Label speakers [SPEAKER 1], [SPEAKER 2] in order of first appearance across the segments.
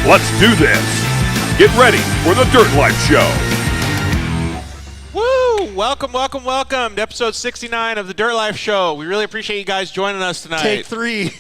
[SPEAKER 1] Let's do this. Get ready for the Dirt Life Show.
[SPEAKER 2] Woo! Welcome to episode 69 of the Dirt Life Show. We really appreciate you guys joining us tonight.
[SPEAKER 3] Take 3.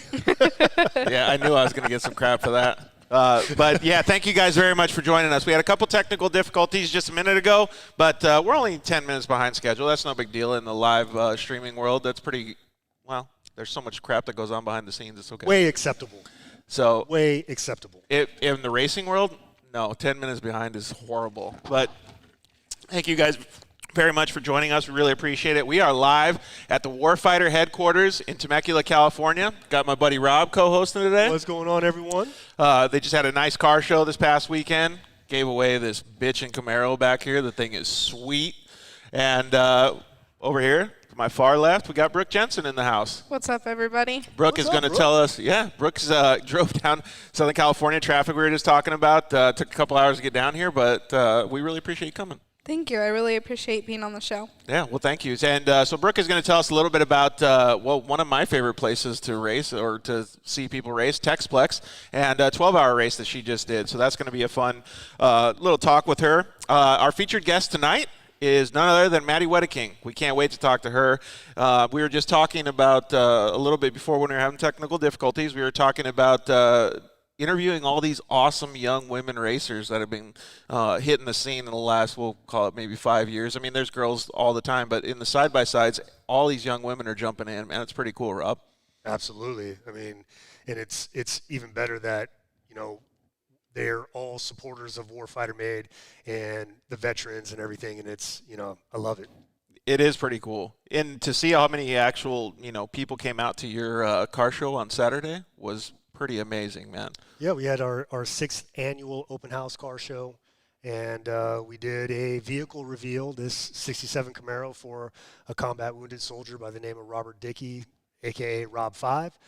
[SPEAKER 2] Yeah, I knew I was going to get some crap for that. But yeah, thank you guys very much for joining us. We had a couple technical difficulties just a minute ago, but we're only 10 minutes behind schedule. That's no big deal in the live streaming world. That's pretty, well, there's so much crap that goes on behind the scenes. It's okay.
[SPEAKER 3] Way acceptable.
[SPEAKER 2] So
[SPEAKER 3] way acceptable.
[SPEAKER 2] In the racing world, no, 10 minutes behind is horrible. But thank you guys very much for joining us. We really appreciate it. We are live at the Warfighter Headquarters in Temecula, California. Got my buddy Rob co-hosting today.
[SPEAKER 3] What's going on, everyone?
[SPEAKER 2] They just had a nice car show this past weekend. Gave away this bitchin' Camaro back here. The thing is sweet. And over here, to my far left, we got Brook Jensen in the house.
[SPEAKER 4] What's up, everybody?
[SPEAKER 2] Brooke is going to tell us, Brooks drove down Southern California traffic we were just talking about. Took a couple hours to get down here, but we really appreciate you coming.
[SPEAKER 4] Thank you. I really appreciate being on the show.
[SPEAKER 2] Yeah, well, thank you. And so Brooke is going to tell us a little bit about, one of my favorite places to race or to see people race, Texplex, and a 12-hour race that she just did. So that's going to be a fun little talk with her. Our featured guest tonight is none other than Maddie Wedeking. We can't wait to talk to her. We were just talking about a little bit before when we were having technical difficulties. We were talking about interviewing all these awesome young women racers that have been hitting the scene in the last, we'll call it maybe 5 years. I mean, there's girls all the time, but in the side-by-sides, all these young women are jumping in. Man, it's pretty cool, Rob.
[SPEAKER 3] Absolutely. I mean, and it's even better that, you know, they're all supporters of Warfighter Made and the veterans and everything, and it's, you know, I love it. It
[SPEAKER 2] is pretty cool. And to see how many actual, you know, people came out to your car show on Saturday was pretty amazing, man.
[SPEAKER 3] Yeah, we had our 6th annual open house car show, and we did a vehicle reveal, this 67 Camaro for a combat wounded soldier by the name of Robert Dickey, a.k.a. Rob 5.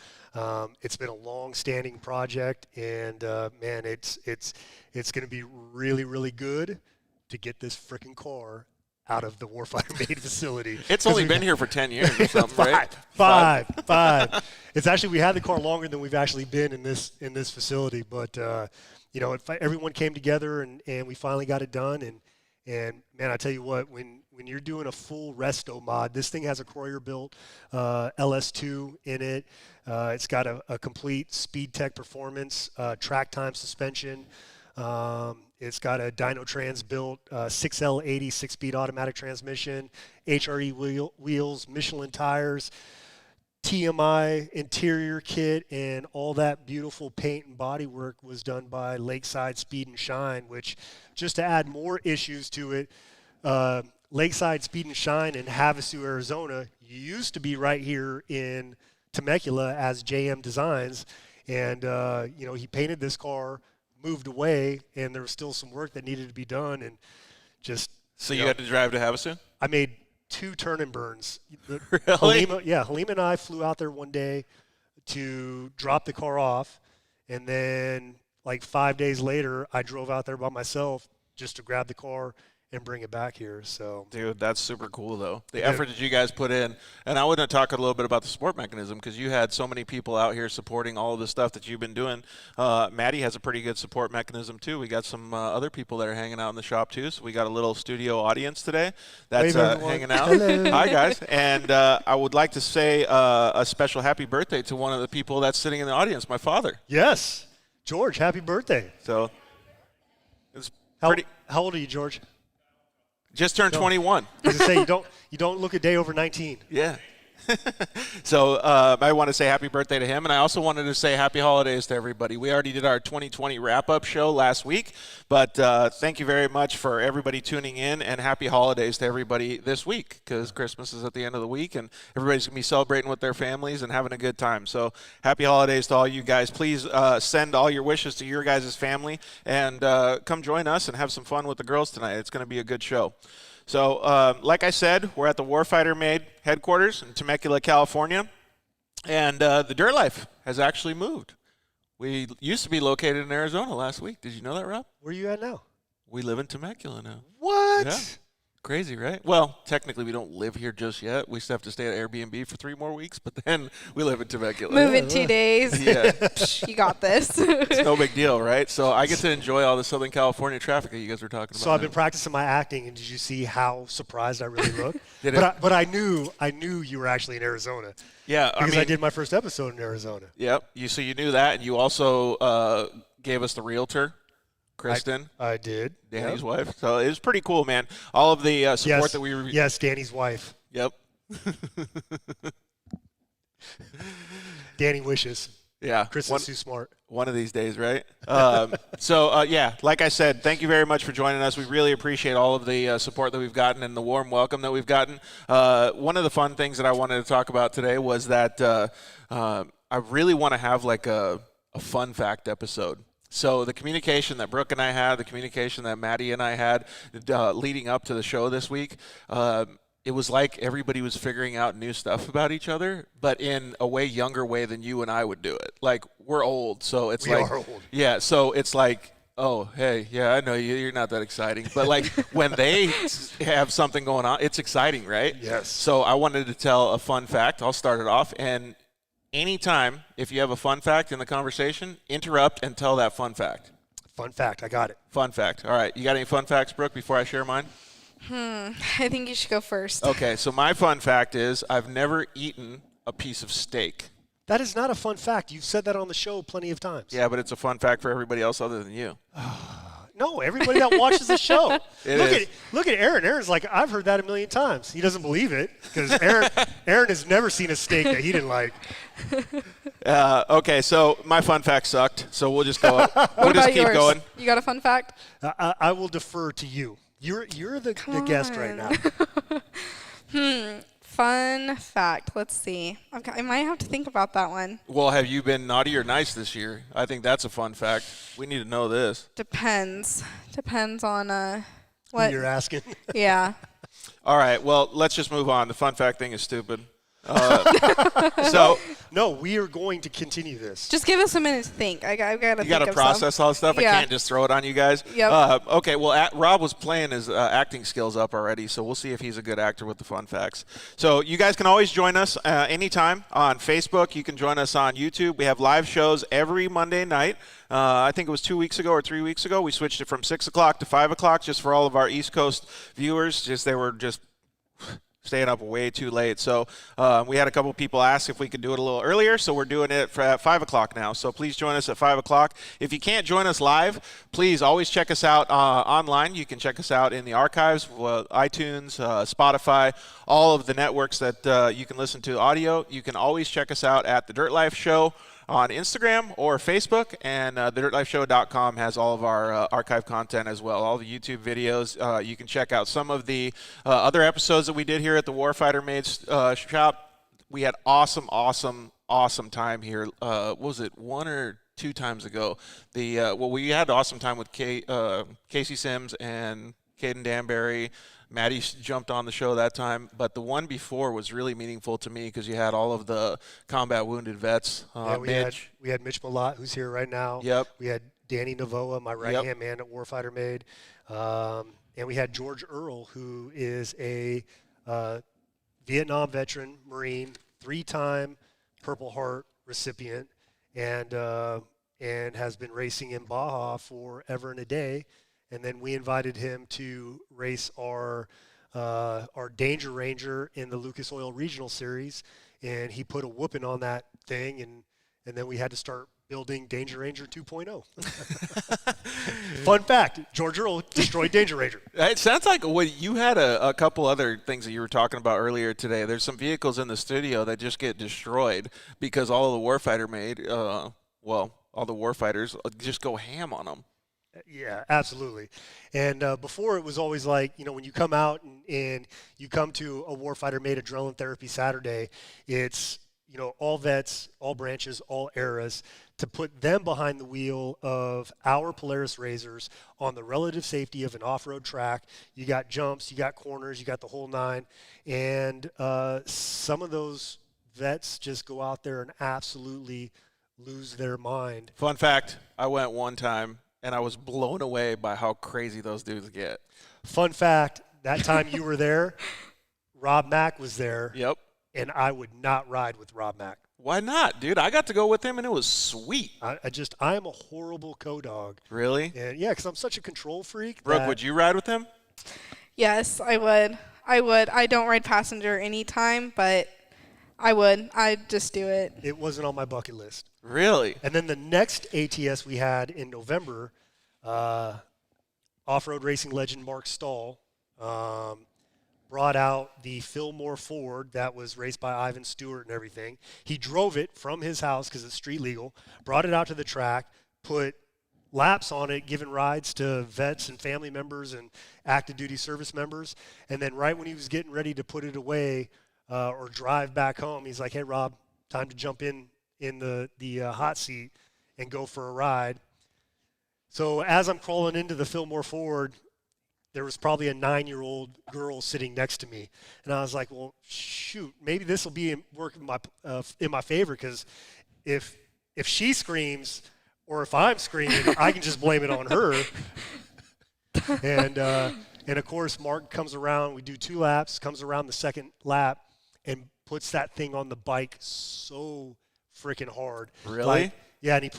[SPEAKER 3] It's been a long-standing project, and, man, it's going to be really, really good to get this freaking car out of the Warfighter Made facility.
[SPEAKER 2] It's only been here for 10 years or something, right?
[SPEAKER 3] Five. It's actually, we had the car longer than we've actually been in this facility, but you know, everyone came together and we finally got it done. And man, I tell you what, when you're doing a full resto mod, this thing has a Croyer built LS2 in it. It's got a complete speed tech performance, track time suspension. It's got a Dyno Trans built 6L80 6-speed automatic transmission, HRE wheels, Michelin tires, TMI interior kit, and all that beautiful paint and body work was done by Lakeside Speed and Shine, which, just to add more issues to it, Lakeside Speed and Shine in Havasu, Arizona used to be right here in Temecula as JM Designs, and you know, he painted this car, moved away, and there was still some work that needed to be done, and just.
[SPEAKER 2] So you had to drive to Havasu?
[SPEAKER 3] I made 2 turn and burns.
[SPEAKER 2] Really?
[SPEAKER 3] Halima and I flew out there one day to drop the car off, and then like 5 days later, I drove out there by myself just to grab the car and bring it back here. So,
[SPEAKER 2] dude, that's super cool, though. The effort that you guys put in. And I want to talk a little bit about the support mechanism, because you had so many people out here supporting all of the stuff that you've been doing. Maddie has a pretty good support mechanism, too. We got some other people that are hanging out in the shop, too. So we got a little studio audience today that's hanging out.
[SPEAKER 3] Hello.
[SPEAKER 2] Hi, guys. And I would like to say a special happy birthday to one of the people that's sitting in the audience, my father.
[SPEAKER 3] Yes. George, happy birthday.
[SPEAKER 2] So it's
[SPEAKER 3] how old are you, George?
[SPEAKER 2] Just turned 21.
[SPEAKER 3] I was going to say, you don't look a day over 19.
[SPEAKER 2] Yeah. So I want to say happy birthday to him, and I also wanted to say happy holidays to everybody. We already did our 2020 wrap-up show last week, but thank you very much for everybody tuning in, and happy holidays to everybody this week, because Christmas is at the end of the week, and everybody's going to be celebrating with their families and having a good time. So happy holidays to all you guys. Please send all your wishes to your guys' family, and come join us and have some fun with the girls tonight. It's going to be a good show. So, like I said, we're at the Warfighter Made Headquarters in Temecula, California, and the Dirt Life has actually moved. We used to be located in Arizona last week. Did you know that, Rob?
[SPEAKER 3] Where are you at now?
[SPEAKER 2] We live in Temecula now.
[SPEAKER 3] What?
[SPEAKER 2] Yeah. Crazy, right? Well, technically, we don't live here just yet. We still have to stay at Airbnb for 3 more weeks, but then we live in Temecula.
[SPEAKER 4] Move in 2 days.
[SPEAKER 2] Yeah.
[SPEAKER 4] Psh, you got this.
[SPEAKER 2] It's no big deal, right? So I get to enjoy all the Southern California traffic that you guys were talking about.
[SPEAKER 3] So I've been practicing my acting, and did you see how surprised I really look?
[SPEAKER 2] Did
[SPEAKER 3] but I knew you were actually in Arizona.
[SPEAKER 2] Yeah,
[SPEAKER 3] Because I did my first episode in Arizona.
[SPEAKER 2] Yep. So you knew that, and you also gave us the realtor, Kristen.
[SPEAKER 3] I did.
[SPEAKER 2] Danny's wife. So it was pretty cool, man. All of the support that we were.
[SPEAKER 3] Yes, Danny's wife.
[SPEAKER 2] Yep.
[SPEAKER 3] Danny wishes.
[SPEAKER 2] Yeah.
[SPEAKER 3] Kristen's too smart.
[SPEAKER 2] One of these days, right? Yeah, like I said, thank you very much for joining us. We really appreciate all of the support that we've gotten and the warm welcome that we've gotten. One of the fun things that I wanted to talk about today was that I really want to have like a fun fact episode. So the communication that Brooke and I had, the communication that Maddie and I had leading up to the show this week, it was like everybody was figuring out new stuff about each other, but in a way younger way than you and I would do it. Like, we're old, so it's
[SPEAKER 3] we are old.
[SPEAKER 2] Yeah, so it's like, oh, hey, yeah, I know you're not that exciting. But, like, when they have something going on, it's exciting, right?
[SPEAKER 3] Yes.
[SPEAKER 2] So I wanted to tell a fun fact. I'll start it off. And anytime, if you have a fun fact in the conversation, interrupt and tell that fun fact.
[SPEAKER 3] Fun fact. I got it.
[SPEAKER 2] Fun fact. All right. You got any fun facts, Brooke, before I share mine?
[SPEAKER 4] I think you should go first.
[SPEAKER 2] Okay. So my fun fact is I've never eaten a piece of steak.
[SPEAKER 3] That is not a fun fact. You've said that on the show plenty of times.
[SPEAKER 2] Yeah, but it's a fun fact for everybody else other than you.
[SPEAKER 3] No, everybody that watches the show.
[SPEAKER 2] It
[SPEAKER 3] Look at Aaron. Aaron's like, I've heard that a million times. He doesn't believe it because Aaron has never seen a steak that he didn't like.
[SPEAKER 2] Okay, so my fun fact sucked, so we'll just go. We'll just keep
[SPEAKER 4] yours?
[SPEAKER 2] going.
[SPEAKER 4] You got a fun fact?
[SPEAKER 3] I will defer to you. You're the guest right now.
[SPEAKER 4] Fun fact. Let's see. I might have to think about that one.
[SPEAKER 2] Well, have you been naughty or nice this year? I think that's a fun fact. We need to know this.
[SPEAKER 4] Depends on
[SPEAKER 3] Who
[SPEAKER 4] what
[SPEAKER 3] you're asking.
[SPEAKER 4] Yeah.
[SPEAKER 2] All right, well, let's just move on. The fun fact thing is stupid.
[SPEAKER 3] No, we are going to continue this.
[SPEAKER 4] Just give us a minute to think. I've got to think of
[SPEAKER 2] You got to process all the stuff.
[SPEAKER 4] Yeah.
[SPEAKER 2] I can't just throw it on you guys.
[SPEAKER 4] Yep.
[SPEAKER 2] Okay, well, Rob was playing his acting skills up already, so we'll see if he's a good actor with the fun facts. So you guys can always join us anytime on Facebook. You can join us on YouTube. We have live shows every Monday night. I think it was 2 weeks ago or 3 weeks ago. We switched it from 6 o'clock to 5 o'clock just for all of our East Coast viewers. They were just staying up way too late. So we had a couple people ask if we could do it a little earlier, so we're doing it at 5 o'clock now. So please join us at 5 o'clock. If you can't join us live, please always check us out online. You can check us out in the archives, iTunes, Spotify, all of the networks that you can listen to audio. You can always check us out at The Dirt Life Show on Instagram or Facebook, and thedirtlifeshow.com has all of our archive content as well, all the YouTube videos. You can check out some of the other episodes that we did here at the Warfighter Made shop. We had awesome time here. What was it, 1 or 2 times ago? We had awesome time with Casey Sims and Caden Danbury. Maddie jumped on the show that time, but the one before was really meaningful to me because you had all of the combat wounded vets.
[SPEAKER 3] We had Mitch Malott, who's here right now.
[SPEAKER 2] Yep.
[SPEAKER 3] We had Danny Navoa, my right-hand man at Warfighter Made. And we had George Earl, who is a Vietnam veteran, Marine, 3-time Purple Heart recipient, and has been racing in Baja forever and a day. And then we invited him to race our Danger Ranger in the Lucas Oil Regional Series, and he put a whooping on that thing, and then we had to start building Danger Ranger 2.0. Fun fact, George Earl destroyed Danger Ranger.
[SPEAKER 2] It sounds like you had a couple other things that you were talking about earlier today. There's some vehicles in the studio that just get destroyed because all of the Warfighter Made, all the Warfighters just go ham on them.
[SPEAKER 3] Yeah, absolutely. And before it was always like, when you come out and you come to a Warfighter Made Adrenaline Therapy Saturday, it's, all vets, all branches, all eras, to put them behind the wheel of our Polaris Razors on the relative safety of an off-road track. You got jumps, you got corners, you got the whole nine. And some of those vets just go out there and absolutely lose their mind.
[SPEAKER 2] Fun fact, I went one time, and I was blown away by how crazy those dudes get.
[SPEAKER 3] Fun fact, that time you were there, Rob Mack was there.
[SPEAKER 2] Yep.
[SPEAKER 3] And I would not ride with Rob Mack.
[SPEAKER 2] Why not, dude? I got to go with him, and it was sweet.
[SPEAKER 3] I am a horrible co-dog.
[SPEAKER 2] Really?
[SPEAKER 3] And yeah, because I'm such a control freak.
[SPEAKER 2] Brooke, would you ride with him?
[SPEAKER 4] Yes, I would. I don't ride passenger anytime, but I would. I'd just do it.
[SPEAKER 3] It wasn't on my bucket list.
[SPEAKER 2] Really?
[SPEAKER 3] And then the next ATS we had in November, off-road racing legend Mark Stahl brought out the Fillmore Ford that was raced by Ivan Stewart and everything. He drove it from his house because it's street legal, brought it out to the track, put laps on it, giving rides to vets and family members and active duty service members. And then right when he was getting ready to put it away or drive back home, he's like, hey, Rob, time to jump in the hot seat and go for a ride. So as I'm crawling into the Fillmore Ford, there was probably a 9-year-old girl sitting next to me. And I was like, well, shoot, maybe this will be work in my favor, because if she screams or if I'm screaming, I can just blame it on her. And of course, Mark comes around. We do 2 laps, comes around the second lap, and puts that thing on the bike so freaking hard.
[SPEAKER 2] Really?
[SPEAKER 3] Yeah, and he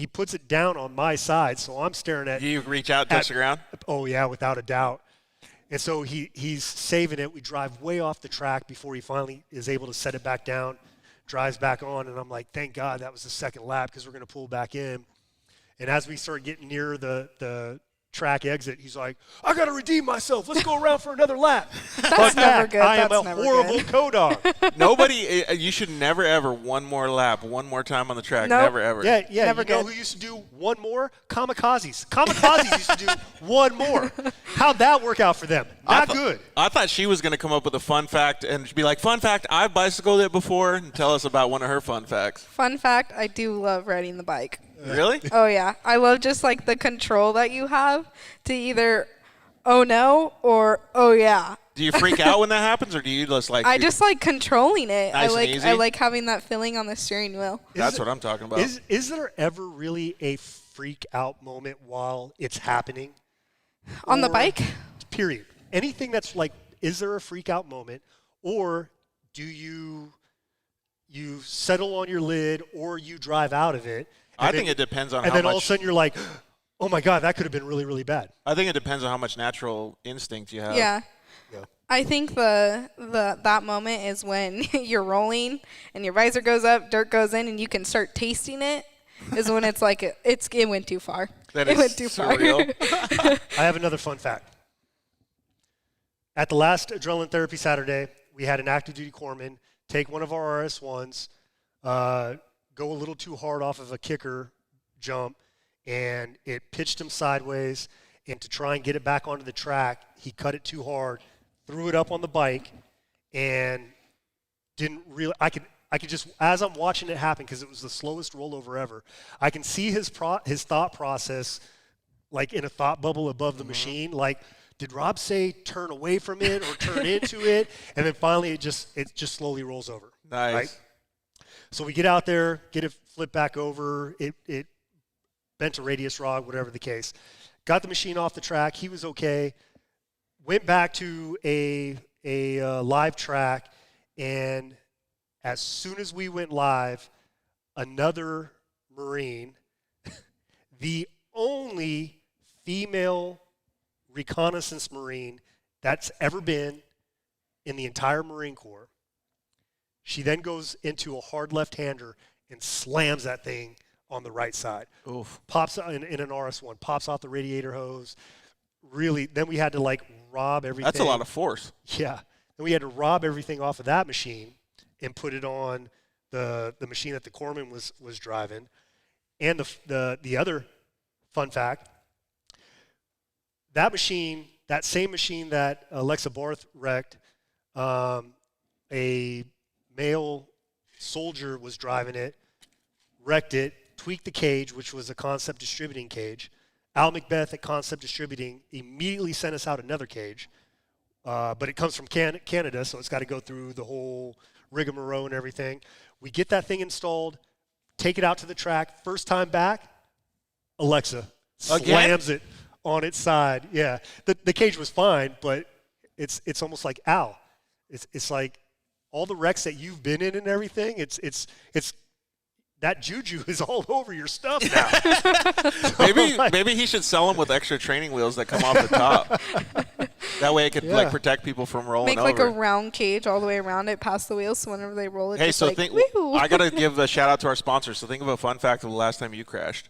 [SPEAKER 3] puts it down on my side, so I'm staring at.
[SPEAKER 2] Do you reach out and touch the ground?
[SPEAKER 3] Oh yeah, without a doubt. And so he's saving it. We drive way off the track before he finally is able to set it back down, drives back on, and I'm like, thank God that was the second lap, because we're going to pull back in. And as we start getting near the track exit, he's like, I got to redeem myself. Let's go around for another lap.
[SPEAKER 4] That's never good.
[SPEAKER 3] I am
[SPEAKER 4] That's
[SPEAKER 3] a
[SPEAKER 4] never
[SPEAKER 3] horrible
[SPEAKER 4] good.
[SPEAKER 3] co-dog.
[SPEAKER 2] Nobody, you should never, ever one more lap, one more time on the track.
[SPEAKER 4] Nope.
[SPEAKER 2] Never, ever.
[SPEAKER 3] Yeah,
[SPEAKER 4] Never
[SPEAKER 3] you know
[SPEAKER 4] good.
[SPEAKER 3] who used to do one more? Kamikazes. Kamikazes used to do one more. How'd that work out for them? Not good.
[SPEAKER 2] I thought she was going to come up with a fun fact and be like, fun fact, I've bicycled it before, and tell us about one of her fun facts.
[SPEAKER 4] Fun fact, I do love riding the bike.
[SPEAKER 2] Really?
[SPEAKER 4] Oh, yeah. I love just, like, the control that you have to either, oh, no, or, oh, yeah.
[SPEAKER 2] Do you freak out when that happens, or do you just like?
[SPEAKER 4] I just like controlling it.
[SPEAKER 2] Nice and easy?
[SPEAKER 4] I like having that feeling on the steering wheel.
[SPEAKER 2] That's what I'm talking about.
[SPEAKER 3] Is there ever really a freak out moment while it's happening?
[SPEAKER 4] On the
[SPEAKER 3] Or-
[SPEAKER 4] bike?
[SPEAKER 3] Period. Anything that's like, is there a freak out moment, or do you settle on your lid, or you drive out of it?
[SPEAKER 2] I think it depends on
[SPEAKER 3] and
[SPEAKER 2] how
[SPEAKER 3] then
[SPEAKER 2] much.
[SPEAKER 3] all of a sudden you're like, oh my God, that could have been really, really bad.
[SPEAKER 2] I think it depends on how much natural instinct you have.
[SPEAKER 4] Yeah.
[SPEAKER 3] Yeah.
[SPEAKER 4] I think that moment is when you're rolling and your visor goes up, dirt goes in, and you can start tasting it. Is when it's like it went too far.
[SPEAKER 2] That
[SPEAKER 4] it
[SPEAKER 2] is
[SPEAKER 4] went too
[SPEAKER 2] surreal.
[SPEAKER 4] far.
[SPEAKER 3] I have another fun fact. At the last Adrenaline Therapy Saturday, we had an active duty corpsman take one of our RS1s, go a little too hard off of a kicker jump, and it pitched him sideways. And to try and get it back onto the track, he cut it too hard, threw it up on the bike, and didn't really. I could just, as I'm watching it happen, because it was the slowest rollover ever, I can see his thought process, like in a thought bubble above the machine. Like, did Rob say turn away from it or turn into it? And then finally, it just slowly rolls over.
[SPEAKER 2] Nice.
[SPEAKER 3] Right? So we get out there, get it flipped back over. It bent a radius rod, whatever the case. Got the machine off the track. He was okay. Went back to a live track, and as soon as we went live, another Marine, the only female reconnaissance Marine that's ever been in the entire Marine Corps, she then goes into a hard left-hander and slams that thing on the right side.
[SPEAKER 2] Oof.
[SPEAKER 3] Pops in an RS1, pops off the radiator hose. Really, then we had to like rob everything.
[SPEAKER 2] That's a lot of force.
[SPEAKER 3] Yeah. Then we had to rob everything off of that machine and put it on the machine that the corpsman was driving. And the other fun fact, that machine, that same machine that Alexa Barth wrecked, a male soldier was driving it, wrecked it, tweaked the cage, which was a Concept Distributing cage. Al Macbeth at Concept Distributing immediately sent us out another cage, but it comes from Canada, so it's got to go through the whole rigmarole and everything. We get that thing installed, take it out to the track. First time back, Alexa slams it on its side. Yeah, the cage was fine, but it's almost like Al. It's like all the wrecks that you've been in and everything. It's that juju is all over your stuff now.
[SPEAKER 2] Maybe he should sell them with extra training wheels that come off the top. That way it could like protect people from rolling over.
[SPEAKER 4] Make like a round cage all the way around it, past the wheels, so whenever they roll it,
[SPEAKER 2] hey,
[SPEAKER 4] just
[SPEAKER 2] so
[SPEAKER 4] like,
[SPEAKER 2] I got to give a shout out to our sponsors. So think of a fun fact of the last time you crashed.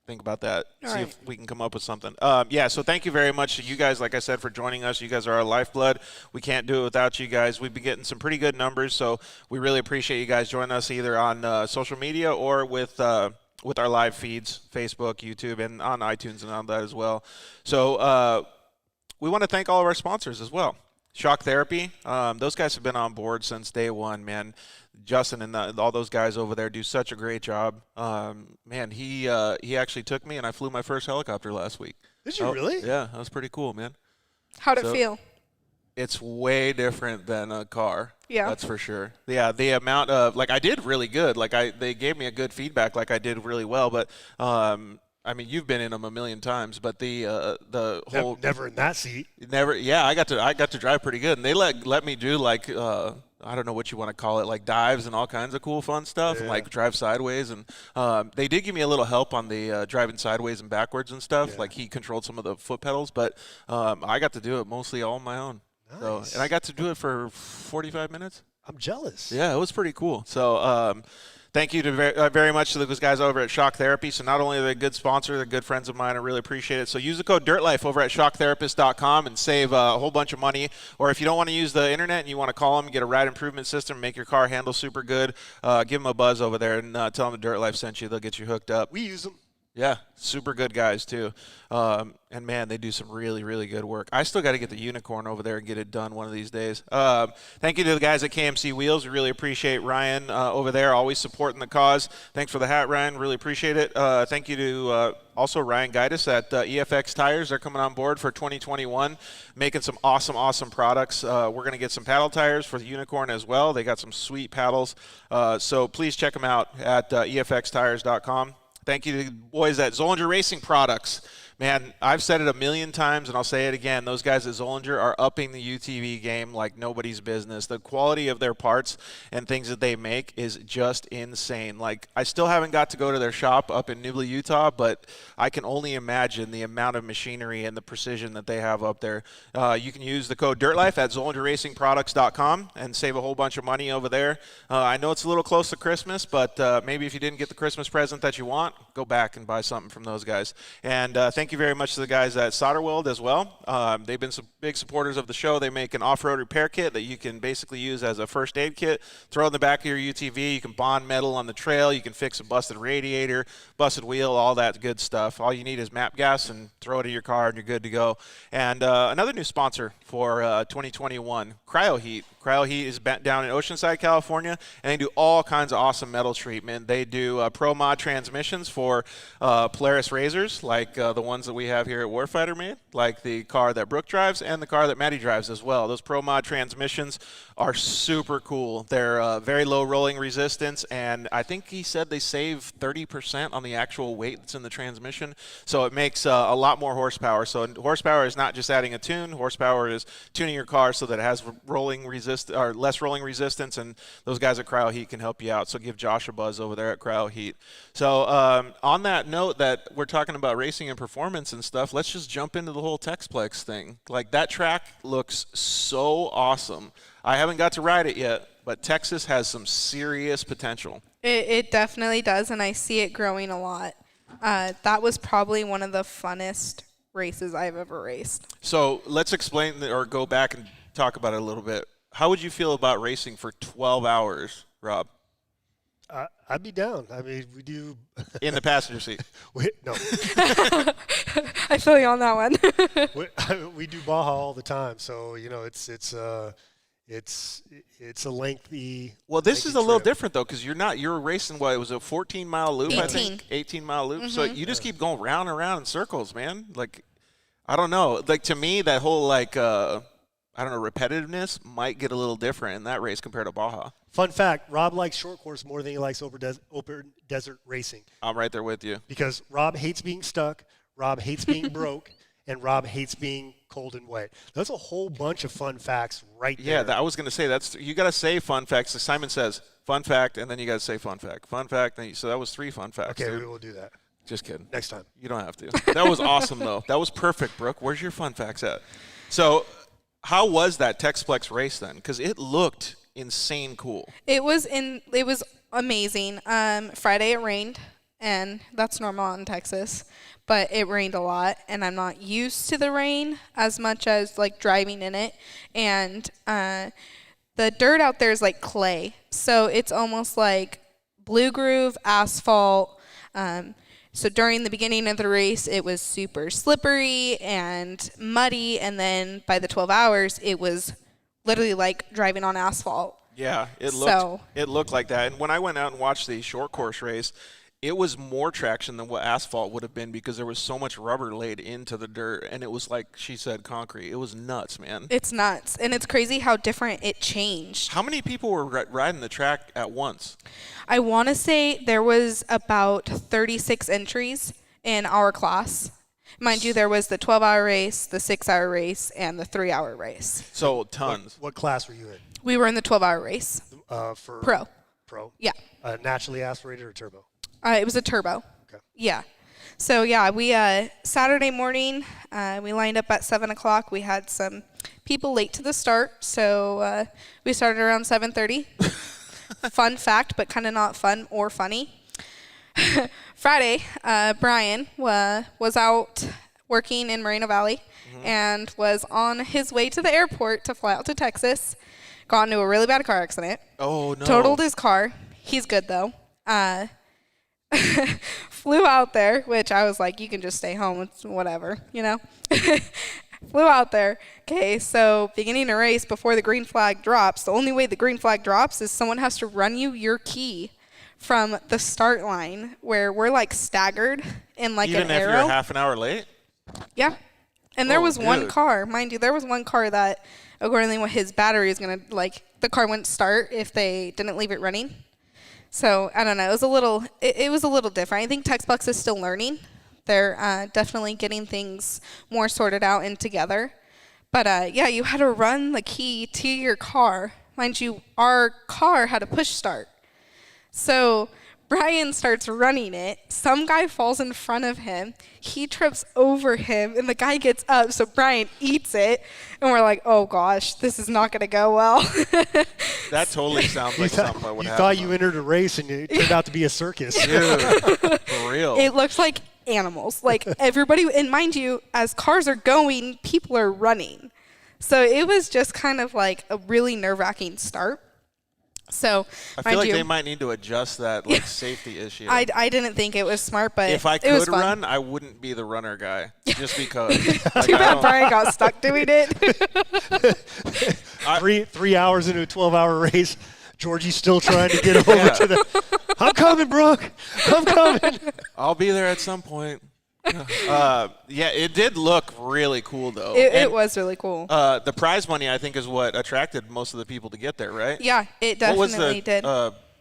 [SPEAKER 2] Think about that. See if we can come up with something. So thank you very much to you guys, like I said, for joining us. You guys are our lifeblood. We can't do it without you guys. We've been getting some pretty good numbers, so we really appreciate you guys joining us either on social media or with our live feeds, Facebook, YouTube, and on iTunes and on that as well. So we want to thank all of our sponsors as well. Shock Therapy, those guys have been on board since day one, man. Justin and all those guys over there do such a great job. Man, he actually took me, and I flew my first helicopter last week.
[SPEAKER 3] Did you really?
[SPEAKER 2] Yeah, that was pretty cool, man.
[SPEAKER 4] How'd it feel?
[SPEAKER 2] It's way different than a car.
[SPEAKER 4] Yeah.
[SPEAKER 2] That's for sure. Yeah, the amount of, like, I did really good. Like, they gave me a good feedback, like I did really well. But, I mean, you've been in them a million times, but the whole
[SPEAKER 3] never in that seat.
[SPEAKER 2] Never. Yeah, I got to drive pretty good, and they let me do like I don't know what you want to call it, like dives and all kinds of cool fun stuff, and like drive sideways. And they did give me a little help on the driving sideways and backwards and stuff. Yeah. Like he controlled some of the foot pedals, but I got to do it mostly all on my own. Nice. So, and I got to do it for 45 minutes.
[SPEAKER 3] I'm jealous.
[SPEAKER 2] Yeah, it was pretty cool. So thank you to very much to those guys over at Shock Therapy. So not only are they a good sponsor, they're good friends of mine. I really appreciate it. So use the code DIRTLIFE over at shocktherapist.com and save a whole bunch of money. Or if you don't want to use the internet and you want to call them, get a ride improvement system, make your car handle super good, give them a buzz over there and tell them Dirt Life sent you. They'll get you hooked up.
[SPEAKER 3] We use them.
[SPEAKER 2] Yeah, super good guys too. And man, they do some really, really good work. I still got to get the unicorn over there and get it done one of these days. Thank you to the guys at KMC Wheels. We really appreciate Ryan over there, always supporting the cause. Thanks for the hat, Ryan. Really appreciate it. Thank you to also Ryan Gaitis at EFX Tires. They're coming on board for 2021, making some awesome products. We're going to get some paddle tires for the unicorn as well. They got some sweet paddles. So please check them out at EFXtires.com. Thank you to the boys at Zollinger Racing Products. Man, I've said it a million times, and I'll say it again. Those guys at Zollinger are upping the UTV game like nobody's business. The quality of their parts and things that they make is just insane. Like, I still haven't got to go to their shop up in Nibley, Utah, but I can only imagine the amount of machinery and the precision that they have up there. You can use the code DIRTLIFE at ZollingerRacingProducts.com and save a whole bunch of money over there. I know it's a little close to Christmas, but maybe if you didn't get the Christmas present that you want, go back and buy something from those guys. And thank you very much to the guys at Solderweld as well. They've been some big supporters of the show. They make an off-road repair kit that you can basically use as a first aid kit. Throw it in the back of your UTV. You can bond metal on the trail. You can fix a busted radiator, busted wheel, all that good stuff. All you need is MAP gas and throw it in your car and you're good to go. And another new sponsor for 2021, CryoHeat. CryoHeat is down in Oceanside, California, and they do all kinds of awesome metal treatment. They do Pro Mod transmissions for Polaris Razors, like the ones that we have here at Warfighter Made, like the car that Brook drives and the car that Maddie drives as well. Those Pro Mod transmissions are super cool. They're very low rolling resistance, and I think he said they save 30% on the actual weight that's in the transmission, so it makes a lot more horsepower. So horsepower is not just adding a tune. Horsepower is tuning your car so that it has less rolling resistance, and those guys at CryoHeat can help you out. So give Josh a buzz over there at CryoHeat. So on that note that we're talking about racing and performance and stuff, let's just jump into the whole Texplex thing. Like, that track looks so awesome. I haven't got to ride it yet, but Texas has some serious potential.
[SPEAKER 4] It definitely does, and I see it growing a lot. That was probably one of the funnest races I've ever raced.
[SPEAKER 2] So let's explain or go back and talk about it a little bit. How would you feel about racing for 12 hours, Rob?
[SPEAKER 3] I'd be down. I mean, we do.
[SPEAKER 2] In the passenger seat.
[SPEAKER 3] No.
[SPEAKER 4] I feel you on that one.
[SPEAKER 3] we do Baja all the time, so you know it's a lengthy.
[SPEAKER 2] Well, this is a little different though, because you're racing. What, it was a 14-mile loop?
[SPEAKER 4] 18.
[SPEAKER 2] I think 18-mile loop.
[SPEAKER 4] Mm-hmm.
[SPEAKER 2] So you just keep going round and round in circles, man. Like, I don't know. Like, to me, that whole I don't know, repetitiveness might get a little different in that race compared to Baja.
[SPEAKER 3] Fun fact, Rob likes short course more than he likes open desert racing.
[SPEAKER 2] I'm right there with you.
[SPEAKER 3] Because Rob hates being stuck, Rob hates being broke, and Rob hates being cold and wet. That's a whole bunch of fun facts right there.
[SPEAKER 2] Yeah, I was going to say, you got to say fun facts. So Simon says, fun fact, and then you got to say fun fact. Fun fact, so that was 3 fun facts.
[SPEAKER 3] Okay,
[SPEAKER 2] dude.
[SPEAKER 3] we will do that.
[SPEAKER 2] Just kidding.
[SPEAKER 3] Next time.
[SPEAKER 2] You don't have to. That was awesome, though. That was perfect, Brooke. Where's your fun facts at? So how was that Texplex race then? Because it looked insane cool.
[SPEAKER 4] It was amazing. Friday it rained, and that's normal in Texas, but it rained a lot, and I'm not used to the rain as much as like driving in it. And the dirt out there is like clay, so it's almost like blue groove asphalt. So during the beginning of the race, it was super slippery and muddy, and then by the 12 hours, it was literally like driving on asphalt.
[SPEAKER 2] Yeah, it looked like that. And when I went out and watched the short course race, it was more traction than what asphalt would have been because there was so much rubber laid into the dirt, and it was like she said, concrete. It was nuts, man.
[SPEAKER 4] It's nuts, and it's crazy how different it changed.
[SPEAKER 2] How many people were riding the track at once?
[SPEAKER 4] I want to say there was about 36 entries in our class. Mind you, there was the 12-hour race, the 6-hour race, and the 3-hour race.
[SPEAKER 2] So tons.
[SPEAKER 3] What class were you in?
[SPEAKER 4] We were in the 12-hour race.
[SPEAKER 3] For
[SPEAKER 4] Pro.
[SPEAKER 3] Pro?
[SPEAKER 4] Yeah.
[SPEAKER 3] Naturally aspirated or turbo?
[SPEAKER 4] It was a turbo.
[SPEAKER 3] Okay.
[SPEAKER 4] Yeah. So, yeah, we Saturday morning, we lined up at 7 o'clock. We had some people late to the start, so we started around 7:30. Fun fact, but kind of not fun or funny. Friday, Brian was out working in Moreno Valley and was on his way to the airport to fly out to Texas. Got into a really bad car accident.
[SPEAKER 2] Oh, no.
[SPEAKER 4] Totaled his car. He's good, though. Flew out there, which I was like, you can just stay home. It's whatever, you know. Flew out there. Okay, so beginning a race before the green flag drops, the only way the green flag drops is someone has to run you your key from the start line where we're like staggered in like
[SPEAKER 2] Even
[SPEAKER 4] an
[SPEAKER 2] if
[SPEAKER 4] arrow.
[SPEAKER 2] you're half an hour late?
[SPEAKER 4] Yeah. And there was one
[SPEAKER 2] dude.
[SPEAKER 4] car, mind you, there was one car that, according to his battery is going to, like, the car wouldn't start if they didn't leave it running. So, I don't know. It was a little different. I think Texplex is still learning. They're definitely getting things more sorted out and together. But, yeah, you had to run the key to your car. Mind you, our car had a push start. So Brian starts running it. Some guy falls in front of him. He trips over him, and the guy gets up, so Brian eats it. And we're like, oh, gosh, this is not going to go well.
[SPEAKER 2] That totally sounds like something that would
[SPEAKER 3] You
[SPEAKER 2] happen.
[SPEAKER 3] thought you entered a race, and it turned out to be a circus.
[SPEAKER 2] Dude, for real.
[SPEAKER 4] It looks like animals. Like, everybody, and mind you, as cars are going, people are running. So it was just kind of like a really nerve-wracking start. So,
[SPEAKER 2] I feel like they might need to adjust that safety issue.
[SPEAKER 4] I didn't think it was smart, but
[SPEAKER 2] if I
[SPEAKER 4] it was
[SPEAKER 2] could
[SPEAKER 4] fun.
[SPEAKER 2] run, I wouldn't be the runner guy, just because.
[SPEAKER 4] Too bad Brian got stuck doing it.
[SPEAKER 3] 3 hours into a 12-hour race, Georgie's still trying to get over to the. I'm coming, Brooke. I'm coming.
[SPEAKER 2] I'll be there at some point. Yeah, it did look really cool, though.
[SPEAKER 4] It was really cool.
[SPEAKER 2] The prize money, I think, is what attracted most of the people to get there, right?
[SPEAKER 4] Yeah, it definitely did.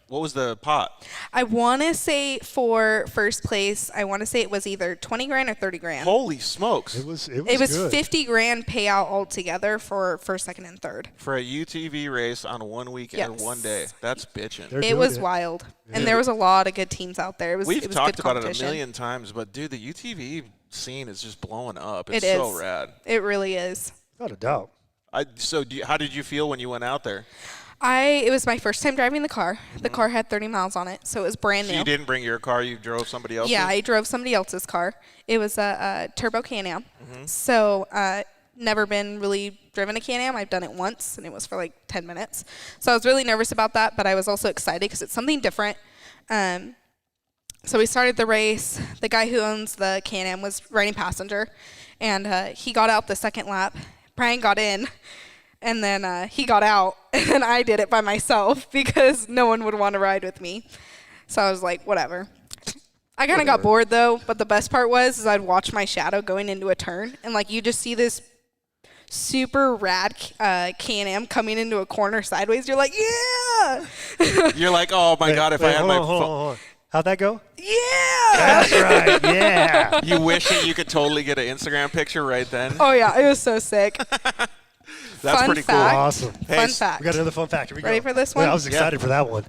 [SPEAKER 2] What was the pot?
[SPEAKER 4] I want to say for first place, I want to say it was either 20 grand or 30 grand.
[SPEAKER 2] Holy smokes.
[SPEAKER 3] It was
[SPEAKER 4] It was
[SPEAKER 3] good.
[SPEAKER 4] 50 grand payout altogether for first, second, and third.
[SPEAKER 2] For a UTV race on 1 weekend,
[SPEAKER 4] Yes.
[SPEAKER 2] 1 day. That's bitching.
[SPEAKER 3] They're
[SPEAKER 4] It
[SPEAKER 3] doing
[SPEAKER 4] was
[SPEAKER 3] it.
[SPEAKER 4] wild. And there was a lot of good teams out there. It
[SPEAKER 2] We've
[SPEAKER 4] was
[SPEAKER 2] talked
[SPEAKER 4] good
[SPEAKER 2] about it a
[SPEAKER 4] competition.
[SPEAKER 2] million times, but, dude, the UTV scene is just blowing up.
[SPEAKER 4] It
[SPEAKER 2] It's
[SPEAKER 4] is.
[SPEAKER 2] so rad.
[SPEAKER 4] It really is.
[SPEAKER 3] Without a doubt.
[SPEAKER 2] How did you feel when you went out there?
[SPEAKER 4] It was my first time driving the car. The car had 30 miles on it, so it was brand
[SPEAKER 2] So
[SPEAKER 4] new.
[SPEAKER 2] you didn't bring your car, you drove somebody else's?
[SPEAKER 4] Yeah, I drove somebody else's car. It was a turbo Can-Am. So never been really driven a Can-Am. I've done it once, and it was for like 10 minutes. So I was really nervous about that, but I was also excited because it's something different. So we started the race. The guy who owns the Can-Am was riding passenger, and he got out the second lap. Brian got in, and then he got out, and then I did it by myself because no one would want to ride with me. So I was like, whatever. I kind of got bored, though, but the best part was I'd watch my shadow going into a turn, and, like, you just see this super rad Can-Am coming into a corner sideways. You're like, yeah!
[SPEAKER 2] You're like, oh, my God, if I had my phone.
[SPEAKER 3] Hold on. How'd that go?
[SPEAKER 4] Yeah.
[SPEAKER 3] That's right. Yeah.
[SPEAKER 2] You wish that you could totally get an Instagram picture right then.
[SPEAKER 4] Oh, yeah. It was so sick.
[SPEAKER 2] That's
[SPEAKER 4] Fun
[SPEAKER 2] pretty
[SPEAKER 4] fact.
[SPEAKER 2] cool.
[SPEAKER 3] Awesome.
[SPEAKER 2] Hey,
[SPEAKER 4] Fun fact.
[SPEAKER 3] We got another fun fact. Here we
[SPEAKER 4] Ready
[SPEAKER 3] go.
[SPEAKER 4] for this
[SPEAKER 3] Yeah,
[SPEAKER 4] one?
[SPEAKER 3] I was excited for that one.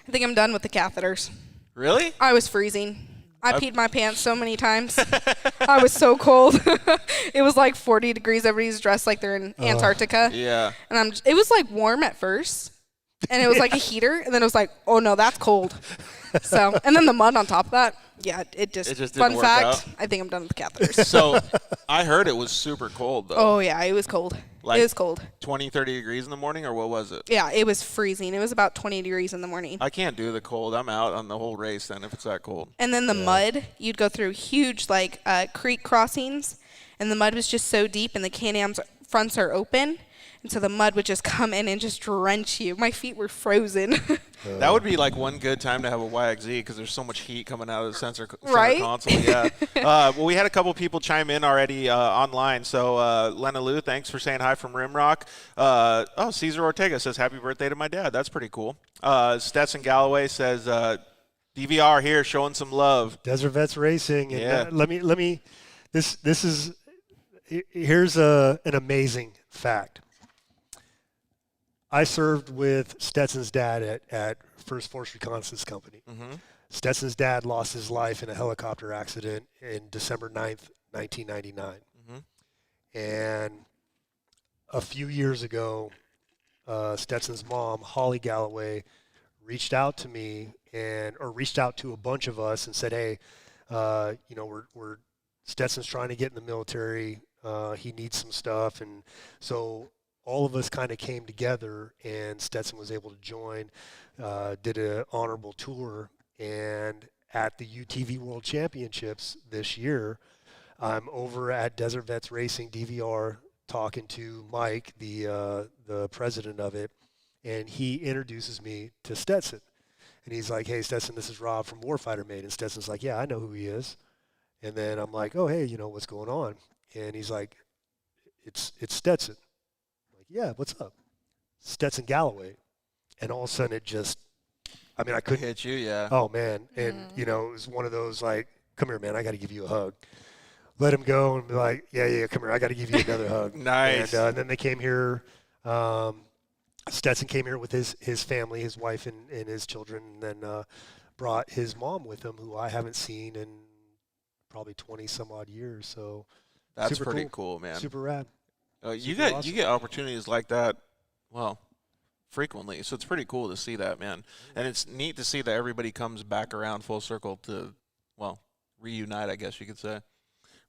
[SPEAKER 4] I think I'm done with the catheters.
[SPEAKER 2] Really?
[SPEAKER 4] I was freezing. I peed my pants so many times. I was so cold. It was like 40 degrees. Everybody's dressed like they're in Antarctica.
[SPEAKER 2] Yeah.
[SPEAKER 4] And it was like warm at first. And it was like a heater. And then it was like, oh, no, that's cold. So, and then the mud on top of that. Yeah, it just
[SPEAKER 2] didn't
[SPEAKER 4] fun
[SPEAKER 2] work
[SPEAKER 4] fact,
[SPEAKER 2] out.
[SPEAKER 4] I think I'm done with the catheters.
[SPEAKER 2] So I heard it was super cold, though.
[SPEAKER 4] Oh, yeah, it was cold.
[SPEAKER 2] Like
[SPEAKER 4] it was cold.
[SPEAKER 2] 20, 30 degrees in the morning, or what was it?
[SPEAKER 4] Yeah, it was freezing. It was about 20 degrees in the morning.
[SPEAKER 2] I can't do the cold. I'm out on the whole race then if it's that cold.
[SPEAKER 4] And then the mud, you'd go through huge, like, creek crossings, and the mud was just so deep, and the Can-Am's fronts are open, and so the mud would just come in and just drench you. My feet were frozen.
[SPEAKER 2] That would be like one good time to have a YXZ because there's so much heat coming out of the center
[SPEAKER 4] Right?
[SPEAKER 2] console. Yeah. Well, we had a couple people chime in already online. So Lena Lou, thanks for saying hi from Rimrock. Cesar Ortega says happy birthday to my dad. That's pretty cool. Stetson Galloway says DVR here showing some love.
[SPEAKER 3] Desert Vets Racing. And
[SPEAKER 2] Yeah.
[SPEAKER 3] let me. Here's an amazing fact. I served with Stetson's dad at First Force Reconnaissance Company.
[SPEAKER 2] Mm-hmm.
[SPEAKER 3] Stetson's dad lost his life in a helicopter accident in December 9th, 1999.
[SPEAKER 2] Mm-hmm.
[SPEAKER 3] And a few years ago, Stetson's mom, Holly Galloway, reached out to me or reached out to a bunch of us and said, hey, we're Stetson's trying to get in the military. He needs some stuff. And so all of us kind of came together, and Stetson was able to join, did an honorable tour. And at the UTV World Championships this year, I'm over at Desert Vets Racing DVR talking to Mike, the president of it, and he introduces me to Stetson. And he's like, hey, Stetson, this is Rob from Warfighter Made. And Stetson's like, yeah, I know who he is. And then I'm like, oh, hey, what's going on? And he's like, it's Stetson. I'm like, yeah, what's up? Stetson Galloway. And all of a sudden it just, I couldn't.
[SPEAKER 2] Hit you, yeah.
[SPEAKER 3] Oh, man. And, it was one of those like, come here, man, I got to give you a hug. Let him go and be like, yeah, come here, I got to give you another hug.
[SPEAKER 2] Nice.
[SPEAKER 3] And then they came here. Stetson came here with his family, his wife and his children, and then brought his mom with him, who I haven't seen in probably 20 some odd years. So
[SPEAKER 2] that's
[SPEAKER 3] super
[SPEAKER 2] pretty cool, man.
[SPEAKER 3] Super rad.
[SPEAKER 2] You
[SPEAKER 3] awesome.
[SPEAKER 2] get opportunities like that, well, frequently. So it's pretty cool to see that, man. And it's neat to see that everybody comes back around full circle to, well, reunite, I guess you could say.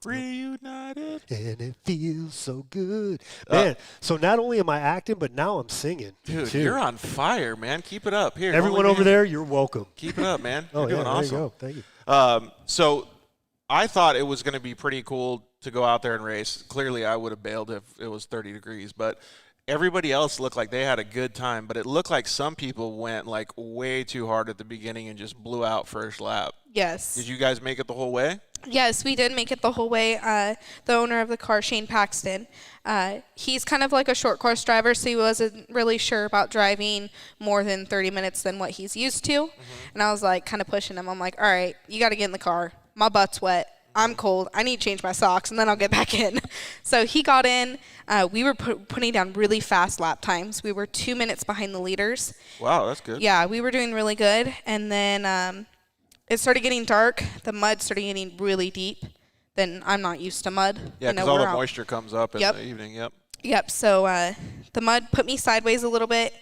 [SPEAKER 2] Reunited.
[SPEAKER 3] And it feels so good. Man, so not only am I acting, but now I'm singing.
[SPEAKER 2] Dude,
[SPEAKER 3] too.
[SPEAKER 2] you're on fire, man. Keep it up. Here,
[SPEAKER 3] Everyone over there, you're welcome.
[SPEAKER 2] Keep it up, man.
[SPEAKER 3] Oh,
[SPEAKER 2] You're doing awesome.
[SPEAKER 3] There you go. Thank you.
[SPEAKER 2] So I thought it was going to be pretty cool to go out there and race. Clearly, I would have bailed if it was 30 degrees, but everybody else looked like they had a good time, but it looked like some people went like way too hard at the beginning and just blew out first lap.
[SPEAKER 4] Yes.
[SPEAKER 2] Did you guys make it the whole way?
[SPEAKER 4] Yes, we did make it the whole way. The owner of the car, Shane Paxton, he's kind of like a short course driver, so he wasn't really sure about driving more than 30 minutes than what he's used to. And I was like kind of pushing him. I'm like, all right, you got to get in the car. My butt's wet. I'm cold. I need to change my socks, and then I'll get back in. So he got in. We were putting down really fast lap times. We were 2 minutes behind the leaders.
[SPEAKER 2] Wow, that's good.
[SPEAKER 4] Yeah, we were doing really good. And then it started getting dark. The mud started getting really deep. Then I'm not used to mud.
[SPEAKER 2] Yeah, because all the moisture comes up in the evening. Yep.
[SPEAKER 4] Yep. So the mud put me sideways a little bit,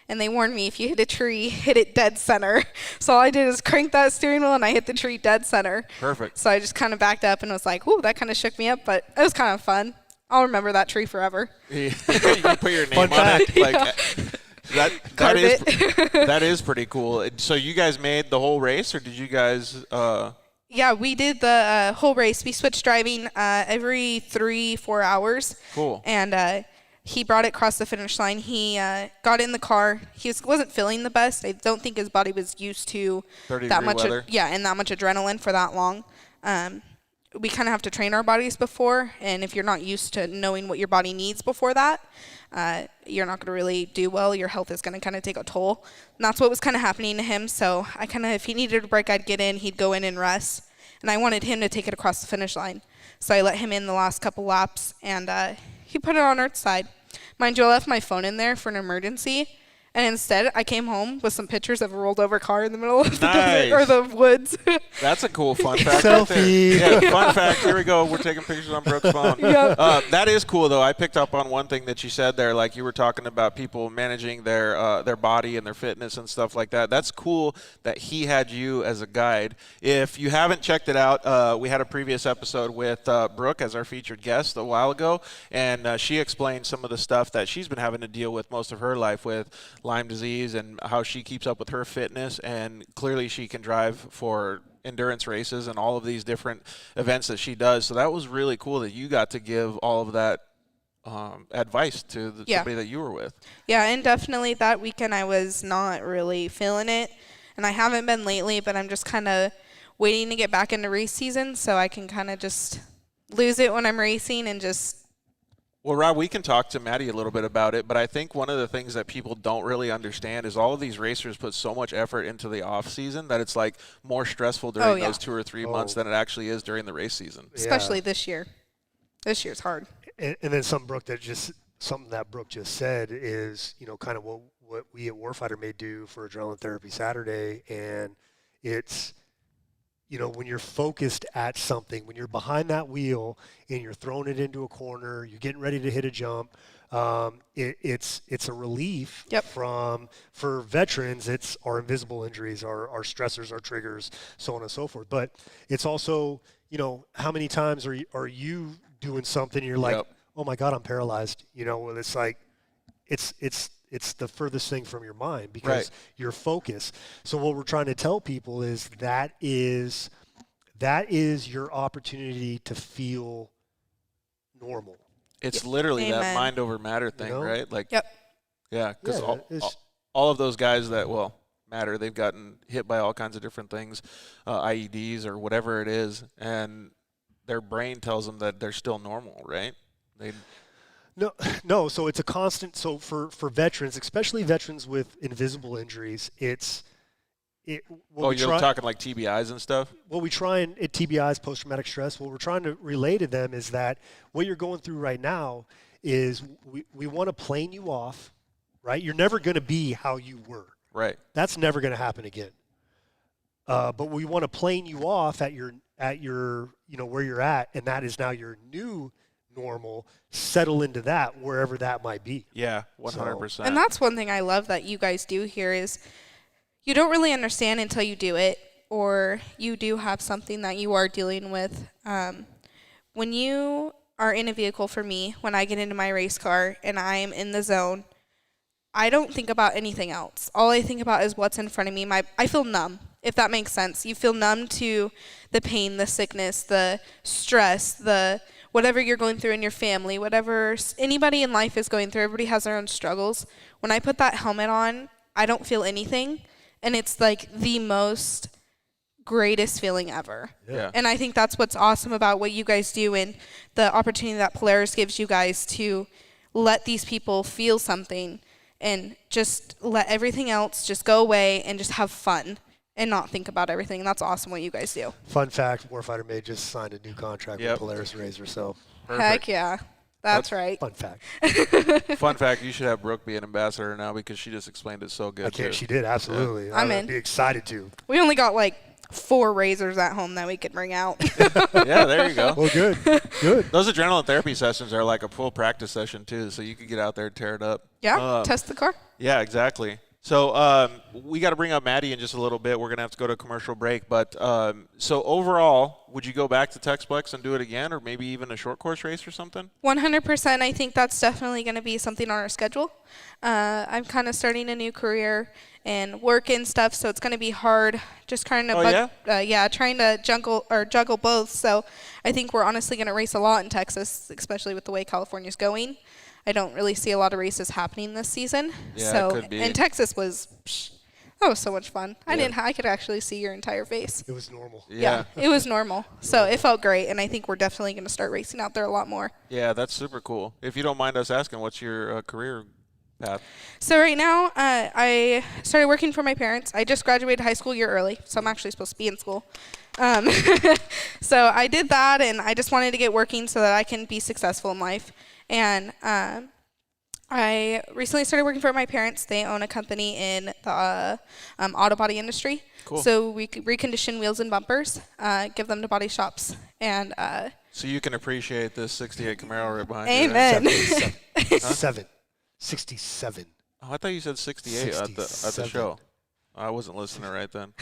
[SPEAKER 4] and they warned me if you hit a tree, hit it dead center. So all I did is crank that steering wheel, and I hit the tree dead center.
[SPEAKER 2] Perfect.
[SPEAKER 4] So I just kind of backed up and was like, "Ooh, that kind of shook me up," but it was kind of fun. I'll remember that tree forever.
[SPEAKER 2] You put your name on it. Like, that is pretty cool. So you guys made the whole race, or did you guys?
[SPEAKER 4] Yeah, we did the whole race. We switched driving every 3-4 hours.
[SPEAKER 2] Cool.
[SPEAKER 4] And he brought it across the finish line. He got in the car. He wasn't feeling the best. I don't think his body was used to that much.
[SPEAKER 2] weather.
[SPEAKER 4] And that much adrenaline for that long. we kind of have to train our bodies before, and if you're not used to knowing what your body needs before that, you're not going to really do well. Your health is going to kind of take a toll. And that's what was kind of happening to him. So I kind of, if he needed a break, I'd get in, he'd go in and rest. And I wanted him to take it across the finish line. So I let him in the last couple laps, and he put it on Earth's side. Mind you, I left my phone in there for an emergency. And instead, I came home with some pictures of a rolled over car in the middle of the desert or the woods.
[SPEAKER 2] That's a cool fun fact.
[SPEAKER 3] Selfie.
[SPEAKER 2] Right there. Yeah, fun fact. Here we go. We're taking pictures on Brooke's phone.
[SPEAKER 4] Yep.
[SPEAKER 2] That is cool, though. I picked up on one thing that you said there. Like you were talking about people managing their body and their fitness and stuff like that. That's cool that he had you as a guide. If you haven't checked it out, we had a previous episode with Brooke as our featured guest a while ago, and she explained some of the stuff that she's been having to deal with most of her life with Lyme disease and how she keeps up with her fitness, and clearly she can drive for endurance races and all of these different events that she does. So that was really cool that you got to give all of that advice to somebody that you were with.
[SPEAKER 4] Yeah, and definitely that weekend I was not really feeling it, and I haven't been lately, but I'm just kind of waiting to get back into race season so I can kind of just lose it when I'm racing and just.
[SPEAKER 2] Well, Rob, we can talk to Maddie a little bit about it, but I think one of the things that people don't really understand is all of these racers put so much effort into the off season that it's like more stressful during those 2 or 3 months than it actually is during the race season.
[SPEAKER 4] Especially this year. This year's hard.
[SPEAKER 3] And then something that Brooke just said is, kind of what we at Warfighter Made do for Adrenaline Therapy Saturday, and it's, when you're focused at something, when you're behind that wheel and you're throwing it into a corner, you're getting ready to hit a jump, it's a relief for veterans. It's our invisible injuries, our stressors, our triggers, so on and so forth. But it's also, how many times are you doing something and you're like, oh my God, I'm paralyzed. It's like, it's the furthest thing from your mind because you're focused. So what we're trying to tell people is that is your opportunity to feel normal.
[SPEAKER 2] It's literally that mind over matter thing, right? Like, yeah, because all of those guys that, matter, they've gotten hit by all kinds of different things, IEDs or whatever it is, and their brain tells them that they're still normal, right?
[SPEAKER 3] No. So it's a constant. So for veterans, especially veterans with invisible injuries, you're
[SPEAKER 2] talking like TBIs and stuff?
[SPEAKER 3] What we try and at TBIs, post-traumatic stress, what we're trying to relay to them is that what you're going through right now is we want to plane you off, right? You're never going to be how you were.
[SPEAKER 2] Right.
[SPEAKER 3] That's never going to happen again. But we want to plane you off at your where you're at, and that is now your new normal. Settle into that wherever that might be.
[SPEAKER 2] Yeah, 100%.
[SPEAKER 4] And that's one thing I love that you guys do here is you don't really understand until you do it, or you do have something that you are dealing with. When you are in a vehicle, for me, when I get into my race car and I am in the zone, I don't think about anything else. All I think about is what's in front of me. I feel numb, if that makes sense. You feel numb to the pain, the sickness, the stress, the whatever you're going through in your family, whatever anybody in life is going through. Everybody has their own struggles. When I put that helmet on, I don't feel anything, and it's like the most greatest feeling ever.
[SPEAKER 2] Yeah.
[SPEAKER 4] And I think that's what's awesome about what you guys do and the opportunity that Polaris gives you guys to let these people feel something and just let everything else just go away and just have fun and not think about everything. And that's awesome what you guys do.
[SPEAKER 3] Fun fact, Warfighter Made just signed a new contract with Polaris Razor, so.
[SPEAKER 2] Perfect.
[SPEAKER 4] Heck yeah. That's right.
[SPEAKER 3] Fun fact.
[SPEAKER 2] Fun fact, you should have Brooke be an ambassador now because she just explained it so good.
[SPEAKER 3] She did, absolutely.
[SPEAKER 4] I'm in.
[SPEAKER 3] I'd be excited to.
[SPEAKER 4] We only got like 4 razors at home that we could bring out.
[SPEAKER 2] Yeah, there you go.
[SPEAKER 3] Well, good.
[SPEAKER 2] Those adrenaline therapy sessions are like a full practice session too, so you could get out there and tear it up.
[SPEAKER 4] Yeah, test the car.
[SPEAKER 2] Yeah, exactly. So we got to bring up Maddie in just a little bit. We're going to have to go to a commercial break. But so overall, would you go back to Texplex and do it again, or maybe even a short course race or something?
[SPEAKER 4] 100%. I think that's definitely going to be something on our schedule. I'm kind of starting a new career and work and stuff, so it's going to be hard just trying to trying to juggle both. So I think we're honestly going to race a lot in Texas, especially with the way California's going. I don't really see a lot of races happening this season.
[SPEAKER 2] Yeah,
[SPEAKER 4] so,
[SPEAKER 2] it could be.
[SPEAKER 4] And Texas was That was so much fun. I could actually see your entire face.
[SPEAKER 3] It was normal.
[SPEAKER 4] Yeah, it was normal. So it felt great, and I think we're definitely going to start racing out there a lot more.
[SPEAKER 2] Yeah, that's super cool. If you don't mind us asking, what's your career path?
[SPEAKER 4] So right now, I started working for my parents. I just graduated high school a year early, so I'm actually supposed to be in school. So I did that, and I just wanted to get working so that I can be successful in life. And I recently started working for my parents. They own a company in the auto body industry.
[SPEAKER 2] Cool.
[SPEAKER 4] So we recondition wheels and bumpers, give them to body shops, and
[SPEAKER 2] so you can appreciate this 68 Camaro right behind you.
[SPEAKER 4] amen.
[SPEAKER 2] Right?
[SPEAKER 3] 67.
[SPEAKER 2] Oh, I thought you said 68 at the show. I wasn't listening right then.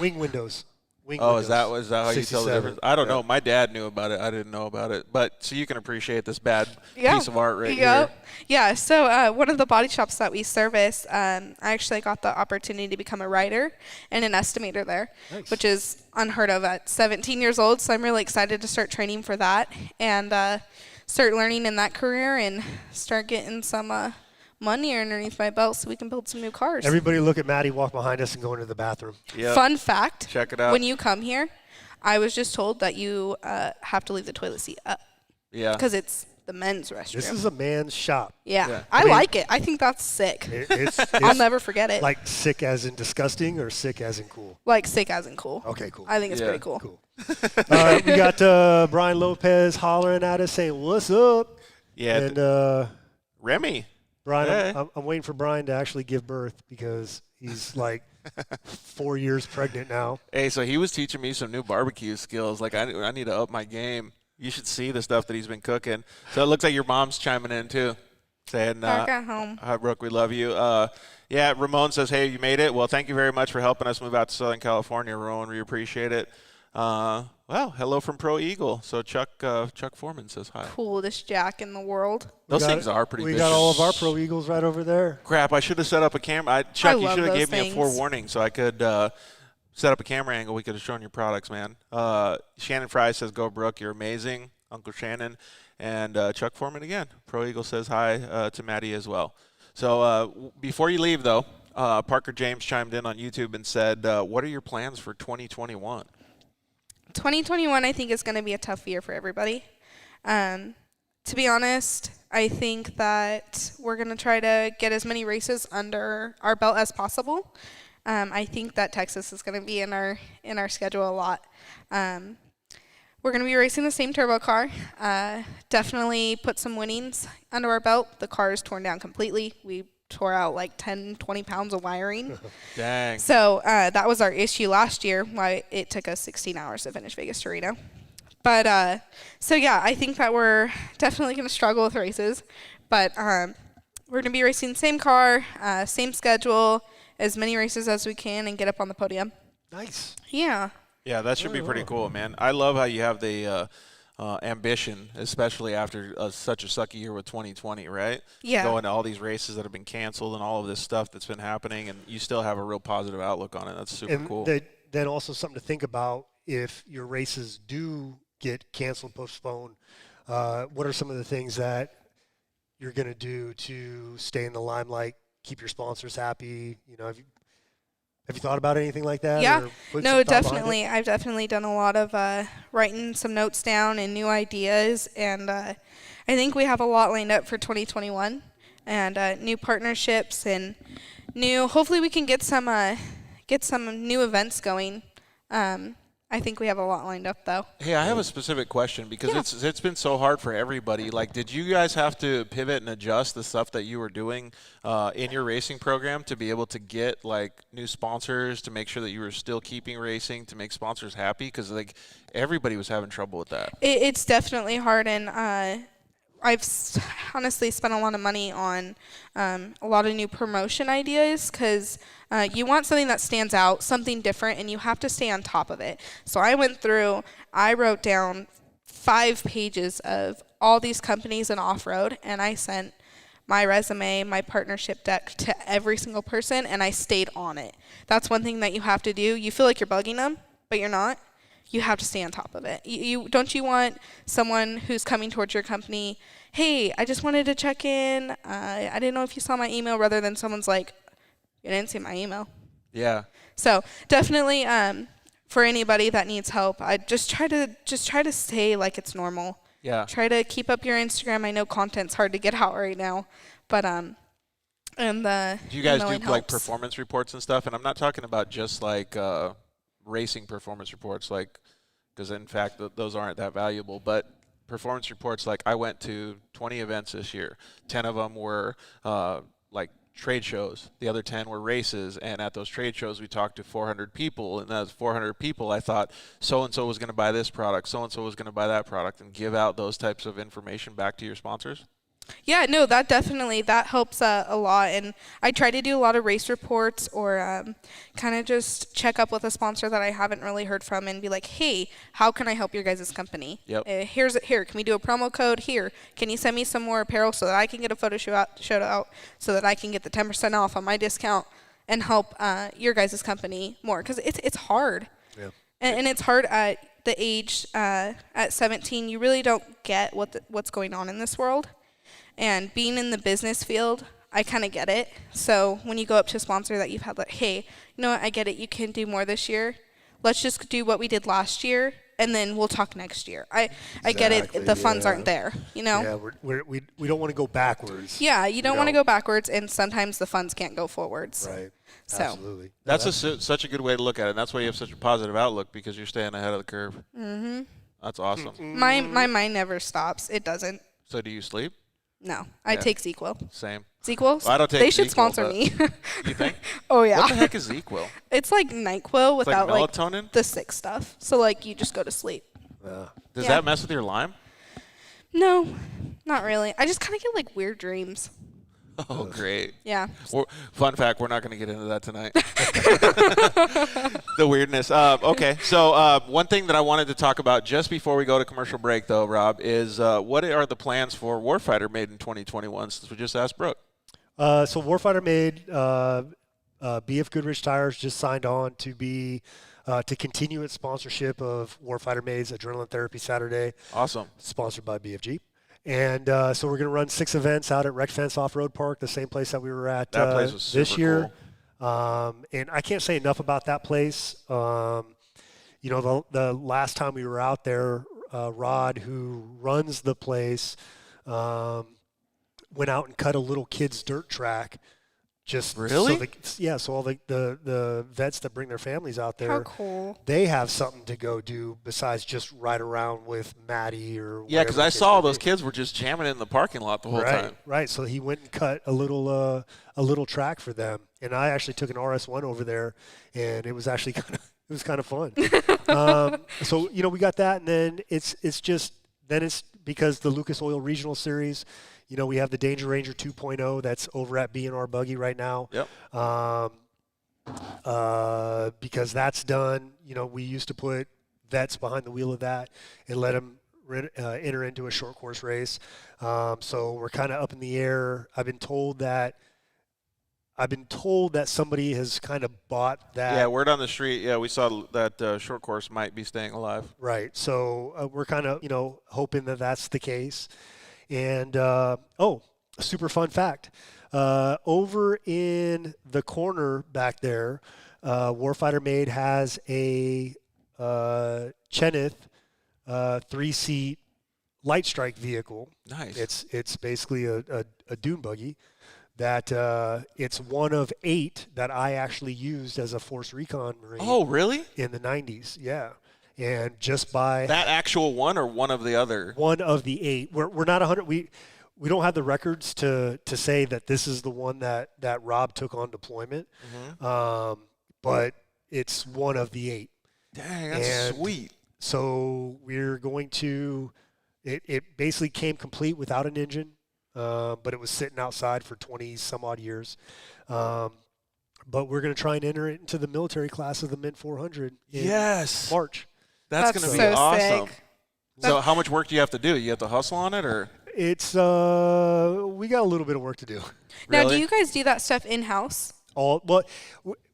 [SPEAKER 3] Wing windows.
[SPEAKER 2] Is that how you tell the difference? I don't know. My dad knew about it. I didn't know about it. But so you can appreciate this bad piece of art right here.
[SPEAKER 4] Yeah. So one of the body shops that we service, I actually got the opportunity to become a writer and an estimator there, which is unheard of at 17 years old. So I'm really excited to start training for that and start learning in that career and start getting some money underneath my belt so we can build some new cars.
[SPEAKER 3] Everybody look at Maddie walk behind us and go into the bathroom.
[SPEAKER 2] Yep.
[SPEAKER 4] Fun fact.
[SPEAKER 2] Check it out.
[SPEAKER 4] When you come here, I was just told that you have to leave the toilet seat up.
[SPEAKER 2] Yeah.
[SPEAKER 4] Because it's the men's restroom.
[SPEAKER 3] This is a man's shop.
[SPEAKER 4] Yeah. I like it. I think that's sick.
[SPEAKER 3] It's
[SPEAKER 4] I'll never forget it.
[SPEAKER 3] Like sick as in disgusting or sick as in cool?
[SPEAKER 4] Like sick as in cool.
[SPEAKER 3] Okay, cool.
[SPEAKER 4] I think it's pretty cool.
[SPEAKER 3] Cool. All right, we got Brian Lopez hollering at us saying, "What's up?"
[SPEAKER 2] Yeah.
[SPEAKER 3] And
[SPEAKER 2] Remy.
[SPEAKER 3] Brian,
[SPEAKER 2] Hey.
[SPEAKER 3] I'm waiting for Brian to actually give birth because he's like 4 years pregnant now.
[SPEAKER 2] Hey, so he was teaching me some new barbecue skills. Like, I need to up my game. You should see the stuff that he's been cooking. So it looks like your mom's chiming in, too, saying,
[SPEAKER 4] Back at home.
[SPEAKER 2] hi, Brooke, we love you. Yeah, Ramon says, hey, you made it. Well, thank you very much for helping us move out to Southern California, Ramon. We appreciate it. Well, hello from Pro Eagle. So Chuck Foreman says hi.
[SPEAKER 4] Coolest jack in the world.
[SPEAKER 2] Those things are pretty big.
[SPEAKER 3] We got all of our Pro Eagles right over there.
[SPEAKER 2] Crap, I should have set up a camera. Chuck, you
[SPEAKER 4] love
[SPEAKER 2] should have
[SPEAKER 4] those
[SPEAKER 2] gave me a
[SPEAKER 4] things.
[SPEAKER 2] forewarning so I could set up a camera angle. We could have shown your products, man. Shannon Fry says, go, Brooke. You're amazing, Uncle Shannon. And Chuck Foreman again. Pro Eagle says hi to Maddie as well. So before you leave, though, Parker James chimed in on YouTube and said, what are your plans for 2021?
[SPEAKER 4] 2021, I think, is going to be a tough year for everybody. To be honest, I think that we're going to try to get as many races under our belt as possible. I think that Texas is going to be in our schedule a lot. We're going to be racing the same turbo car. Definitely put some winnings under our belt. The car is torn down completely. We tore out like 10, 20 pounds of wiring.
[SPEAKER 2] Dang.
[SPEAKER 4] So that was our issue last year, why it took us 16 hours to finish Vegas to Reno. But so yeah, I think that we're definitely going to struggle with races. But we're going to be racing the same car, same schedule, as many races as we can, and get up on the podium.
[SPEAKER 3] Nice.
[SPEAKER 4] Yeah.
[SPEAKER 2] Yeah, that should be pretty cool, man. I love how you have the ambition, especially after such a sucky year with 2020, right?
[SPEAKER 4] Yeah.
[SPEAKER 2] Going to all these races that have been canceled and all of this stuff that's been happening, and you still have a real positive outlook on it. That's super cool.
[SPEAKER 3] Then also something to think about if your races do get canceled, postponed. What are some of the things that you're going to do to stay in the limelight, keep your sponsors happy? You know, have you thought about anything like that?
[SPEAKER 4] Yeah.
[SPEAKER 3] Or put
[SPEAKER 4] No,
[SPEAKER 3] some thought behind it?
[SPEAKER 4] definitely. I've definitely done a lot of writing some notes down and new ideas, and I think we have a lot lined up for 2021, and new partnerships and hopefully we can get some new events going. I think we have a lot lined up, though.
[SPEAKER 2] Hey, I have a specific question because it's been so hard for everybody. Like, did you guys have to pivot and adjust the stuff that you were doing in your racing program to be able to get, like, new sponsors, to make sure that you were still keeping racing, to make sponsors happy? Because, like, everybody was having trouble with that.
[SPEAKER 4] It's definitely hard, and I've honestly spent a lot of money on a lot of new promotion ideas because you want something that stands out, something different, and you have to stay on top of it. So I wrote down 5 pages of all these companies in off-road, and I sent my resume, my partnership deck to every single person, and I stayed on it. That's one thing that you have to do. You feel like you're bugging them, but you're not. You have to stay on top of it. Don't you want someone who's coming towards your company, hey, I just wanted to check in. I didn't know if you saw my email, rather than someone's like, You didn't see my email.
[SPEAKER 2] Yeah.
[SPEAKER 4] So definitely, for anybody that needs help, I just try to stay like it's normal.
[SPEAKER 2] Yeah.
[SPEAKER 4] Try to keep up your Instagram. I know content's hard to get out right now, but and the
[SPEAKER 2] Do you guys do
[SPEAKER 4] emailing
[SPEAKER 2] like
[SPEAKER 4] helps.
[SPEAKER 2] performance reports and stuff? And I'm not talking about just like racing performance reports, like, because in fact those aren't that valuable. But performance reports, like I went to 20 events this year. 10 of them were like trade shows. The other 10 were races. And at those trade shows, we talked to 400 people. And those 400 people, I thought so-and-so was going to buy this product, so-and-so was going to buy that product, and give out those types of information back to your sponsors.
[SPEAKER 4] Yeah, no, that definitely, that helps a lot. And I try to do a lot of race reports or kind of just check up with a sponsor that I haven't really heard from and be like, hey, how can I help your guys' company?
[SPEAKER 2] Yep.
[SPEAKER 4] Here, can we do a promo code? Here, can you send me some more apparel so that I can get a photo shoot out so that I can get the 10% off on my discount and help your guys' company more? Because it's hard.
[SPEAKER 3] Yeah.
[SPEAKER 4] And it's hard at the age, at 17, you really don't get what's going on in this world. And being in the business field, I kind of get it. So when you go up to a sponsor that you've had like, hey, you know what, I get it, you can do more this year. Let's just do what we did last year, and then we'll talk next year. I get it, the funds aren't there, you know?
[SPEAKER 3] Yeah, we don't want to go backwards.
[SPEAKER 4] Yeah, you don't want to go backwards, and sometimes the funds can't go forwards.
[SPEAKER 3] Right,
[SPEAKER 4] So.
[SPEAKER 3] absolutely.
[SPEAKER 2] That's such a good way to look at it. And that's why you have such a positive outlook, because you're staying ahead of the curve. Mm-hmm. That's awesome.
[SPEAKER 4] My mind never stops. It doesn't.
[SPEAKER 2] So do you sleep?
[SPEAKER 4] No, I take ZQL.
[SPEAKER 2] Same.
[SPEAKER 4] ZQL?
[SPEAKER 2] Well, I don't take
[SPEAKER 4] They should
[SPEAKER 2] ZQL,
[SPEAKER 4] sponsor
[SPEAKER 2] but-
[SPEAKER 4] me.
[SPEAKER 2] You think?
[SPEAKER 4] Oh, yeah.
[SPEAKER 2] What the heck is ZQL?
[SPEAKER 4] It's like NyQuil without
[SPEAKER 2] like melatonin?
[SPEAKER 4] the sick stuff. So like you just go to sleep.
[SPEAKER 2] Does
[SPEAKER 4] Yeah.
[SPEAKER 2] that mess with your Lyme?
[SPEAKER 4] No, not really. I just kind of get like weird dreams.
[SPEAKER 2] Oh, great.
[SPEAKER 4] Yeah.
[SPEAKER 2] Fun fact, we're not going to get into that tonight. The weirdness. Okay, so one thing that I wanted to talk about just before we go to commercial break, though, Rob, is what are the plans for Warfighter Made in 2021, since we just asked Brooke?
[SPEAKER 3] So Warfighter Made, BF Goodrich Tires just signed on to be to continue its sponsorship of Warfighter Made's Adrenaline Therapy Saturday.
[SPEAKER 2] Awesome.
[SPEAKER 3] Sponsored by BFG. And so we're going to run 6 events out at Wreck Fence Off-Road Park, the same place that we were at
[SPEAKER 2] That place was
[SPEAKER 3] this
[SPEAKER 2] super
[SPEAKER 3] year.
[SPEAKER 2] cool.
[SPEAKER 3] And I can't say enough about that place. You know, the last time we were out there, Rod, who runs the place, went out and cut a little kid's dirt track. Just
[SPEAKER 2] Really?
[SPEAKER 3] So all the vets that bring their families out there,
[SPEAKER 4] How cool.
[SPEAKER 3] they have something to go do besides just ride around with Maddie or
[SPEAKER 2] Yeah, because I saw those kids were just jamming in the parking lot the whole time.
[SPEAKER 3] Right. So he went and cut a little track for them, and I actually took an RS1 over there, and it was actually kind of fun. So you know, we got that, and then it's because the Lucas Oil Regional Series. You know, we have the Danger Ranger 2.0 that's over at B&R Buggy right now.
[SPEAKER 2] Yep.
[SPEAKER 3] Because that's done. You know, we used to put vets behind the wheel of that and let them enter into a short course race. So we're kind of up in the air. I've been told that somebody has kind of bought that.
[SPEAKER 2] Yeah, word on the street. Yeah, we saw that short course might be staying alive.
[SPEAKER 3] Right. So we're kind of, you know, hoping that that's the case. And, a super fun fact. Over in the corner back there, Warfighter Made has a Cheneth 3-seat light strike vehicle.
[SPEAKER 2] Nice.
[SPEAKER 3] It's basically a dune buggy that it's one of 8 that I actually used as a Force Recon Marine.
[SPEAKER 2] Oh, really?
[SPEAKER 3] In the 90s, yeah. And just by
[SPEAKER 2] That actual one or one of the other?
[SPEAKER 3] one of the 8. We're not 100. We don't have the records to say that this is the one that Rob took on deployment.
[SPEAKER 2] Mm-hmm.
[SPEAKER 3] But it's one of the 8.
[SPEAKER 2] Dang, that's
[SPEAKER 3] And
[SPEAKER 2] sweet.
[SPEAKER 3] So we're going to it basically came complete without an engine, but it was sitting outside for 20 some odd years. But we're going to try and enter it into the military class of the Mint 400 in March.
[SPEAKER 2] That's going to be
[SPEAKER 4] so
[SPEAKER 2] awesome.
[SPEAKER 4] sick.
[SPEAKER 2] So how much work do you have to do? You have to hustle on it, or?
[SPEAKER 3] It's we got a little bit of work to do.
[SPEAKER 4] Now,
[SPEAKER 2] Really?
[SPEAKER 4] do you guys do that stuff in-house?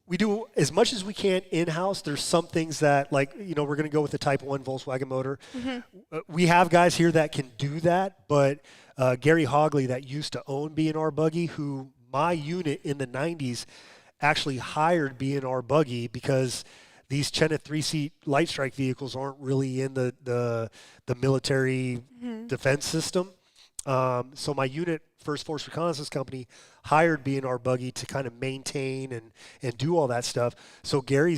[SPEAKER 3] We do as much as we can in-house. There's some things that, like, you know, we're going to go with the Type 1 Volkswagen motor.
[SPEAKER 4] Mm-hmm.
[SPEAKER 3] We have guys here that can do that, but Gary Hogley, that used to own B&R Buggy, who my unit in the 90s actually hired B&R Buggy because these Cheneth 3-seat light strike vehicles aren't really in the military defense system. So my unit, First Force Reconnaissance Company, hired B&R Buggy to kind of maintain and do all that stuff. So Gary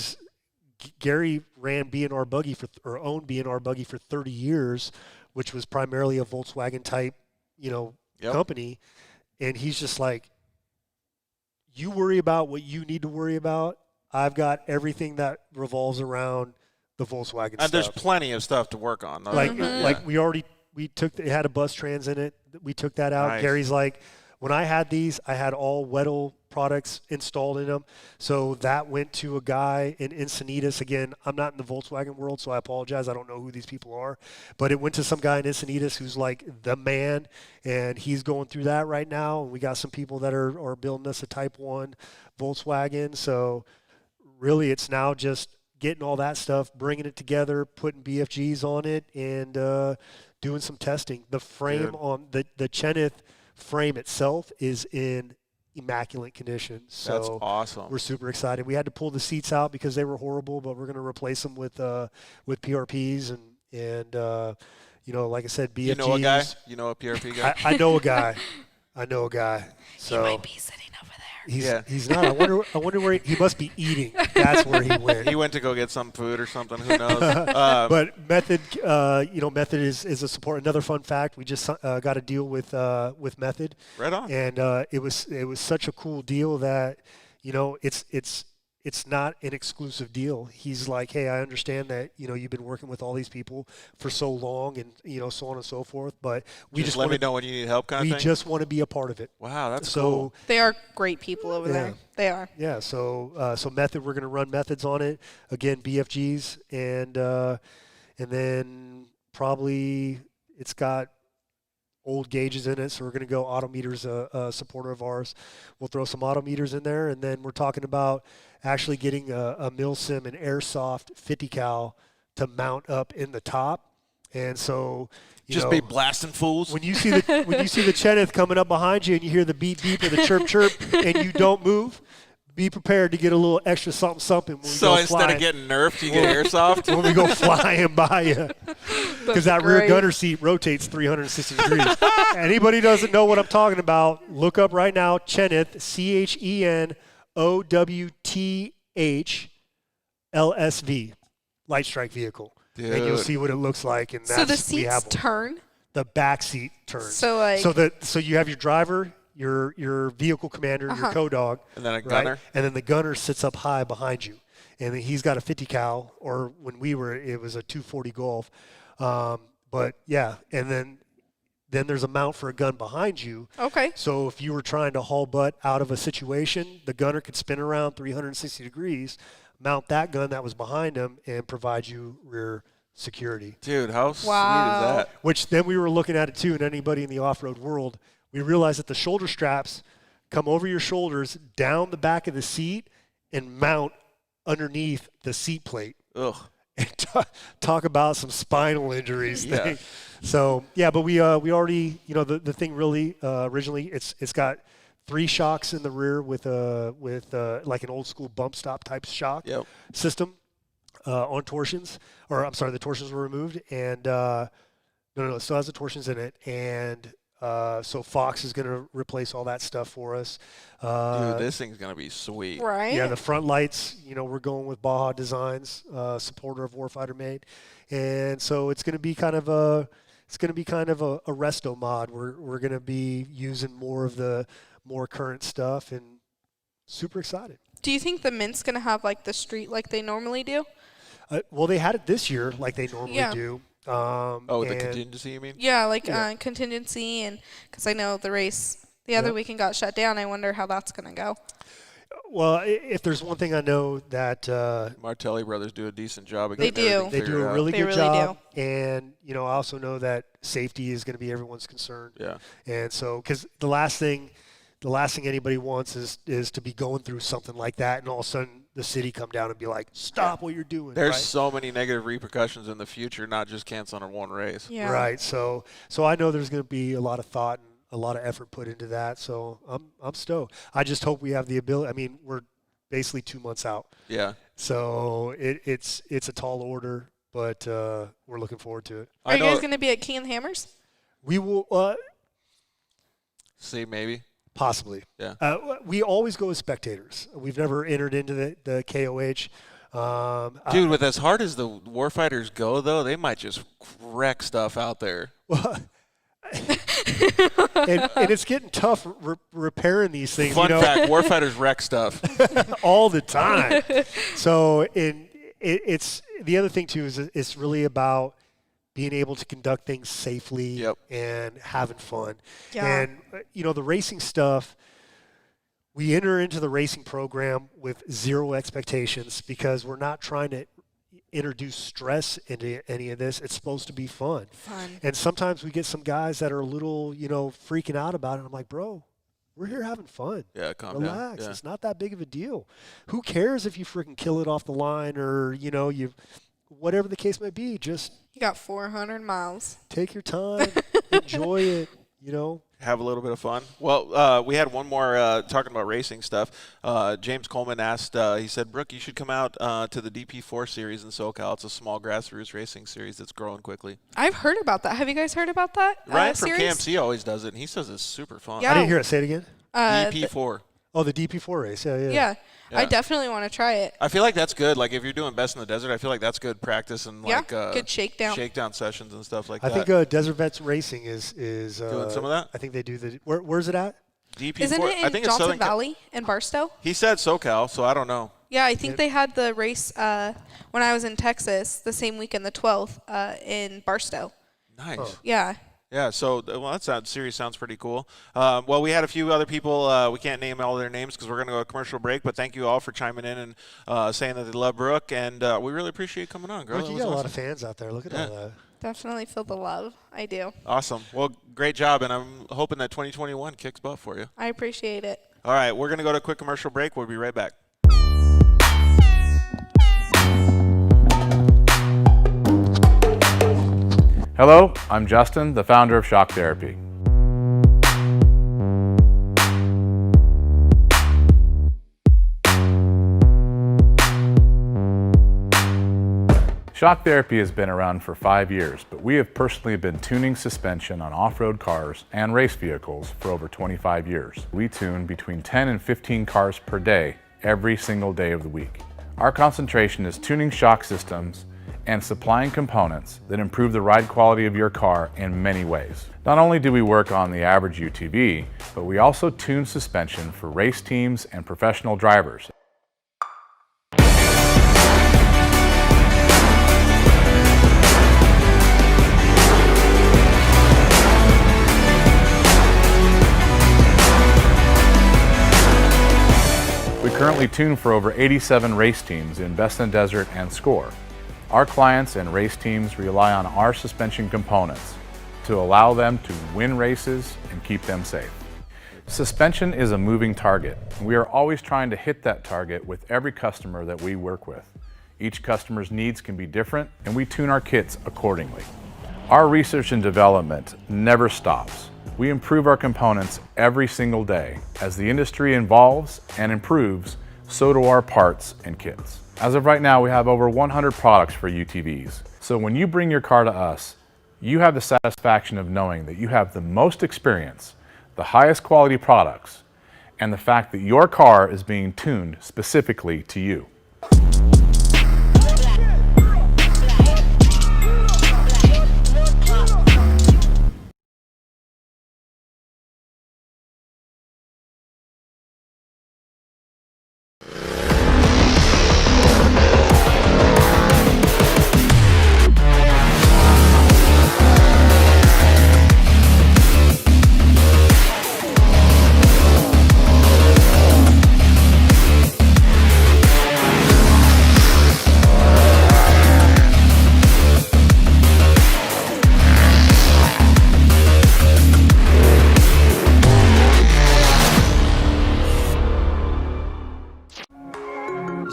[SPEAKER 3] ran B&R Buggy or owned B&R Buggy for 30 years, which was primarily a Volkswagen type, company. And he's just like, you worry about what you need to worry about. I've got everything that revolves around the Volkswagen stuff.
[SPEAKER 2] And there's plenty of stuff to work on.
[SPEAKER 3] Like it had a bus trans in it. We took that out.
[SPEAKER 2] Nice.
[SPEAKER 3] Gary's like, when I had these, I had all Weddell products installed in them. So that went to a guy in Encinitas. Again, I'm not in the Volkswagen world, so I apologize. I don't know who these people are. But it went to some guy in Encinitas who's like the man, and he's going through that right now. And we got some people that are building us a Type 1 Volkswagen. So really it's now just getting all that stuff, bringing it together, putting BFGs on it, and doing some testing. The frame on the Cheneth frame itself is in immaculate condition. So
[SPEAKER 2] that's awesome.
[SPEAKER 3] We're super excited. We had to pull the seats out because they were horrible, but we're going to replace them with PRPs and like I said, BFGs.
[SPEAKER 2] You know a guy? You know a PRP guy?
[SPEAKER 3] I know a guy. I know a guy. So
[SPEAKER 4] He might be sitting over there.
[SPEAKER 3] He's not. I wonder where he must be eating. That's where he went.
[SPEAKER 2] He went to go get some food or something. Who knows?
[SPEAKER 3] But Method, Method is a support. Another fun fact: we just got a deal with Method.
[SPEAKER 2] Right on.
[SPEAKER 3] And it was such a cool deal that it's not an exclusive deal. He's like, hey, I understand that you've been working with all these people for so long, and so on and so forth. But we just
[SPEAKER 2] let me know when you need help, kind of thing.
[SPEAKER 3] We just want to be a part of it.
[SPEAKER 2] Wow, that's
[SPEAKER 3] so
[SPEAKER 2] cool.
[SPEAKER 4] They are great people over there. They are.
[SPEAKER 3] Yeah. So Method, we're going to run Methods on it again, BFGs, and then probably it's got old gauges in it, so we're going to go Autometers, a supporter of ours. We'll throw some Autometers in there, and then we're talking about actually getting a Milsim and Airsoft 50 cal to mount up in the top. And so
[SPEAKER 2] just be blasting fools.
[SPEAKER 3] When you see the Cheneth coming up behind you and you hear the beep beep or the chirp chirp and you don't move, be prepared to get a little extra something something.
[SPEAKER 2] So instead of getting nerfed, you get airsoft?
[SPEAKER 3] When we go flying by you. Because that rear gunner seat rotates 360 degrees. Anybody doesn't know what I'm talking about, look up right now, Cheneth, CHENOWTH LSV, light strike vehicle.
[SPEAKER 2] Dude.
[SPEAKER 3] And you'll see what it looks like. And
[SPEAKER 4] so the seats turn?
[SPEAKER 3] The back seat turns.
[SPEAKER 4] So
[SPEAKER 3] so you have your driver, your vehicle commander, your co-dog.
[SPEAKER 2] And then a gunner.
[SPEAKER 3] Right? And then the gunner sits up high behind you. And then he's got a 50 cal, or when we were, it was a 240 Golf. But yeah, and then there's a mount for a gun behind you.
[SPEAKER 4] Okay.
[SPEAKER 3] So if you were trying to haul butt out of a situation, the gunner could spin around 360 degrees, mount that gun that was behind him, and provide you rear security.
[SPEAKER 2] Dude, how sweet is that?
[SPEAKER 3] Which then we were looking at it too, and anybody in the off-road world, we realized that the shoulder straps come over your shoulders, down the back of the seat, and mount underneath the seat plate.
[SPEAKER 2] Ugh.
[SPEAKER 3] And talk about some spinal injuries thing. So yeah, but we already, the thing really originally it's got 3 shocks in the rear with like an old school bump stop type shock system on torsions, or I'm sorry, the torsions were removed, and no, it still has the torsions in it, and so Fox is going to replace all that stuff for us.
[SPEAKER 2] Dude, this thing's going to be sweet.
[SPEAKER 4] Right.
[SPEAKER 3] Yeah, the front lights, we're going with Baja Designs, supporter of Warfighter Made. And so it's going to be kind of a resto mod. We're going to be using more of the more current stuff, and super excited.
[SPEAKER 4] Do you think the Mint's going to have like the street like they normally do?
[SPEAKER 3] Well, they had it this year like they normally do.
[SPEAKER 2] The contingency, you mean?
[SPEAKER 4] Yeah, like contingency, and because I know the race the other weekend got shut down. I wonder how that's going to go.
[SPEAKER 3] Well, if there's one thing I know that
[SPEAKER 2] Martelli brothers do a decent job.
[SPEAKER 4] They do.
[SPEAKER 3] They do a really good job, and I also know that safety is going to be everyone's concern.
[SPEAKER 2] Yeah.
[SPEAKER 3] And so, because the last thing anybody wants is to be going through something like that, and all of a sudden the city come down and be like, stop what you're doing.
[SPEAKER 2] There's so many negative repercussions in the future, not just canceling one race.
[SPEAKER 4] Yeah.
[SPEAKER 3] Right. So I know there's going to be a lot of thought and a lot of effort put into that. So I'm stoked. I just hope we have the ability. I mean, we're basically 2 months out.
[SPEAKER 2] Yeah.
[SPEAKER 3] So it's a tall order, but we're looking forward to it.
[SPEAKER 4] Are you guys going to be at King and Hammers?
[SPEAKER 3] We will
[SPEAKER 2] see maybe.
[SPEAKER 3] Possibly.
[SPEAKER 2] Yeah.
[SPEAKER 3] We always go as spectators. We've never entered into the KOH.
[SPEAKER 2] Dude, with as hard as the Warfighters go, though, they might just wreck stuff out there.
[SPEAKER 3] Well, and it's getting tough repairing these things.
[SPEAKER 2] Fun fact, Warfighters wreck stuff.
[SPEAKER 3] all the time. So it's the other thing, too, is it's really about being able to conduct things safely and having fun.
[SPEAKER 4] Yeah.
[SPEAKER 3] And, the racing stuff, we enter into the racing program with zero expectations because we're not trying to introduce stress into any of this. It's supposed to be fun. And sometimes we get some guys that are a little, freaking out about it. I'm like, bro, we're here having fun.
[SPEAKER 2] Yeah, calm
[SPEAKER 3] Relax.
[SPEAKER 2] down. Yeah.
[SPEAKER 3] It's not that big of a deal. Who cares if you freaking kill it off the line or, you whatever the case may be, just
[SPEAKER 4] you got 400 miles.
[SPEAKER 3] Take your time, enjoy it,
[SPEAKER 2] Have a little bit of fun. Well, we had one more talking about racing stuff. James Coleman asked, he said, Brook, you should come out to the DP4 series in SoCal. It's a small grassroots racing series that's growing quickly.
[SPEAKER 4] I've heard about that. Have you guys heard about that
[SPEAKER 2] Ryan from
[SPEAKER 4] series?
[SPEAKER 2] KMC always does it, and he says it's super fun.
[SPEAKER 4] Yeah.
[SPEAKER 3] I didn't hear it. Say it again.
[SPEAKER 2] DP4.
[SPEAKER 3] The DP4 race. Yeah.
[SPEAKER 4] Yeah. I definitely want to try it.
[SPEAKER 2] I feel like that's good. Like, if you're doing Best in the Desert, I feel like that's good practice and,
[SPEAKER 4] good
[SPEAKER 2] shakedown sessions and stuff like
[SPEAKER 3] I
[SPEAKER 2] that.
[SPEAKER 3] think Desert Vets Racing is
[SPEAKER 2] doing some of that?
[SPEAKER 3] I think they do the – where's it at?
[SPEAKER 2] DP4.
[SPEAKER 4] Isn't it in
[SPEAKER 2] I think
[SPEAKER 4] Johnson
[SPEAKER 2] it's Southern
[SPEAKER 4] Valley in Barstow?
[SPEAKER 2] He said SoCal, so I don't know.
[SPEAKER 4] Yeah, I think they had the race when I was in Texas the same weekend, the 12th, in Barstow.
[SPEAKER 2] Nice.
[SPEAKER 3] Oh.
[SPEAKER 4] Yeah.
[SPEAKER 2] Yeah, so that series sounds pretty cool. Well, we had a few other people. We can't name all their names because we're going to go to a commercial break, but thank you all for chiming in and saying that they love Brook, and we really appreciate you coming on, girl.
[SPEAKER 3] Look, you got a lot of fans out there. Look at all that.
[SPEAKER 4] Definitely feel the love. I do.
[SPEAKER 2] Awesome. Well, great job, and I'm hoping that 2021 kicks butt for you.
[SPEAKER 4] I appreciate it.
[SPEAKER 2] All right, we're going to go to a quick commercial break. We'll be right back.
[SPEAKER 5] Hello, I'm Justin, the founder of Shock Therapy. Shock Therapy has been around for 5 years, but we have personally been tuning suspension on off-road cars and race vehicles for over 25 years. We tune between 10 and 15 cars per day, every single day of the week. Our concentration is tuning shock systems and supplying components that improve the ride quality of your car in many ways. Not only do we work on the average UTV, but we also tune suspension for race teams and professional drivers. We currently tune for over 87 race teams in Best in the Desert and Score. Our clients and race teams rely on our suspension components to allow them to win races and keep them safe. Suspension is a moving target. We are always trying to hit that target with every customer that we work with. Each customer's needs can be different, and we tune our kits accordingly. Our research and development never stops. We improve our components every single day. As the industry evolves and improves, so do our parts and kits. As of right now, we have over 100 products for UTVs. So when you bring your car to us, you have the satisfaction of knowing that you have the most experience, the highest quality products, and the fact that your car is being tuned specifically to you.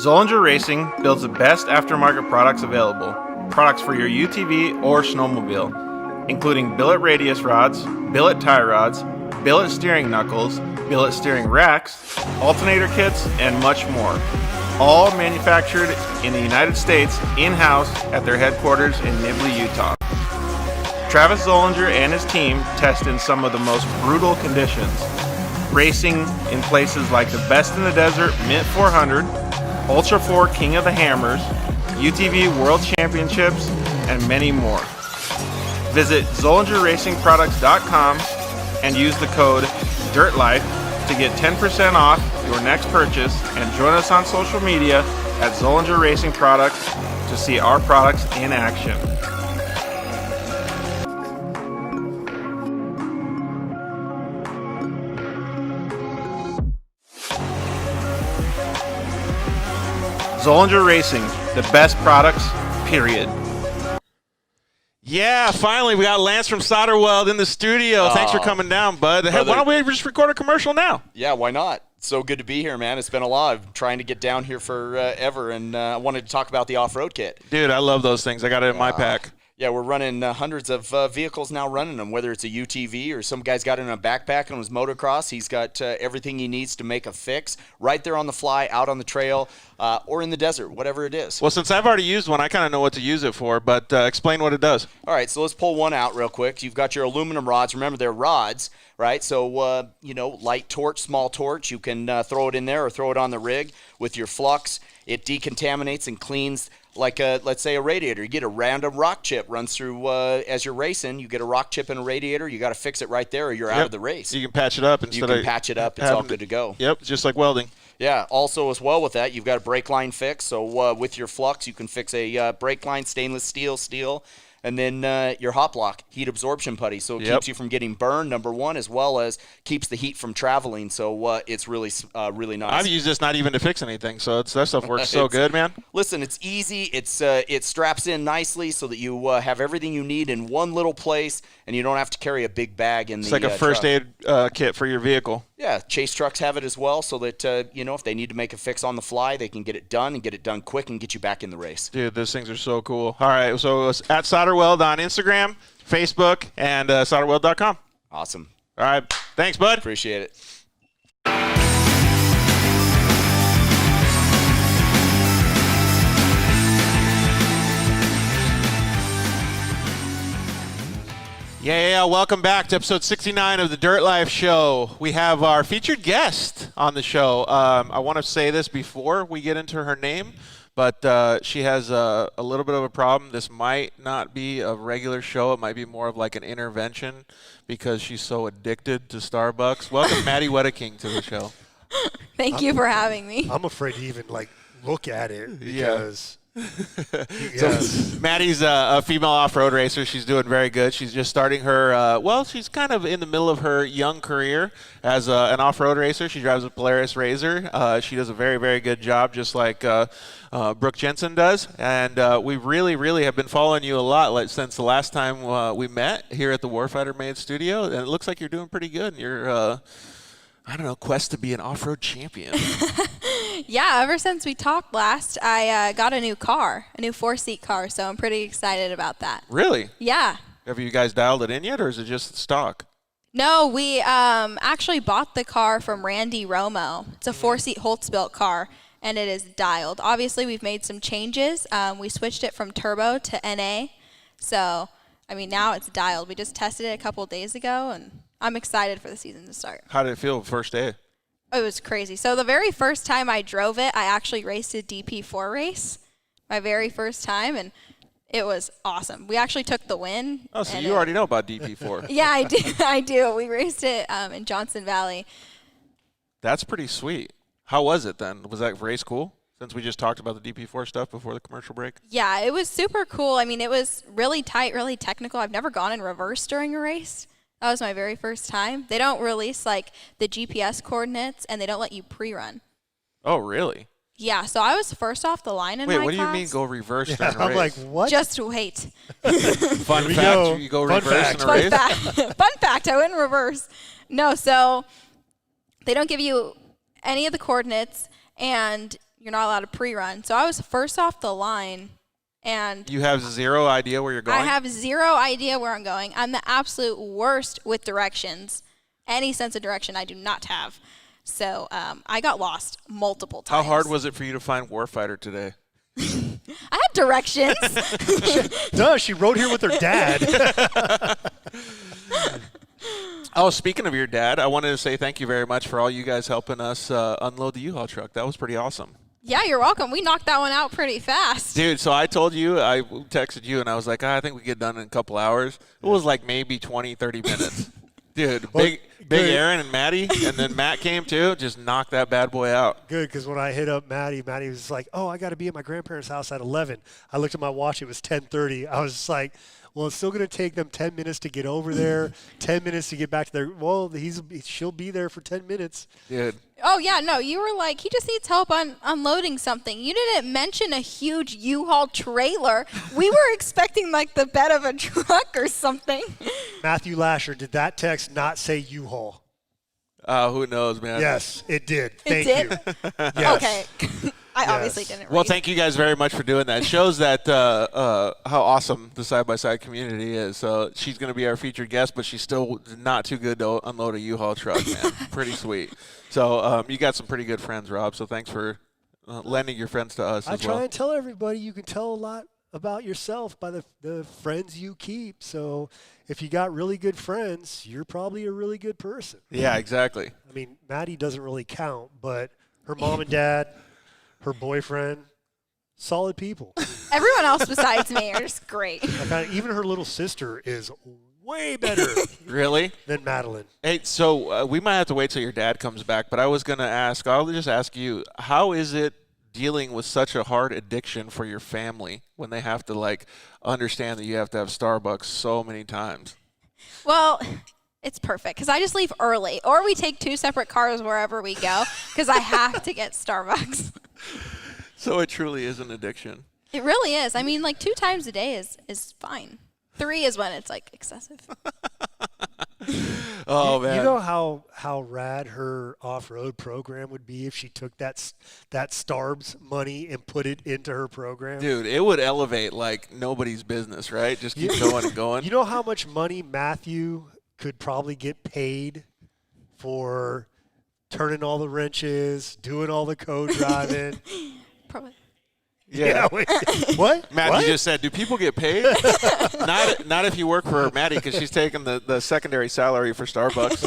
[SPEAKER 2] Zollinger Racing builds the best aftermarket products available. Products for your UTV or snowmobile, including billet radius rods, billet tie rods, billet steering knuckles,
[SPEAKER 6] billet steering racks, alternator kits, and much more. All manufactured in the United States in-house at their headquarters in Nibley, Utah. Travis Zollinger and his team test in some of the most brutal conditions, racing in places like the Best in the Desert Mint 400, Ultra 4 King of the Hammers, UTV World Championships, and many more. Visit ZollingerRacingProducts.com and use the code DIRTLIFE to get 10% off your next purchase, and join us on social media at Zollinger Racing Products to see our products in action. Zollinger Racing, the best products, period.
[SPEAKER 2] Yeah, finally, we got Lance from Solderweld in the studio. Thanks for coming down, bud. Hey, why don't we just record a commercial now?
[SPEAKER 7] Yeah, why not? So good to be here, man. It's been a lot. I've been trying to get down here forever, and I wanted to talk about the off-road kit.
[SPEAKER 2] Dude, I love those things. I got it in my pack.
[SPEAKER 7] Yeah, we're running hundreds of vehicles now running them, whether it's a UTV or some guy's got it in a backpack on his motocross. He's got everything he needs to make a fix right there on the fly, out on the trail, or in the desert, whatever it is.
[SPEAKER 2] Well, since I've already used one, I kind of know what to use it for, but explain what it does.
[SPEAKER 7] All right, so let's pull one out real quick. You've got your aluminum rods. Remember, they're rods, right? So, light torch, small torch, you can throw it in there or throw it on the rig with your flux. It decontaminates and cleans like, let's say, a radiator. You get a random rock chip runs through as you're racing. You get a rock chip in a radiator. You got to fix it right there or you're out of the race.
[SPEAKER 2] You can patch it up.
[SPEAKER 7] You can patch it up. It's all good to go.
[SPEAKER 2] Yep, just like welding.
[SPEAKER 7] Yeah, also as well with that, you've got a brake line fix. So with your flux, you can fix a brake line, stainless steel, and then your hot block, heat absorption putty. So it keeps you from getting burned, number one, as well as keeps the heat from traveling. So it's really nice.
[SPEAKER 2] I've used this not even to fix anything, so that stuff works so good, man.
[SPEAKER 7] Listen, it's easy. It straps in nicely so that you have everything you need in one little place, and you don't have to carry a big bag in
[SPEAKER 2] it's
[SPEAKER 7] the
[SPEAKER 2] like a first
[SPEAKER 7] truck.
[SPEAKER 2] aid kit for your vehicle.
[SPEAKER 7] Yeah, Chase trucks have it as well, so that if they need to make a fix on the fly, they can get it done and get it done quick and get you back in the race.
[SPEAKER 2] Dude, those things are so cool. All right, so it's at Solderweld on Instagram, Facebook, and solderweld.com.
[SPEAKER 7] Awesome.
[SPEAKER 2] All right, thanks, bud.
[SPEAKER 7] Appreciate it.
[SPEAKER 2] Yeah, welcome back to episode 69 of the Dirt Life Show. We have our featured guest on the show. I want to say this before we get into her name, but she has a little bit of a problem. This might not be a regular show. It might be more of like an intervention because she's so addicted to Starbucks. Welcome, Maddie Wedeking, to the show.
[SPEAKER 4] Thank you for having me.
[SPEAKER 3] I'm afraid to even look at it because
[SPEAKER 2] So Maddie's a female off-road racer. She's doing very good. She's just starting her, she's kind of in the middle of her young career as an off-road racer. She drives a Polaris RZR. She does a very, very good job, just like Brook Jensen does. And we really, really have been following you a lot since the last time we met here at the Warfighter Made studio. And it looks like you're doing pretty good in your, quest to be an off-road champion.
[SPEAKER 4] Yeah, ever since we talked last, I got a new car, a new 4-seat car, so I'm pretty excited about that.
[SPEAKER 2] Really?
[SPEAKER 4] Yeah.
[SPEAKER 2] Have you guys dialed it in yet, or is it just stock?
[SPEAKER 4] No, we actually bought the car from Randy Romo. It's a 4-seat Holtz-built car, and it is dialed. Obviously, we've made some changes. We switched it from turbo to NA, so, now it's dialed. We just tested it a couple days ago, and I'm excited for the season to start.
[SPEAKER 2] How did it feel first day?
[SPEAKER 4] It was crazy. So the very first time I drove it, I actually raced a DP4 race, my very first time, and it was awesome. We actually took the win.
[SPEAKER 2] Oh, so you already know about DP4.
[SPEAKER 4] Yeah, I do. I do. We raced it in Johnson Valley.
[SPEAKER 2] That's pretty sweet. How was it then? Was that race cool? Since we just talked about the DP4 stuff before the commercial break.
[SPEAKER 4] Yeah, it was super cool. It was really tight, really technical. I've never gone in reverse during a race. That was my very first time. They don't release the GPS coordinates, and they don't let you pre-run.
[SPEAKER 2] Oh, really?
[SPEAKER 4] Yeah, so I was first off the line in my class.
[SPEAKER 2] Wait, what do you mean go reverse during a race?
[SPEAKER 3] I'm like, what?
[SPEAKER 4] Just wait.
[SPEAKER 2] Fun fact, you go reverse in a race?
[SPEAKER 4] Fun fact, I went in reverse. No, so they don't give you any of the coordinates, and you're not allowed to pre-run. So I was first off the line. And
[SPEAKER 2] you have zero idea where you're going?
[SPEAKER 4] I have zero idea where I'm going. I'm the absolute worst with directions.
[SPEAKER 8] Any sense of direction I do not have. So I got lost multiple
[SPEAKER 2] How
[SPEAKER 8] times.
[SPEAKER 2] hard was it for you to find Warfighter today?
[SPEAKER 8] I had directions.
[SPEAKER 3] Duh, she rode here with her dad.
[SPEAKER 2] Oh, speaking of your dad, I wanted to say thank you very much for all you guys helping us unload the U-Haul truck. That was pretty awesome.
[SPEAKER 8] Yeah, you're welcome. We knocked that one out pretty fast.
[SPEAKER 2] Dude, so I told you, I texted you, and I was like, I think we get done in a couple hours. It was like maybe 20, 30 minutes. Dude, big Aaron and Maddie, and then Matt came too, just knocked that bad boy out.
[SPEAKER 3] Good, because when I hit up Maddie was like, oh, I got to be at my grandparents' house at 11. I looked at my watch. It was 10:30. I was just like, well, it's still going to take them 10 minutes to get over there, 10 minutes to get back to their – well, she'll be there for 10 minutes.
[SPEAKER 2] Dude.
[SPEAKER 8] Oh, yeah, no, you were like, he just needs help on unloading something. You didn't mention a huge U-Haul trailer. We were expecting, like, the bed of a truck or something.
[SPEAKER 3] Matthew Lasher, did that text not say U-Haul?
[SPEAKER 2] Who knows, man?
[SPEAKER 3] Yes, it did. Thank
[SPEAKER 8] did?
[SPEAKER 3] you. Yes.
[SPEAKER 8] Okay. I obviously didn't read.
[SPEAKER 2] Well, thank you guys very much for doing that. It shows that how awesome the side-by-side community is. So she's going to be our featured guest, but she's still not too good to unload a U-Haul truck, man. Pretty sweet. So you got some pretty good friends, Rob, so thanks for lending your friends to us
[SPEAKER 3] I
[SPEAKER 2] as well.
[SPEAKER 3] try and tell everybody you can tell a lot about yourself by the friends you keep. So if you got really good friends, you're probably a really good person.
[SPEAKER 2] Yeah, exactly.
[SPEAKER 3] I mean, Maddie doesn't really count, but her mom and dad, her boyfriend, solid people.
[SPEAKER 8] Everyone else besides me are just great.
[SPEAKER 3] Even her little sister is way better
[SPEAKER 2] Really?
[SPEAKER 3] than Madeline.
[SPEAKER 2] Hey, so we might have to wait till your dad comes back, but I was going to ask, I'll just ask you, how is it dealing with such a hard addiction for your family when they have to, like, understand that you have to have Starbucks so many times?
[SPEAKER 8] Well, it's perfect because I just leave early, or we take 2 separate cars wherever we go because I have to get Starbucks.
[SPEAKER 2] So it truly is an addiction.
[SPEAKER 8] It really is. I mean, like 2 times a day is fine. 3 is when it's like excessive.
[SPEAKER 2] Oh, man.
[SPEAKER 3] You know how rad her off-road program would be if she took that Starbs money and put it into her program?
[SPEAKER 2] Dude, it would elevate like nobody's business, right? Just keep going and going.
[SPEAKER 3] You know how much money Matthew could probably get paid for turning all the wrenches, doing all the co-driving?
[SPEAKER 8] Probably.
[SPEAKER 2] Yeah.
[SPEAKER 3] Wait, what?
[SPEAKER 2] Matthew
[SPEAKER 3] What?
[SPEAKER 2] just said, do people get paid? not if you work for Maddie because she's taking the secondary salary for Starbucks.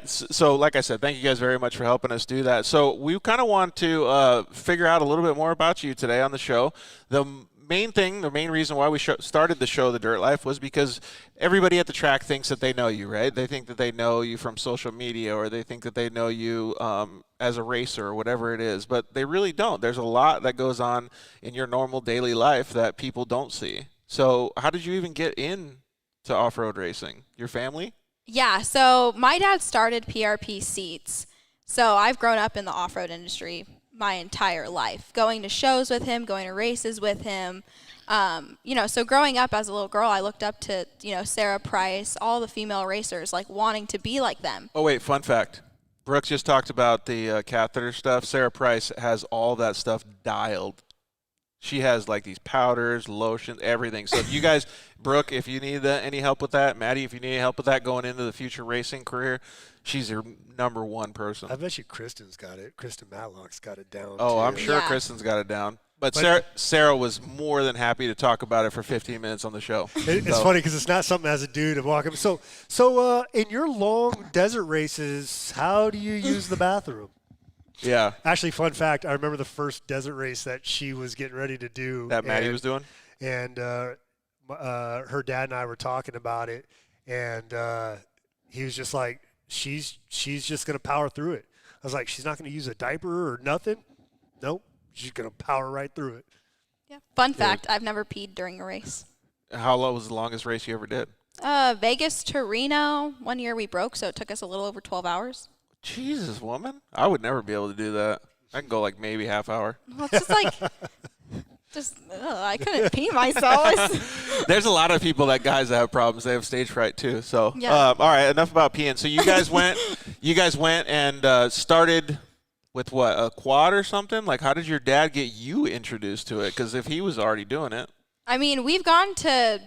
[SPEAKER 2] So like I said, thank you guys very much for helping us do that. So we kind of want to figure out a little bit more about you today on the show. The main reason why we started the show, The Dirt Life, was because everybody at the track thinks that they know you, right? They think that they know you from social media, or they think that they know you as a racer or whatever it is, but they really don't. There's a lot that goes on in your normal daily life that people don't see. So how did you even get into off-road racing? Your family?
[SPEAKER 8] Yeah, so my dad started PRP Seats. So I've grown up in the off-road industry my entire life, going to shows with him, going to races with him. So growing up as a little girl, I looked up to, Sarah Price, all the female racers, like wanting to be like them.
[SPEAKER 2] Oh, wait, fun fact. Brooks just talked about the catheter stuff. Sarah Price has all that stuff dialed. She has like these powders, lotions, everything. So if you guys, Brooke, if you need any help with that, Maddie, if you need help with that going into the future racing career, she's your number one person.
[SPEAKER 3] I bet you Kristen's got it. Kristen Matlock's got it down.
[SPEAKER 2] Oh,
[SPEAKER 3] too.
[SPEAKER 2] I'm sure
[SPEAKER 8] Yeah.
[SPEAKER 2] Kristen's got it down. But Sarah was more than happy to talk about it for 15 minutes on the show.
[SPEAKER 3] It's funny because it's not something as a dude to walk up. So in your long desert races, how do you use the bathroom?
[SPEAKER 2] Yeah.
[SPEAKER 3] Actually, fun fact, I remember the first desert race that she was getting ready to do.
[SPEAKER 2] That Maddie was doing?
[SPEAKER 3] And her dad and I were talking about it, and he was just like, she's just going to power through it. I was like, she's not going to use a diaper or nothing? Nope. She's going to power right through it.
[SPEAKER 8] Yeah. Fun fact, I've never peed during a race.
[SPEAKER 2] How long was the longest race you ever did?
[SPEAKER 8] Vegas to Reno, 1 year we broke, so it took us a little over 12 hours.
[SPEAKER 2] Jesus, woman. I would never be able to do that. I can go like maybe half hour.
[SPEAKER 8] Well, it's just like, I couldn't pee myself.
[SPEAKER 2] There's a lot of people that have problems. They have stage fright too. So,
[SPEAKER 8] Yeah.
[SPEAKER 2] all right, enough about peeing. So you guys went and started with what, a quad or something? Like, how did your dad get you introduced to it? Because if he was already doing it.
[SPEAKER 8] I mean, we've gone to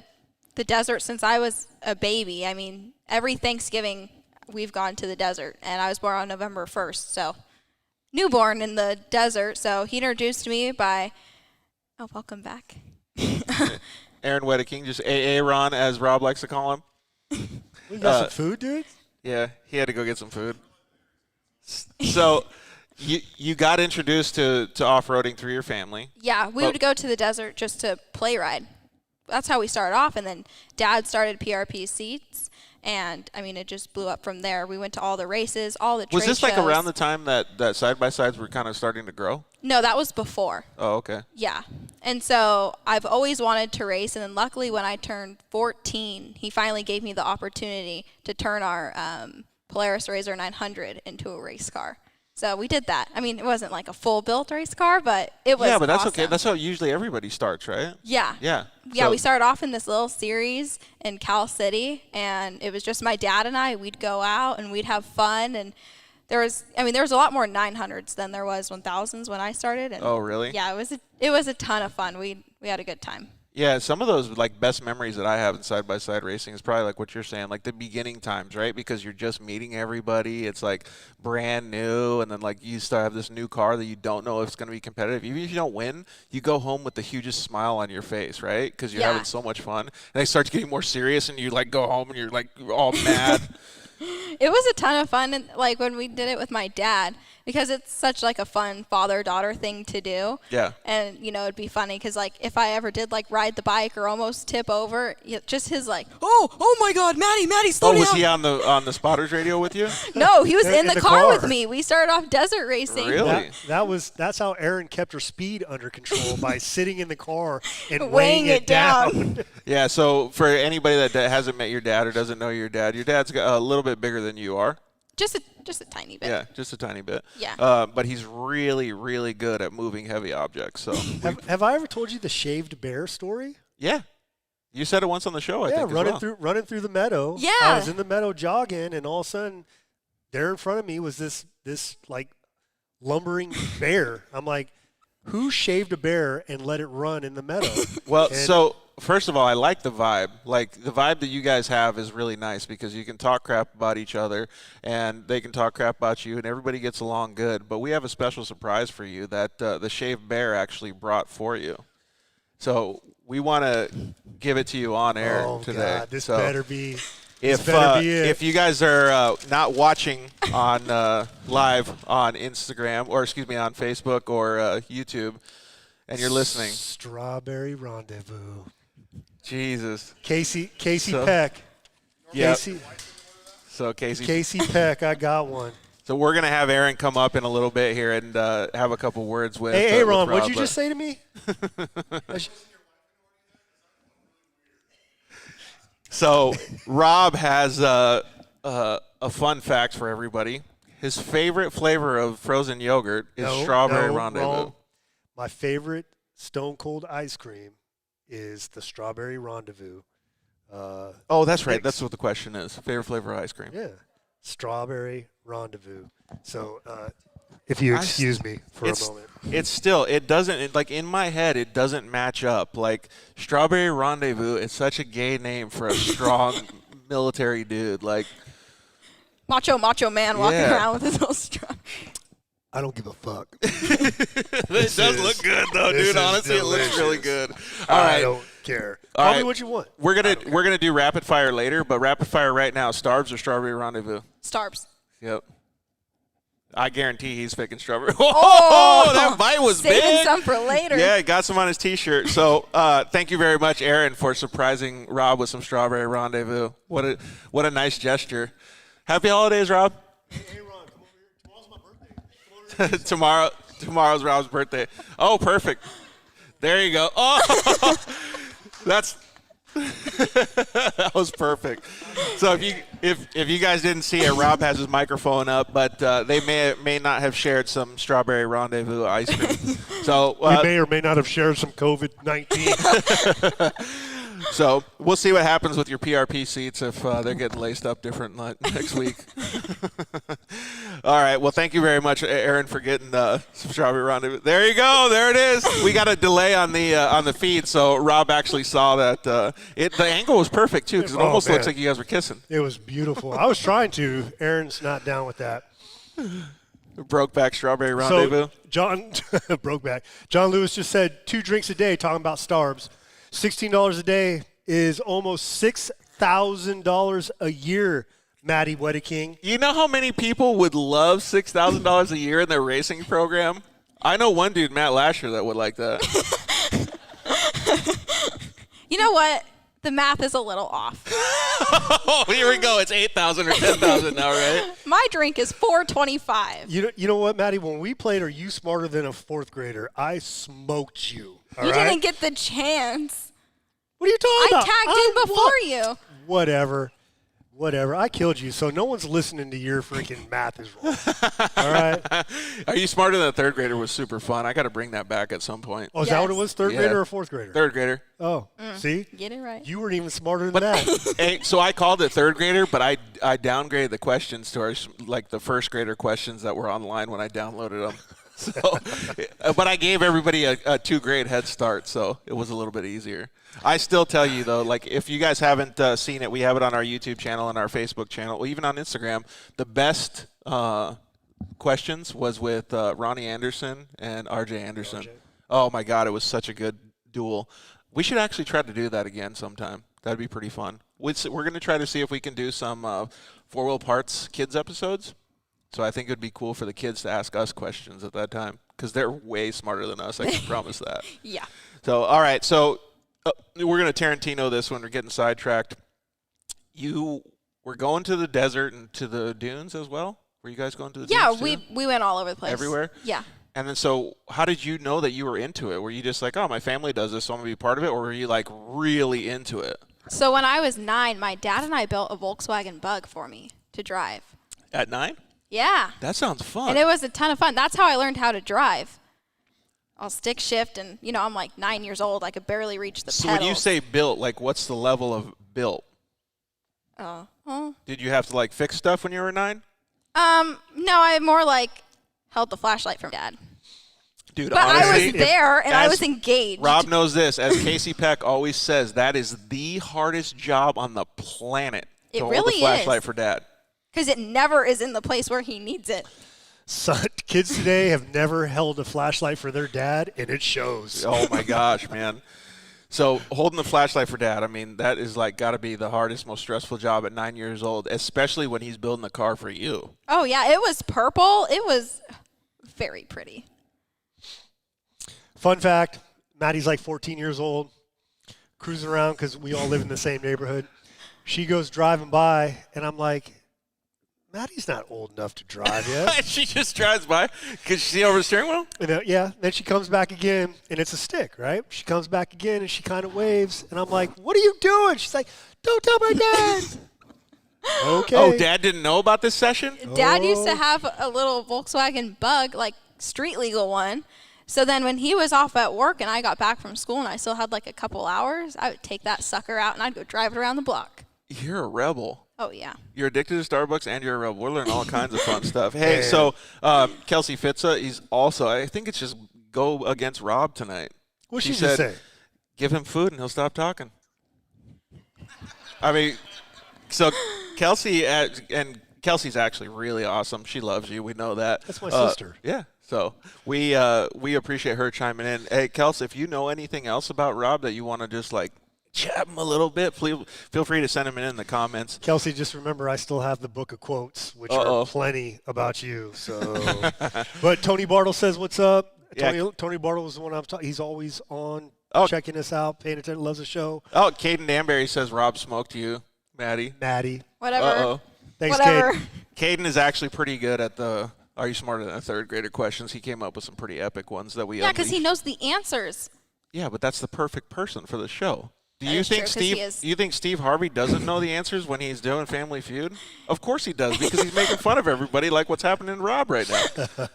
[SPEAKER 8] the desert since I was a baby. I mean, every Thanksgiving we've gone to the desert. And I was born on November 1st, so newborn in the desert. So he introduced me by, oh, welcome back.
[SPEAKER 2] Aaron Wedeking, just Aaron, as Rob likes to call him.
[SPEAKER 3] We got some food, dude?
[SPEAKER 2] Yeah, he had to go get some food. So you got introduced to off-roading through your family.
[SPEAKER 8] Yeah, we would go to the desert just to play ride. That's how we started off, and then Dad started PRP seats, and I mean it just blew up from there. We went to all the races, all the trade
[SPEAKER 2] Was this like
[SPEAKER 8] shows.
[SPEAKER 2] around the time that side-by-sides were kind of starting to grow?
[SPEAKER 8] No, that was before.
[SPEAKER 2] Oh, okay.
[SPEAKER 8] Yeah. And so I've always wanted to race, and then luckily when I turned 14, he finally gave me the opportunity to turn our Polaris RZR 900 into a race car. So we did that. I mean, it wasn't like a full-built race car, but it was
[SPEAKER 2] Yeah, but that's
[SPEAKER 8] awesome.
[SPEAKER 2] okay. That's how usually everybody starts, right?
[SPEAKER 8] Yeah.
[SPEAKER 2] Yeah.
[SPEAKER 8] Yeah,
[SPEAKER 2] So-
[SPEAKER 8] we started off in this little series in Cal City, and it was just my dad and I. We'd go out, and we'd have fun, and there was a lot more 900s than there was 1000s when I started. And
[SPEAKER 2] Oh, really?
[SPEAKER 8] Yeah, it was a ton of fun. We had a good time.
[SPEAKER 2] Yeah, some of those like best memories that I have in side-by-side racing is probably like what you're saying, like the beginning times, right? Because you're just meeting everybody. It's like brand new, and then like you start have this new car that you don't know if it's going to be competitive. Even if you don't win, you go home with the hugest smile on your face, right? Because you're having so much fun. And it starts getting more serious, and you like go home and you're like all mad.
[SPEAKER 8] It was a ton of fun, and like when we did it with my dad, because it's such like a fun father-daughter thing to do.
[SPEAKER 2] Yeah.
[SPEAKER 8] And it'd be funny because like if I ever did like ride the bike or almost tip over, just his like, oh my God, Maddie, slow
[SPEAKER 2] Oh,
[SPEAKER 8] down.
[SPEAKER 2] was he on the spotters radio with you?
[SPEAKER 8] No, he was in the car with
[SPEAKER 3] car.
[SPEAKER 8] me. We started off desert racing.
[SPEAKER 2] Really?
[SPEAKER 3] That's how Aaron kept her speed under control, by sitting in the car and
[SPEAKER 8] Weighing it down.
[SPEAKER 2] Yeah, so for anybody that hasn't met your dad or doesn't know your dad's got a little bit bigger than you are.
[SPEAKER 8] Just a tiny bit.
[SPEAKER 2] Yeah, just a tiny bit.
[SPEAKER 8] Yeah.
[SPEAKER 2] But he's really, really good at moving heavy objects. So
[SPEAKER 3] Have I ever told you the shaved bear story?
[SPEAKER 2] yeah, you said it once on the show. I think
[SPEAKER 3] running through the meadow.
[SPEAKER 8] Yeah.
[SPEAKER 3] I was in the meadow jogging, and all of a sudden, there in front of me was this like lumbering bear. I'm like, who shaved a bear and let it run in the meadow?
[SPEAKER 2] Well,
[SPEAKER 3] And-
[SPEAKER 2] so first of all, I like the vibe. Like the vibe that you guys have is really nice because you can talk crap about each other, and they can talk crap about you, and everybody gets along good. But we have a special surprise for you that the shaved bear actually brought for you. So we want to give it to you on air today.
[SPEAKER 3] God, this
[SPEAKER 2] So
[SPEAKER 3] better be.
[SPEAKER 2] If you guys are not watching on live on Instagram, or excuse me, on Facebook or YouTube, and you're listening,
[SPEAKER 3] Strawberry Rendezvous.
[SPEAKER 2] Jesus,
[SPEAKER 3] Casey
[SPEAKER 2] So-
[SPEAKER 3] Peck.
[SPEAKER 2] yeah.
[SPEAKER 3] Casey
[SPEAKER 2] Casey.
[SPEAKER 3] Peck, I got one.
[SPEAKER 2] So we're gonna have Aaron come up in a little bit here and have a couple words with.
[SPEAKER 3] Hey,
[SPEAKER 2] with
[SPEAKER 3] Ron,
[SPEAKER 2] Rob,
[SPEAKER 3] what'd you just say to me?
[SPEAKER 2] So Rob has a fun fact for everybody. His favorite flavor of frozen yogurt is strawberry rendezvous.
[SPEAKER 3] Wrong. My favorite Stone Cold ice cream is the Strawberry Rendezvous.
[SPEAKER 2] Oh, that's right. That's what the question is. Favorite flavor of ice cream.
[SPEAKER 3] Yeah, Strawberry Rendezvous. So, if you excuse me for a moment.
[SPEAKER 2] It doesn't, like in my head, it doesn't match up. Like Strawberry Rendezvous is such a gay name for a strong military dude. Like
[SPEAKER 8] Macho man walking
[SPEAKER 2] Yeah.
[SPEAKER 8] around with his little straw.
[SPEAKER 3] I don't give a fuck.
[SPEAKER 2] it does look good though,
[SPEAKER 3] this
[SPEAKER 2] dude.
[SPEAKER 3] is
[SPEAKER 2] Honestly, it looks really good. All
[SPEAKER 3] I
[SPEAKER 2] right.
[SPEAKER 3] don't care.
[SPEAKER 2] All
[SPEAKER 3] Call me
[SPEAKER 2] right.
[SPEAKER 3] what you want.
[SPEAKER 2] We're gonna do rapid fire later, but rapid fire right now. Starbs or Strawberry Rendezvous?
[SPEAKER 8] Starbs.
[SPEAKER 2] Yep. I guarantee he's picking strawberry. Oh, that bite was
[SPEAKER 8] Saving
[SPEAKER 2] big.
[SPEAKER 8] some for later.
[SPEAKER 2] Yeah, got some on his T-shirt. So thank you very much, Aaron, for surprising Rob with some Strawberry Rendezvous. What a nice gesture. Happy holidays, Rob.
[SPEAKER 3] Hey, Ron, come over here. Tomorrow's my birthday.
[SPEAKER 2] Tomorrow's Rob's birthday. Oh, perfect. There you go. Oh, that was perfect. So if you guys didn't see it, Rob has his microphone up, but they may not have shared some Strawberry Rendezvous ice cream. So
[SPEAKER 3] We may or may not have shared some COVID-19.
[SPEAKER 2] So we'll see what happens with your PRP seats if they're getting laced up different next week. All right. Well, thank you very much, Aaron, for getting some strawberry rendezvous. There you go. There it is. We got a delay on the feed, so Rob actually saw that. The angle was perfect too, because it almost looks like you guys were kissing.
[SPEAKER 3] It was beautiful. I was trying to. Aaron's not down with that.
[SPEAKER 2] Broke back strawberry rendezvous.
[SPEAKER 3] So John broke back. John Lewis just said 2 drinks a day. Talking about starbs, $16 a day is almost $6,000 a year. Maddie Wedeking.
[SPEAKER 2] You know how many people would love $6,000 a year in their racing program? I know one dude, Matt Lasher, that would like that.
[SPEAKER 8] You know what? The math is a little off.
[SPEAKER 2] Oh, here we go. It's 8,000 or 10,000 now, right?
[SPEAKER 8] My drink is $4.25.
[SPEAKER 3] You know what, Maddie? When we played Are You Smarter Than a Fourth Grader, I smoked you. All right?
[SPEAKER 8] Didn't get the chance.
[SPEAKER 3] What are you talking about?
[SPEAKER 8] I tagged in before you.
[SPEAKER 3] Whatever. I killed you, so no one's listening to your freaking math is wrong. All right?
[SPEAKER 2] Are You Smarter Than a Third Grader was super fun. I got to bring that back at some point.
[SPEAKER 3] Oh, is that what it was? Third grader or fourth grader?
[SPEAKER 2] Third grader.
[SPEAKER 3] Oh, see?
[SPEAKER 8] Get it right.
[SPEAKER 3] You weren't even smarter than that.
[SPEAKER 2] Hey, so I called it third grader, but I downgraded the questions to our, like the first grader questions that were online when I downloaded them. So, but I gave everybody a 2-grade head start, so it was a little bit easier. I still tell you, though, like if you guys haven't seen it, we have it on our YouTube channel and our Facebook channel, well, even on Instagram. The best questions was with Ronnie Anderson and RJ Anderson. Oh, my God, it was such a good duel. We should actually try to do that again sometime. That'd be pretty fun. We're going to try to see if we can do some Four-Wheel Parts kids episodes. So I think it would be cool for the kids to ask us questions at that time because they're way smarter than us. I can promise that.
[SPEAKER 8] Yeah.
[SPEAKER 2] So, all right. So we're going to Tarantino this one. We're getting sidetracked. You were going to the desert and to the dunes as well? Were you guys going to the dunes too?
[SPEAKER 8] Yeah, we went all over the place.
[SPEAKER 2] Everywhere?
[SPEAKER 8] Yeah.
[SPEAKER 2] And then so how did you know that you were into it? Were you just like, oh, my family does this, so I'm going to be part of it? Or were you like really into it?
[SPEAKER 8] So when I was 9, my dad and I built a Volkswagen Bug for me to drive.
[SPEAKER 2] At 9?
[SPEAKER 8] Yeah.
[SPEAKER 2] That sounds fun.
[SPEAKER 8] And it was a ton of fun. That's how I learned how to drive. I'll stick shift, and, I'm like 9 years old. I could barely reach the pedals.
[SPEAKER 2] So when you say built, like what's the level of built? Did you have to like fix stuff when you were 9?
[SPEAKER 8] No, I more like held the flashlight from Dad.
[SPEAKER 2] Dude,
[SPEAKER 8] but
[SPEAKER 2] honestly,
[SPEAKER 8] I was there, and I was engaged.
[SPEAKER 2] Rob knows this. As Casey Peck always says, that is the hardest job on the planet to hold the flashlight for Dad.
[SPEAKER 8] Because it never is in the place where he needs it.
[SPEAKER 3] Son, kids today have never held a flashlight for their dad, and it shows.
[SPEAKER 2] Oh, my gosh, man. So holding the flashlight for Dad, I mean, that is like got to be the hardest, most stressful job at 9 years old, especially when he's building a car for you.
[SPEAKER 8] Oh, yeah. It was purple. It was very pretty.
[SPEAKER 3] Fun fact, Maddie's like 14 years old, cruising around because we all live in the same neighborhood. She goes driving by, and I'm like, Maddie's not old enough to drive yet.
[SPEAKER 2] She just drives by because she see over the steering wheel?
[SPEAKER 3] And, yeah. Then she comes back again, and it's a stick, right? She comes back again, and she kind of waves. And I'm like, what are you doing? She's like, don't tell my dad. Okay.
[SPEAKER 2] Oh, Dad didn't know about this session?
[SPEAKER 8] Dad used to have a little Volkswagen Bug, like street legal one. So then when he was off at work and I got back from school and I still had like a couple hours, I would take that sucker out and I'd go drive it around the block.
[SPEAKER 2] You're a rebel.
[SPEAKER 8] Oh, yeah.
[SPEAKER 2] You're addicted to Starbucks and you're a rebel. We're learning all kinds of fun stuff. Hey, so Kelsey Fitza, he's also, I think it's just go against Rob tonight.
[SPEAKER 3] What'd she just say?
[SPEAKER 2] Give him food and he'll stop talking. I mean, so Kelsey, and Kelsey's actually really awesome. She loves you. We know that.
[SPEAKER 3] That's my sister.
[SPEAKER 2] Yeah. So we appreciate her chiming in. Hey, Kelsey, if you know anything else about Rob that you want to just like chat him a little bit, please feel free to send him in the comments.
[SPEAKER 3] Kelsey, just remember I still have the book of quotes, which are plenty about you. So, but Tony Bartle says, "What's up?" Tony Bartle was the one I'm talking. He's always on, checking us out, paying attention, loves the show.
[SPEAKER 2] Oh, Caden Danbury says Rob smoked you, Maddie.
[SPEAKER 8] Whatever.
[SPEAKER 3] Thanks,
[SPEAKER 8] Whatever.
[SPEAKER 2] Caden is actually pretty good at the Are You Smarter Than a Third Grader questions. He came up with some pretty epic ones that we
[SPEAKER 8] Yeah, because he knows the answers.
[SPEAKER 2] Yeah, but that's the perfect person for the show. Do you think Steve Harvey doesn't know the answers when he's doing Family Feud? Of course he does, because he's making fun of everybody like what's happening to Rob right now.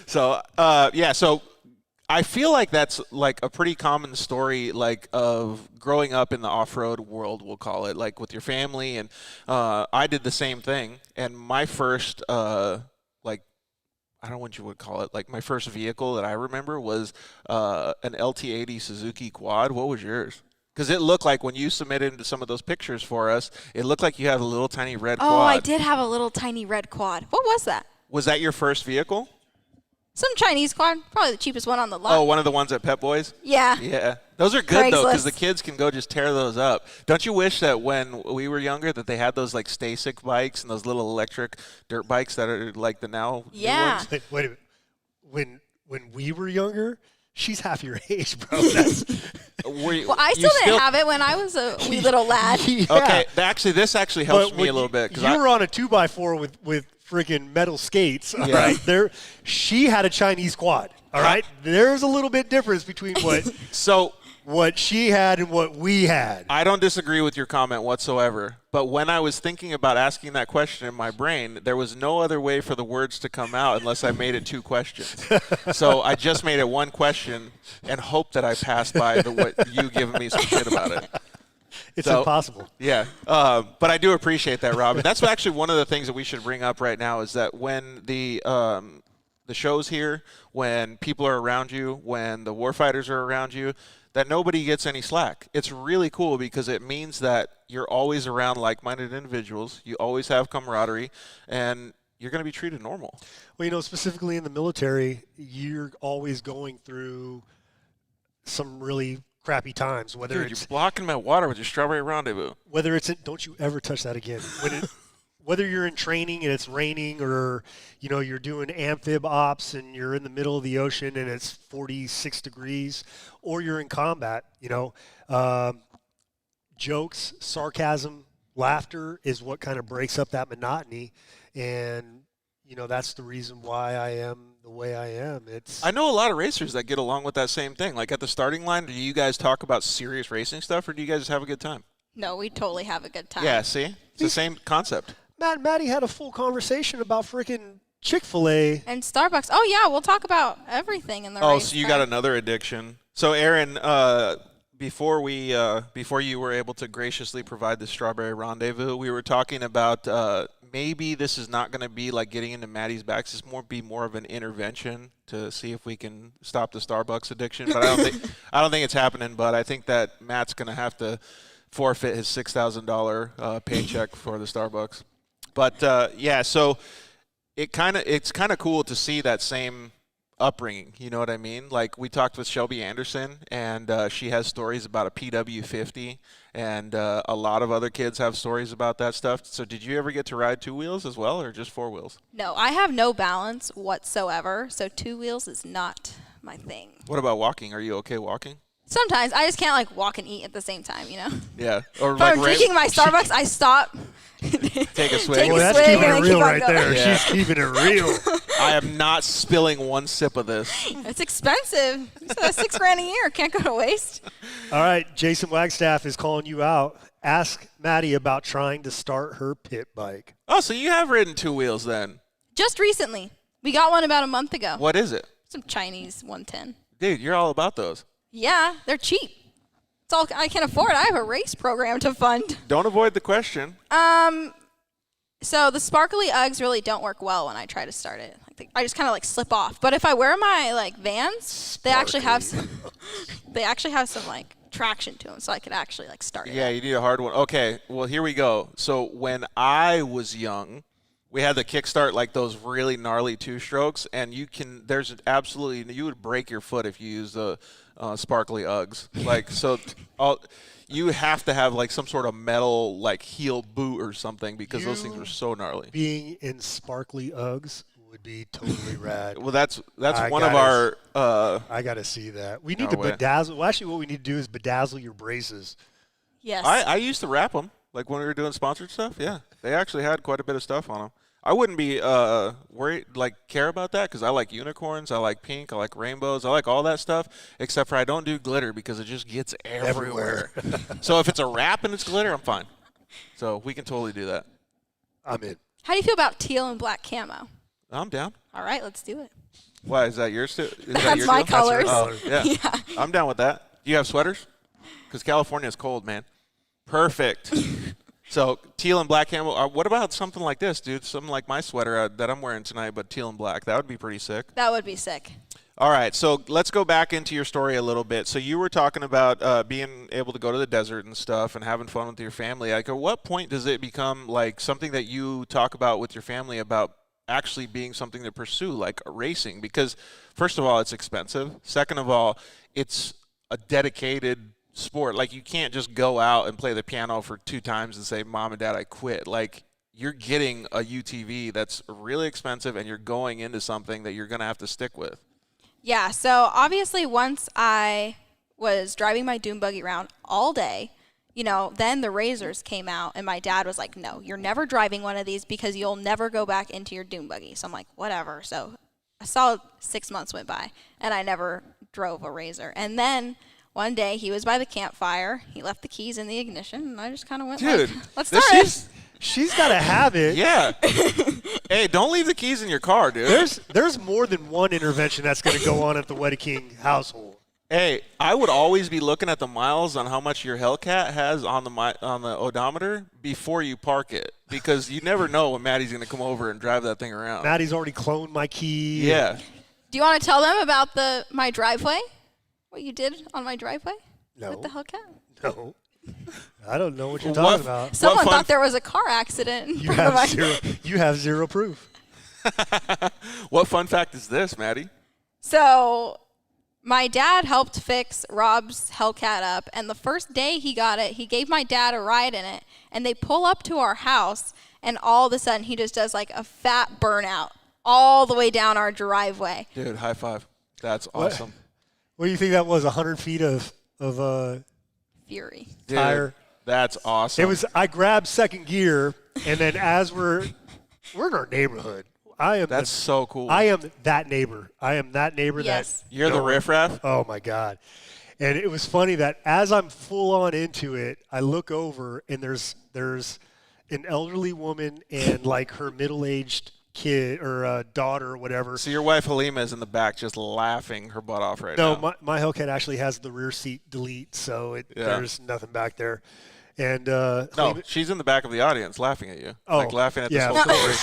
[SPEAKER 2] So I feel like that's like a pretty common story, like of growing up in the off-road world, we'll call it, like with your family. And I did the same thing. And my first, like, I don't know what you would call it, like my first vehicle that I remember was an LT80 Suzuki quad. What was yours? Because it looked like when you submitted some of those pictures for us, it looked like you had a little tiny red quad.
[SPEAKER 8] Oh, I did have a little tiny red quad. What was that?
[SPEAKER 2] Was that your first vehicle?
[SPEAKER 8] Some Chinese quad. Probably the cheapest one on the lot.
[SPEAKER 2] Oh, one of the ones at Pep Boys?
[SPEAKER 8] Yeah.
[SPEAKER 2] Yeah. Those are good, though, because
[SPEAKER 8] Craigslist.
[SPEAKER 2] the kids can go just tear those up. Don't you wish that when we were younger that they had those, like, Stasic bikes and those little electric dirt bikes that are, like, the now new
[SPEAKER 8] Yeah.
[SPEAKER 2] ones?
[SPEAKER 3] Wait a minute. When we were younger, she's half your age, bro. That's,
[SPEAKER 8] Well, I still didn't have it when I was a wee little lad.
[SPEAKER 3] yeah.
[SPEAKER 2] Okay, this actually helps
[SPEAKER 3] But
[SPEAKER 2] me a
[SPEAKER 3] when
[SPEAKER 2] little bit. 'Cause
[SPEAKER 3] you were on a 2x4 with freaking metal skates, all right? There, she had a Chinese quad, all right? There's a little bit difference between what she had and what we had.
[SPEAKER 2] I don't disagree with your comment whatsoever, but when I was thinking about asking that question in my brain, there was no other way for the words to come out unless I made it 2 questions. So I just made it 1 question and hoped that I passed by what you giving me some shit about it.
[SPEAKER 3] It's impossible.
[SPEAKER 2] Yeah, but I do appreciate that, Robin. That's actually one of the things that we should bring up right now is that when the show's here, when people are around you, when the warfighters are around you, that nobody gets any slack. It's really cool because it means that you're always around like-minded individuals. You always have camaraderie, and you're going to be treated normal.
[SPEAKER 3] Well, specifically in the military, you're always going through some really crappy times.
[SPEAKER 2] Dude, you're blocking my water with your strawberry rendezvous.
[SPEAKER 3] Whether it's don't you ever touch that again. Whether you're in training and it's raining, or you're doing amphib ops and you're in the middle of the ocean and it's 46 degrees, or you're in combat, jokes, sarcasm, laughter is what kind of breaks up that monotony, and that's the reason why I am the way I am. I
[SPEAKER 2] know a lot of racers that get along with that same thing. Like at the starting line, do you guys talk about serious racing stuff, or do you guys just have a good time?
[SPEAKER 8] No, we totally have a good time.
[SPEAKER 2] Yeah, see? It's the same concept.
[SPEAKER 3] Maddie had a full conversation about freaking Chick-fil-A.
[SPEAKER 8] And Starbucks. Oh, yeah, we'll talk about everything in the race.
[SPEAKER 2] Oh, so you got another addiction. So, Aaron, before you were able to graciously provide the strawberry rendezvous, we were talking about maybe this is not going to be like getting into Maddie's backs. It's more of an intervention to see if we can stop the Starbucks addiction. But I don't think it's happening. But I think that Matt's going to have to forfeit his $6,000 paycheck for the Starbucks. But so it's kind of cool to see that same upbringing. You know what I mean? Like we talked with Shelby Anderson, and she has stories about a PW50, and a lot of other kids have stories about that stuff. So did you ever get to ride 2 wheels as well, or just 4 wheels?
[SPEAKER 8] No, I have no balance whatsoever, so 2 wheels is not my thing.
[SPEAKER 2] What about walking? Are you okay walking?
[SPEAKER 8] Sometimes I just can't walk and eat at the same time,
[SPEAKER 2] Yeah. Or
[SPEAKER 8] if I'm drinking my Starbucks, I stop.
[SPEAKER 2] Take a swig.
[SPEAKER 8] Take a
[SPEAKER 3] That's
[SPEAKER 8] swig
[SPEAKER 3] keeping
[SPEAKER 8] and
[SPEAKER 3] it
[SPEAKER 8] then
[SPEAKER 3] real
[SPEAKER 8] keep on
[SPEAKER 3] right
[SPEAKER 8] going.
[SPEAKER 3] there.
[SPEAKER 2] Yeah.
[SPEAKER 3] She's keeping it real.
[SPEAKER 2] I am not spilling 1 sip of this.
[SPEAKER 8] It's expensive. So that's $6,000 a year. Can't go to waste.
[SPEAKER 3] All right, Jason Wagstaff is calling you out. Ask Maddie about trying to start her pit bike.
[SPEAKER 2] Oh, so you have ridden 2 wheels then?
[SPEAKER 8] Just recently. We got one about a month ago.
[SPEAKER 2] What is it?
[SPEAKER 8] Some Chinese 110.
[SPEAKER 2] Dude, you're all about those.
[SPEAKER 8] Yeah, they're cheap. It's all I can afford. I have a race program to fund.
[SPEAKER 2] Don't avoid the question.
[SPEAKER 8] So the sparkly Uggs really don't work well when I try to start it. I just kind of slip off. But if I wear my Vans, they actually have some traction to them, so I could actually start it.
[SPEAKER 2] Yeah, you need a hard one. Okay, well here we go. So when I was young, we had the kickstart those really gnarly 2-strokes, and you would break your foot if you use the sparkly Uggs. You have to have some sort of metal heel boot or something because those things are so gnarly.
[SPEAKER 3] Being in sparkly Uggs would be totally rad.
[SPEAKER 2] Well, that's one of our.
[SPEAKER 3] I got to see that. We need to bedazzle. Well, actually, what we need to do is bedazzle your braces.
[SPEAKER 8] Yes.
[SPEAKER 2] I used to wrap them when we were doing sponsored stuff. Yeah, they actually had quite a bit of stuff on them. I wouldn't be worried, care about that because I like unicorns, I like pink, I like rainbows, I like all that stuff, except for I don't do glitter because it just gets everywhere. So if it's a wrap and it's glitter, I'm fine. So we can totally do that.
[SPEAKER 3] I'm in.
[SPEAKER 8] How do you feel about teal and black camo?
[SPEAKER 2] I'm down.
[SPEAKER 8] All right, let's do it.
[SPEAKER 2] Why is that yours? Is that
[SPEAKER 8] That's
[SPEAKER 2] your
[SPEAKER 8] my
[SPEAKER 2] deal?
[SPEAKER 8] colors.
[SPEAKER 2] Oh, yeah.
[SPEAKER 8] Yeah.
[SPEAKER 2] I'm down with that. Do you have sweaters? Because California is cold, man. Perfect. So teal and black camo. What about something like this, dude? Something like my sweater that I'm wearing tonight, but teal and black. That would be pretty sick.
[SPEAKER 8] That would be sick.
[SPEAKER 2] All right, so let's go back into your story a little bit. So you were talking about being able to go to the desert and stuff and having fun with your family. Like, at what point does it become like something that you talk about with your family about actually being something to pursue, like racing? Because first of all, it's expensive. Second of all, it's a dedicated sport. Like, you can't just go out and play the piano for 2 times and say, Mom and Dad, I quit. Like, you're getting a UTV that's really expensive, and you're going into something that you're going to have to stick with.
[SPEAKER 8] Yeah, so obviously once I was driving my dune buggy around all day, you know, then the razors came out, and my dad was like, no, you're never driving one of these because you'll never go back into your dune buggy. So I'm like, whatever. So a solid 6 months went by, and I never drove a razor. And then one day he was by the campfire. He left the keys in the ignition, and I just kind of went like, let's start it.
[SPEAKER 3] She's got to have it.
[SPEAKER 2] Yeah. Hey, don't leave the keys in your car, dude.
[SPEAKER 3] There's more than one intervention that's going to go on at the Wedeking household.
[SPEAKER 2] Hey, I would always be looking at the miles on how much your Hellcat has on the odometer before you park it, because you never know when Maddie's going to come over and drive that thing around.
[SPEAKER 3] Maddie's already cloned my key.
[SPEAKER 2] Yeah.
[SPEAKER 8] Do you want to tell them about my driveway? What you did on my driveway?
[SPEAKER 3] No.
[SPEAKER 8] With the Hellcat?
[SPEAKER 3] No. I don't know what you're talking about.
[SPEAKER 8] Someone thought there was a car accident.
[SPEAKER 3] You have zero proof.
[SPEAKER 2] What fun fact is this, Maddie?
[SPEAKER 8] So my dad helped fix Rob's Hellcat up, and the first day he got it, he gave my dad a ride in it, and they pull up to our house, and all of a sudden he just does like a fat burnout all the way down our driveway.
[SPEAKER 2] Dude, high five. That's awesome.
[SPEAKER 3] What do you think that was, 100 feet of
[SPEAKER 8] Fury.
[SPEAKER 2] Dude,
[SPEAKER 3] tire?
[SPEAKER 2] That's awesome.
[SPEAKER 3] It was. I grabbed second gear, and then as we're in our neighborhood. That's
[SPEAKER 2] so cool.
[SPEAKER 3] I am that neighbor. I am that neighbor.
[SPEAKER 8] Yes.
[SPEAKER 2] You're the riffraff?
[SPEAKER 3] Oh, my God. And it was funny that as I'm full on into it, I look over, and there's an elderly woman and, like, her middle-aged kid or daughter or whatever.
[SPEAKER 2] So your wife Halima is in the back just laughing her butt off right now.
[SPEAKER 3] No, my Hellcat actually has the rear seat delete, so there's nothing back there. And
[SPEAKER 2] no,
[SPEAKER 3] Halima,
[SPEAKER 2] she's in the back of the audience laughing at you.
[SPEAKER 3] Oh,
[SPEAKER 2] like laughing at this
[SPEAKER 3] yeah.
[SPEAKER 2] whole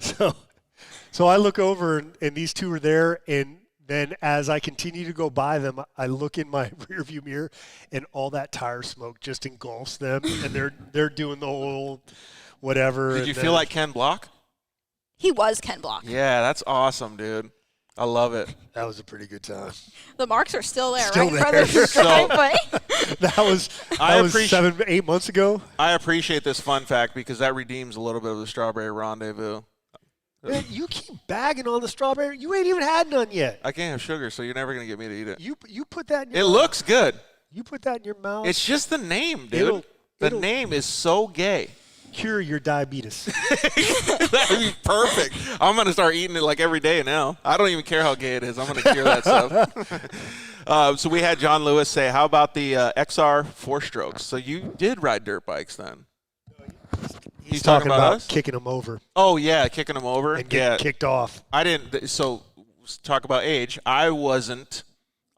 [SPEAKER 2] story.
[SPEAKER 3] So I look over, and these two are there, and then as I continue to go by them, I look in my rearview mirror, and all that tire smoke just engulfs them, and they're doing the whole whatever.
[SPEAKER 2] Did you feel like Ken Block?
[SPEAKER 8] He was Ken Block.
[SPEAKER 2] Yeah, that's awesome, dude. I love it.
[SPEAKER 3] That was a pretty good time.
[SPEAKER 8] The marks are still there,
[SPEAKER 3] Still
[SPEAKER 8] right in front of
[SPEAKER 3] there.
[SPEAKER 8] your driveway.
[SPEAKER 3] That was 7-8 months ago.
[SPEAKER 2] I appreciate this fun fact because that redeems a little bit of the strawberry rendezvous.
[SPEAKER 3] Man, you keep bagging on the strawberry. You ain't even had none yet.
[SPEAKER 2] I can't have sugar, so you're never going to get me to eat it.
[SPEAKER 3] You put that in your
[SPEAKER 2] It
[SPEAKER 3] mouth.
[SPEAKER 2] looks good.
[SPEAKER 3] You put that in your mouth.
[SPEAKER 2] It's just the name, dude. The name is so gay.
[SPEAKER 3] Cure your diabetes.
[SPEAKER 2] That would be perfect. I'm going to start eating it like every day now. I don't even care how gay it is. I'm going to cure that stuff. So we had John Lewis say, how about the XR 4-strokes? So you did ride dirt bikes then?
[SPEAKER 3] He's talking about
[SPEAKER 2] us?
[SPEAKER 3] kicking them over.
[SPEAKER 2] Oh, yeah, kicking them over.
[SPEAKER 3] And getting kicked off.
[SPEAKER 2] I didn't. So talk about age. I wasn't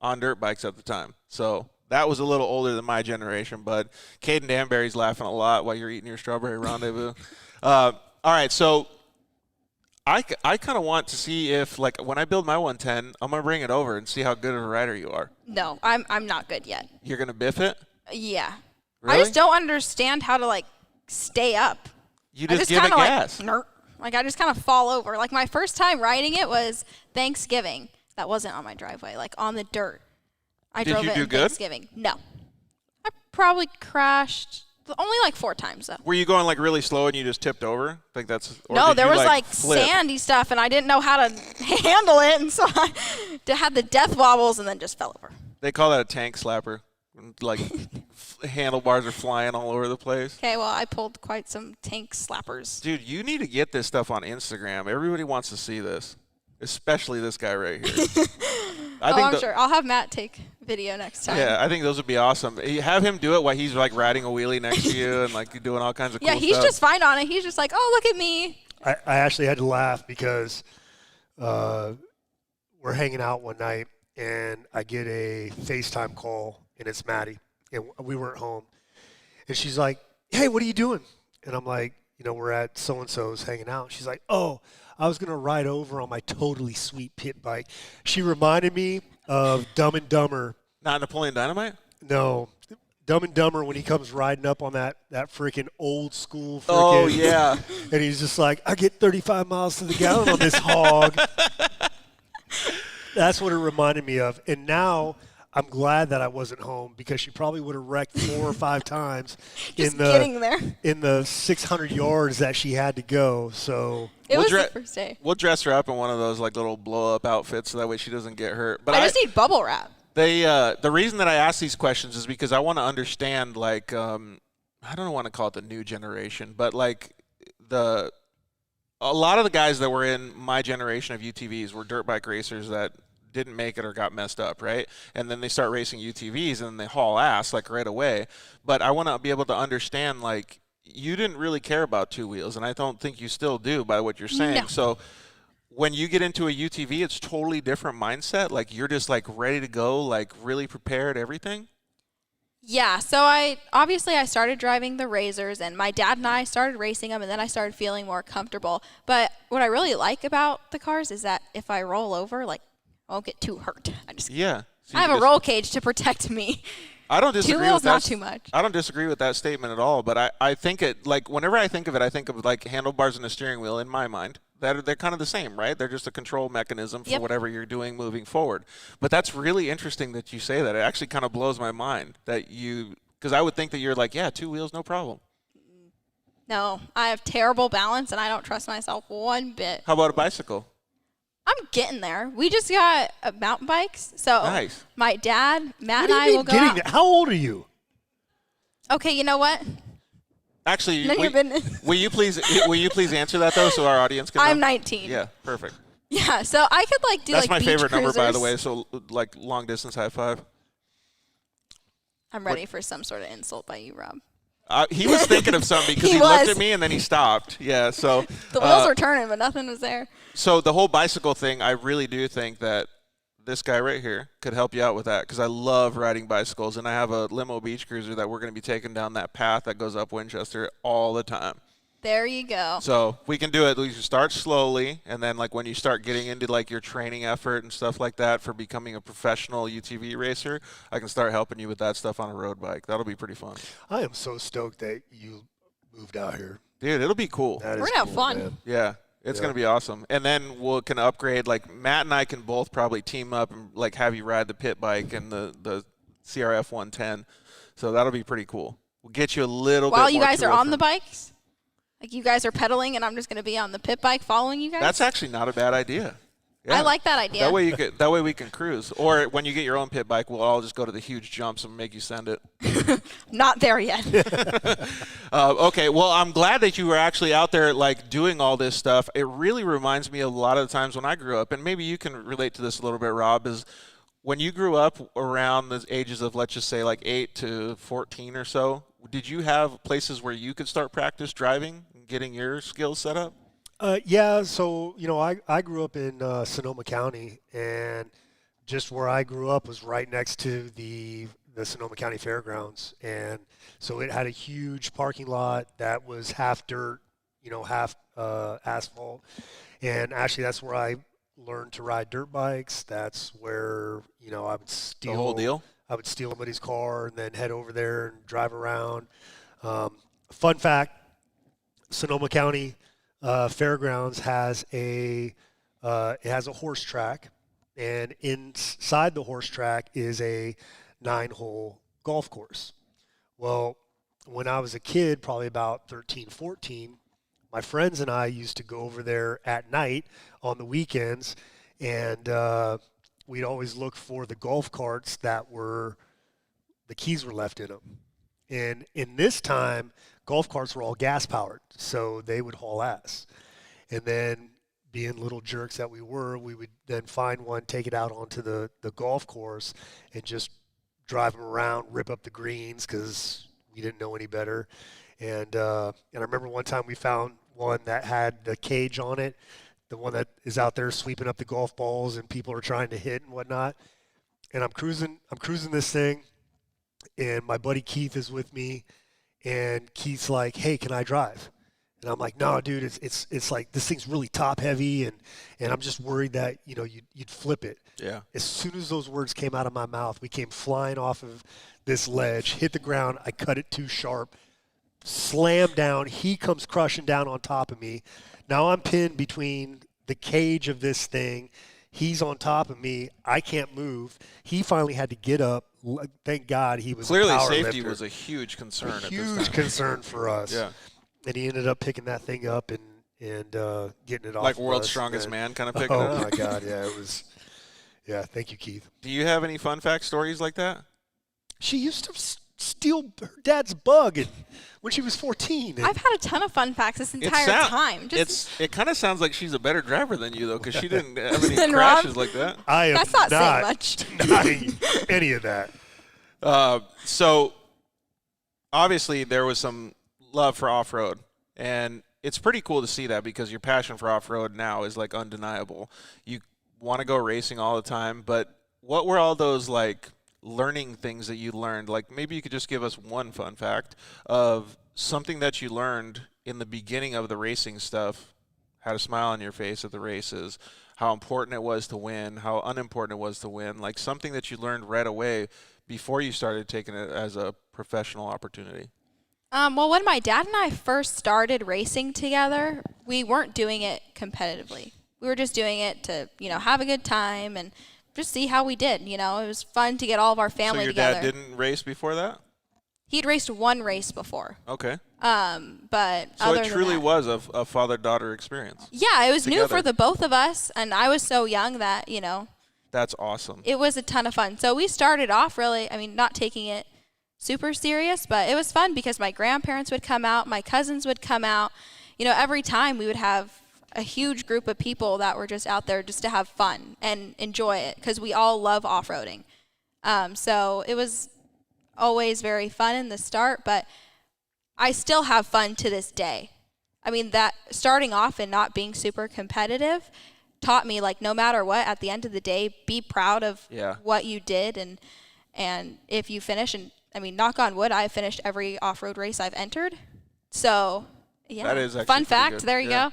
[SPEAKER 2] on dirt bikes at the time. So that was a little older than my generation. But Caden Danbury's laughing a lot while you're eating your strawberry rendezvous. All right, so I kind of want to see if, like, when I build my 110, I'm going to bring it over and see how good of a rider you are.
[SPEAKER 8] No, I'm not good yet.
[SPEAKER 2] You're going to biff it?
[SPEAKER 8] Yeah.
[SPEAKER 2] Really?
[SPEAKER 8] I just don't understand how to, like, stay up.
[SPEAKER 2] You just give it gas.
[SPEAKER 8] Like, I just kind of fall over. Like, my first time riding it was Thanksgiving. That wasn't on my driveway, like on the dirt. I drove it on Thanksgiving. No. I probably crashed only like 4 times, though.
[SPEAKER 2] Were you going, like, really slow and you just tipped over? I think that's.
[SPEAKER 8] No, there was, like sandy stuff, and I didn't know how to handle it, and so I had the death wobbles and then just fell over.
[SPEAKER 2] They call that a tank slapper. Like, handlebars are flying all over the place.
[SPEAKER 8] Okay, well, I pulled quite some tank slappers.
[SPEAKER 2] Dude, you need to get this stuff on Instagram. Everybody wants to see this, especially this guy right here.
[SPEAKER 8] I'm sure. I'll have Matt take video next time.
[SPEAKER 2] Yeah, I think those would be awesome. You have him do it while he's, like, riding a wheelie next to you and, like, doing all kinds of cool stuff.
[SPEAKER 8] Yeah, he's just fine on it. He's just like, oh, look at me.
[SPEAKER 3] I actually had to laugh because we're hanging out one night, and I get a FaceTime call, and it's Maddie, and we weren't home. And she's like, hey, what are you doing? And I'm like, we're at so-and-so's hanging out. She's like, oh, I was going to ride over on my totally sweet pit bike. She reminded me of Dumb and Dumber.
[SPEAKER 2] Not Napoleon Dynamite?
[SPEAKER 3] No. Dumb and Dumber when he comes riding up on that freaking old school freaking.
[SPEAKER 2] Oh, yeah.
[SPEAKER 3] And he's just like, I get 35 miles to the gallon on this hog. That's what it reminded me of. And now I'm glad that I wasn't home because she probably would have wrecked 4 or 5 times
[SPEAKER 8] Just getting there.
[SPEAKER 3] in the 600 yards that she had to go. So
[SPEAKER 8] It was the first day.
[SPEAKER 2] We'll dress her up in one of those like little blow up outfits so that way she doesn't get hurt. But
[SPEAKER 8] I just need bubble wrap.
[SPEAKER 2] The reason that I ask these questions is because I want to understand, like, I don't want to call it the new generation, but like a lot of the guys that were in my generation of UTVs were dirt bike racers that didn't make it or got messed up, right? And then they start racing UTVs and they haul ass like right away. But I want to be able to understand, like, you didn't really care about 2 wheels, and I don't think you still do by what you're saying.
[SPEAKER 8] No.
[SPEAKER 2] So when you get into a UTV, it's totally different mindset. Like, you're just like ready to go, like really prepared, everything.
[SPEAKER 8] Yeah, so I started driving the Razors, and my dad and I started racing them, and then I started feeling more comfortable. But what I really like about the cars is that if I roll over, like, I won't get too hurt.
[SPEAKER 2] Yeah. So
[SPEAKER 8] I have a roll cage to protect me.
[SPEAKER 2] I don't disagree
[SPEAKER 8] 2 wheels,
[SPEAKER 2] with that.
[SPEAKER 8] not too much.
[SPEAKER 2] I don't disagree with that statement at all. But I think it, like, whenever I think of it, I think of like handlebars and a steering wheel in my mind. They're kind of the same, right? They're just a control mechanism for whatever you're doing moving forward. But that's really interesting that you say that. It actually kind of blows my mind that because I would think that you're like, yeah, 2 wheels, no problem.
[SPEAKER 8] No, I have terrible balance, and I don't trust myself one bit.
[SPEAKER 2] How about a bicycle?
[SPEAKER 8] I'm getting there. We just got mountain bikes, so
[SPEAKER 2] Nice.
[SPEAKER 8] my dad, Matt,
[SPEAKER 3] what do
[SPEAKER 8] and I
[SPEAKER 3] you mean
[SPEAKER 8] will go
[SPEAKER 3] getting
[SPEAKER 8] out.
[SPEAKER 3] there? How old are you?
[SPEAKER 8] Okay, you know what?
[SPEAKER 2] Actually,
[SPEAKER 8] None of your business.
[SPEAKER 2] will you please answer that though, so our audience can know?
[SPEAKER 8] I'm 19.
[SPEAKER 2] Yeah, perfect.
[SPEAKER 8] Yeah, so I could like do
[SPEAKER 2] That's
[SPEAKER 8] like
[SPEAKER 2] my
[SPEAKER 8] beach
[SPEAKER 2] favorite number, by the
[SPEAKER 8] cruisers.
[SPEAKER 2] way. So like long distance high five.
[SPEAKER 8] I'm ready for some sort of insult by you, Rob.
[SPEAKER 2] He was thinking of something because
[SPEAKER 8] He
[SPEAKER 2] he looked
[SPEAKER 8] was.
[SPEAKER 2] at me and then he stopped. Yeah, so
[SPEAKER 8] The wheels were turning, but nothing was there.
[SPEAKER 2] So the whole bicycle thing, I really do think that this guy right here could help you out with that because I love riding bicycles, and I have a limo beach cruiser that we're going to be taking down that path that goes up Winchester all the time.
[SPEAKER 8] There you go.
[SPEAKER 2] So we can do it. You start slowly, and then like when you start getting into like your training effort and stuff like that for becoming a professional UTV racer, I can start helping you with that stuff on a road bike. That'll be pretty fun.
[SPEAKER 3] I am so stoked that you moved out here.
[SPEAKER 2] Dude, it'll be cool.
[SPEAKER 3] That
[SPEAKER 8] We're
[SPEAKER 3] is
[SPEAKER 8] gonna have
[SPEAKER 3] cool,
[SPEAKER 8] fun.
[SPEAKER 3] man.
[SPEAKER 2] Yeah. It's going to be awesome. And then we can upgrade. Like, Matt and I can both probably team up and, like, have you ride the pit bike and the CRF 110. So that'll be pretty cool. We'll get you a little bit
[SPEAKER 8] While
[SPEAKER 2] more
[SPEAKER 8] you guys are
[SPEAKER 2] tool
[SPEAKER 8] on the
[SPEAKER 2] from-
[SPEAKER 8] bikes, like you guys are pedaling, and I'm just going to be on the pit bike following you guys.
[SPEAKER 2] That's actually not a bad idea. Yeah.
[SPEAKER 8] I like that idea.
[SPEAKER 2] That way we can cruise. Or when you get your own pit bike, we'll all just go to the huge jumps and make you send it.
[SPEAKER 8] Not there yet.
[SPEAKER 2] Okay, well, I'm glad that you were actually out there, like, doing all this stuff. It really reminds me a lot of the times when I grew up, and maybe you can relate to this a little bit, Rob, is when you grew up around the ages of, let's just say, like 8 to 14 or so, did you have places where you could start practice driving and getting your skills set up?
[SPEAKER 3] Yeah, so, I grew up in Sonoma County, and just where I grew up was right next to the Sonoma County Fairgrounds. And so it had a huge parking lot that was half dirt, half asphalt. And actually that's where I learned to ride dirt bikes. That's where, I would steal.
[SPEAKER 2] The whole deal?
[SPEAKER 3] I would steal somebody's car and then head over there and drive around. Fun fact, Sonoma County Fairgrounds has it has a horse track, and inside the horse track is a 9-hole golf course. Well, when I was a kid, probably about 13, 14, my friends and I used to go over there at night on the weekends, and we'd always look for the golf carts that the keys were left in them. And in this time, golf carts were all gas powered, so they would haul ass. And then, being little jerks that we would then find one, take it out onto the golf course, and just drive them around, rip up the greens because we didn't know any better. And I remember one time we found one that had the cage on it, the one that is out there sweeping up the golf balls and people are trying to hit and whatnot. And I'm cruising this thing, and my buddy Keith is with me, and Keith's like, "Hey, can I drive?" And I'm like, "No, dude, it's like this thing's really top heavy, and I'm just worried that you'd flip it."
[SPEAKER 2] Yeah.
[SPEAKER 3] As soon as those words came out of my mouth, we came flying off of this ledge, hit the ground. I cut it too sharp, slammed down. He comes crushing down on top of me. Now I'm pinned between the cage of this thing. He's on top of me. I can't move. He finally had to get up. Thank God he was
[SPEAKER 2] Clearly
[SPEAKER 3] a power
[SPEAKER 2] safety
[SPEAKER 3] lifter.
[SPEAKER 2] was a huge concern at this
[SPEAKER 3] Huge
[SPEAKER 2] time.
[SPEAKER 3] concern for us.
[SPEAKER 2] Yeah.
[SPEAKER 3] And he ended up picking that thing up and getting it off.
[SPEAKER 2] Like
[SPEAKER 3] of
[SPEAKER 2] World's
[SPEAKER 3] us.
[SPEAKER 2] Strongest
[SPEAKER 3] And-
[SPEAKER 2] Man kind of picking it
[SPEAKER 3] Oh
[SPEAKER 2] up.
[SPEAKER 3] my God, yeah, it was. Yeah, thank you, Keith.
[SPEAKER 2] Do you have any fun fact stories like that?
[SPEAKER 3] She used to steal her dad's bug when she was 14. and-
[SPEAKER 8] I've had a ton of fun facts this entire time.
[SPEAKER 2] It kind of sounds like she's a better driver than you, though, because she didn't have any
[SPEAKER 8] Than
[SPEAKER 2] crashes
[SPEAKER 8] Rob?
[SPEAKER 2] like that.
[SPEAKER 3] I am
[SPEAKER 8] That's not saying much.
[SPEAKER 3] denying any of that.
[SPEAKER 2] So, obviously, there was some love for off-road, and it's pretty cool to see that because your passion for off-road now is, like, undeniable. You want to go racing all the time, but what were all those, like, learning things that you learned? Like, maybe you could just give us one fun fact of something that you learned in the beginning of the racing stuff, had a smile on your face at the races, how important it was to win, how unimportant it was to win, like something that you learned right away before you started taking it as a professional opportunity.
[SPEAKER 8] Well, when my dad and I first started racing together, we weren't doing it competitively. We were just doing it to, have a good time and just see how we did. It was fun to get all of our family
[SPEAKER 2] So your
[SPEAKER 8] together.
[SPEAKER 2] dad didn't race before that?
[SPEAKER 8] He'd raced one race before.
[SPEAKER 2] Okay.
[SPEAKER 8] But
[SPEAKER 2] So
[SPEAKER 8] other
[SPEAKER 2] it truly
[SPEAKER 8] than that,
[SPEAKER 2] was a father-daughter experience.
[SPEAKER 8] Yeah, it was new
[SPEAKER 2] together.
[SPEAKER 8] for the both of us, and I was so young that,
[SPEAKER 2] That's awesome.
[SPEAKER 8] it was a ton of fun. So we started off really, not taking it super serious, but it was fun because my grandparents would come out, my cousins would come out. Every time we would have a huge group of people that were just out there just to have fun and enjoy it because we all love off-roading. So it was always very fun in the start, but I still have fun to this day. That starting off and not being super competitive taught me, like, no matter what, at the end of the day, be proud of what you did, and if you finish, and knock on wood, I've finished every off-road race I've entered. So, yeah.
[SPEAKER 2] That is actually
[SPEAKER 8] fun
[SPEAKER 2] pretty
[SPEAKER 8] fact.
[SPEAKER 2] good.
[SPEAKER 8] There you
[SPEAKER 2] Yeah.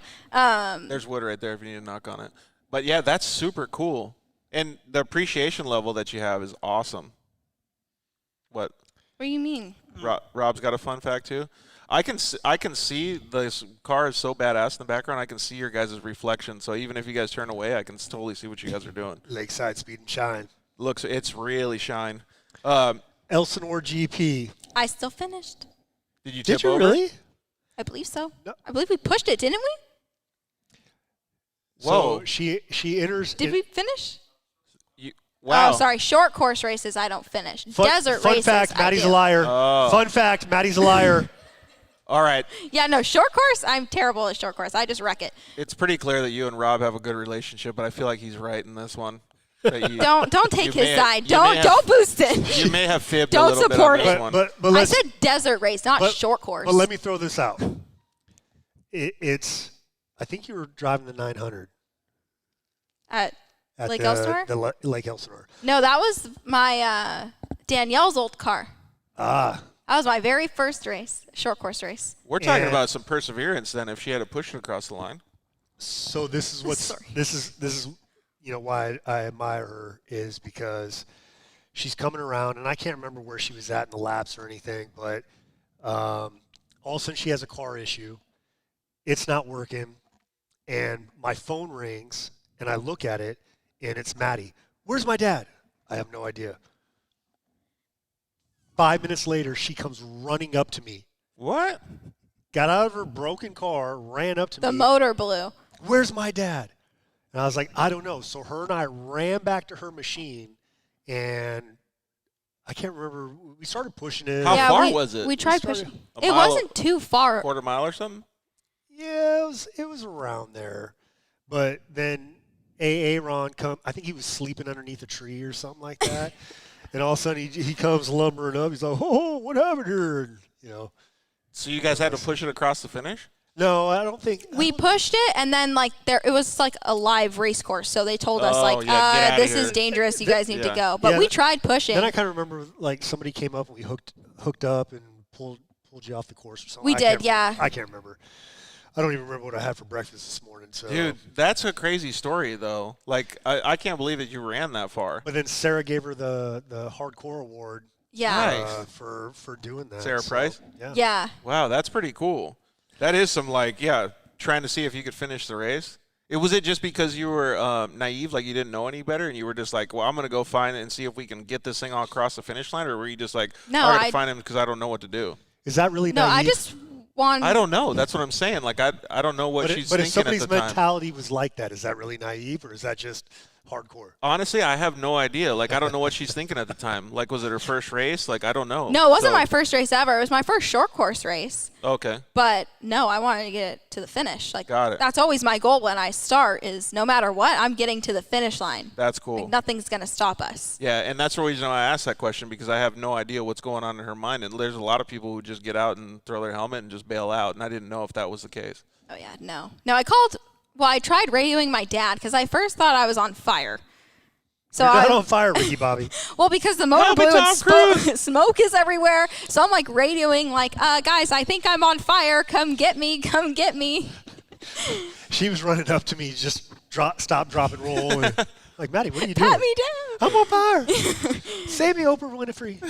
[SPEAKER 8] go.
[SPEAKER 2] There's wood right there if you need to knock on it. But yeah, that's super cool. And the appreciation level that you have is awesome. What?
[SPEAKER 8] What do you mean?
[SPEAKER 2] Rob's got a fun fact too. I can see this car is so badass in the background. I can see your guys' reflection. So even if you guys turn away, I can totally see what you guys are doing.
[SPEAKER 3] Lakeside Speed and Shine.
[SPEAKER 2] It's really shine.
[SPEAKER 3] Elsinore GP.
[SPEAKER 8] I still finished.
[SPEAKER 2] Did you tip
[SPEAKER 3] Did you
[SPEAKER 2] over?
[SPEAKER 3] really?
[SPEAKER 8] I believe so.
[SPEAKER 3] No.
[SPEAKER 8] I believe we pushed it, didn't we?
[SPEAKER 2] Whoa.
[SPEAKER 3] So she enters.
[SPEAKER 8] Did we finish?
[SPEAKER 2] Wow.
[SPEAKER 8] Oh, sorry. Short course races, I don't finish.
[SPEAKER 3] Fun,
[SPEAKER 8] Desert
[SPEAKER 3] fun
[SPEAKER 8] races,
[SPEAKER 3] fact,
[SPEAKER 8] I
[SPEAKER 3] Maddie's
[SPEAKER 8] do.
[SPEAKER 3] a liar.
[SPEAKER 2] Oh.
[SPEAKER 3] Fun fact, Maddie's a liar.
[SPEAKER 2] All right.
[SPEAKER 8] Yeah, no, short course, I'm terrible at short course. I just wreck it.
[SPEAKER 2] It's pretty clear that you and Rob have a good relationship, but I feel like he's right in this one. That you,
[SPEAKER 8] Don't take
[SPEAKER 2] you
[SPEAKER 8] his
[SPEAKER 2] may-
[SPEAKER 8] side.
[SPEAKER 2] you may have-
[SPEAKER 8] Don't boost it.
[SPEAKER 2] You may have fibbed
[SPEAKER 8] Don't
[SPEAKER 2] a little
[SPEAKER 8] support
[SPEAKER 2] bit on
[SPEAKER 8] it.
[SPEAKER 2] this one.
[SPEAKER 3] but
[SPEAKER 8] I
[SPEAKER 3] let's,
[SPEAKER 8] said desert race, not short course.
[SPEAKER 3] But let me throw this out. It's. I think you were driving the 900
[SPEAKER 8] At
[SPEAKER 3] at
[SPEAKER 8] Lake
[SPEAKER 3] the,
[SPEAKER 8] Elsinore?
[SPEAKER 3] the Lake Elsinore.
[SPEAKER 8] No, that was my Danielle's old car.
[SPEAKER 3] Ah,
[SPEAKER 8] That was my very first race, short course race.
[SPEAKER 2] We're talking
[SPEAKER 3] And-
[SPEAKER 2] about some perseverance then if she had to push it across the line.
[SPEAKER 3] so this is what's
[SPEAKER 8] Sorry.
[SPEAKER 3] this is why I admire her is because she's coming around, and I can't remember where she was at in the laps or anything, but all of a sudden she has a car issue. It's not working, and my phone rings, and I look at it, and it's Maddie. Where's my dad? I have no idea. 5 minutes later, she comes running up to me,
[SPEAKER 2] What?
[SPEAKER 3] got out of her broken car, ran up to
[SPEAKER 8] The
[SPEAKER 3] me.
[SPEAKER 8] motor blew.
[SPEAKER 3] Where's my dad? And I was like, I don't know. So her and I ran back to her machine, and I can't remember. We started pushing it.
[SPEAKER 2] How far
[SPEAKER 8] we,
[SPEAKER 2] was it?
[SPEAKER 8] We tried
[SPEAKER 3] started-
[SPEAKER 8] pushing.
[SPEAKER 2] A
[SPEAKER 8] It
[SPEAKER 2] mile-
[SPEAKER 8] wasn't too far.
[SPEAKER 2] Quarter mile or something?
[SPEAKER 3] Yeah, it was around there. But then Aaron come. I think he was sleeping underneath a tree or something like that. And all of a sudden he comes lumbering up. He's like, "Oh, what happened here?" And,
[SPEAKER 2] So you guys had to push it across the finish?
[SPEAKER 3] No, I don't think.
[SPEAKER 8] We pushed it, and then it was like a live race course. So they told us
[SPEAKER 2] Oh, yeah, get outta
[SPEAKER 8] this is
[SPEAKER 2] here.
[SPEAKER 8] dangerous. You guys need to
[SPEAKER 2] Yeah.
[SPEAKER 8] go. But
[SPEAKER 3] Yeah,
[SPEAKER 8] we tried pushing.
[SPEAKER 3] Then I kind of remember like somebody came up and we hooked up and pulled you off the course or something.
[SPEAKER 8] We
[SPEAKER 3] I
[SPEAKER 8] did,
[SPEAKER 3] can't
[SPEAKER 8] yeah.
[SPEAKER 3] remember. I can't remember. I don't even remember what I had for breakfast this morning. So.
[SPEAKER 2] Dude, that's a crazy story, though. Like, I can't believe that you ran that far.
[SPEAKER 3] But then Sarah gave her the hardcore award.
[SPEAKER 8] Yeah.
[SPEAKER 2] Nice.
[SPEAKER 3] For doing that.
[SPEAKER 2] Sarah Price?
[SPEAKER 3] Yeah.
[SPEAKER 8] Yeah.
[SPEAKER 2] Wow, that's pretty cool. That is some, trying to see if you could finish the race. Was it just because you were naive, like you didn't know any better, and you were just like, well, I'm going to go find it and see if we can get this thing all across the finish line, or were you just like,
[SPEAKER 8] No,
[SPEAKER 2] I got to find him because I don't know what to do?
[SPEAKER 3] Is that really
[SPEAKER 8] No,
[SPEAKER 3] naive?
[SPEAKER 8] I just want.
[SPEAKER 2] I don't know. That's what I'm saying. Like, I don't know what she's
[SPEAKER 3] but if
[SPEAKER 2] thinking
[SPEAKER 3] somebody's
[SPEAKER 2] at the time.
[SPEAKER 3] mentality was like that, is that really naive, or is that just hardcore?
[SPEAKER 2] Honestly, I have no idea. Like, I don't know what she's thinking at the time. Like, was it her first race? Like, I don't know.
[SPEAKER 8] No, it wasn't
[SPEAKER 2] So-
[SPEAKER 8] my first race ever. It was my first short course race.
[SPEAKER 2] Okay.
[SPEAKER 8] But no, I wanted to get it to the finish. Like,
[SPEAKER 2] Got it.
[SPEAKER 8] that's always my goal when I start. Is no matter what, I'm getting to the finish line.
[SPEAKER 2] That's cool.
[SPEAKER 8] Like, nothing's gonna stop us.
[SPEAKER 2] Yeah, and that's the reason I asked that question, because I have no idea what's going on in her mind. And there's a lot of people who just get out and throw their helmet and just bail out, and I didn't know if that was the case.
[SPEAKER 8] Oh yeah, no. I tried radioing my dad because I first thought I was on fire. So
[SPEAKER 3] You're not on fire, Ricky Bobby.
[SPEAKER 8] well, because the motor
[SPEAKER 2] Help
[SPEAKER 8] blew
[SPEAKER 2] it,
[SPEAKER 8] and
[SPEAKER 2] Tom
[SPEAKER 8] smoke is everywhere. So I'm like radioing, like, guys, I think I'm on fire. Come get me. Come get me.
[SPEAKER 3] She was running up to me, just stop, drop, and roll. And, like, Maddie, what are you doing?
[SPEAKER 8] Pat me down.
[SPEAKER 3] I'm on fire. Save me, Oprah Winfrey.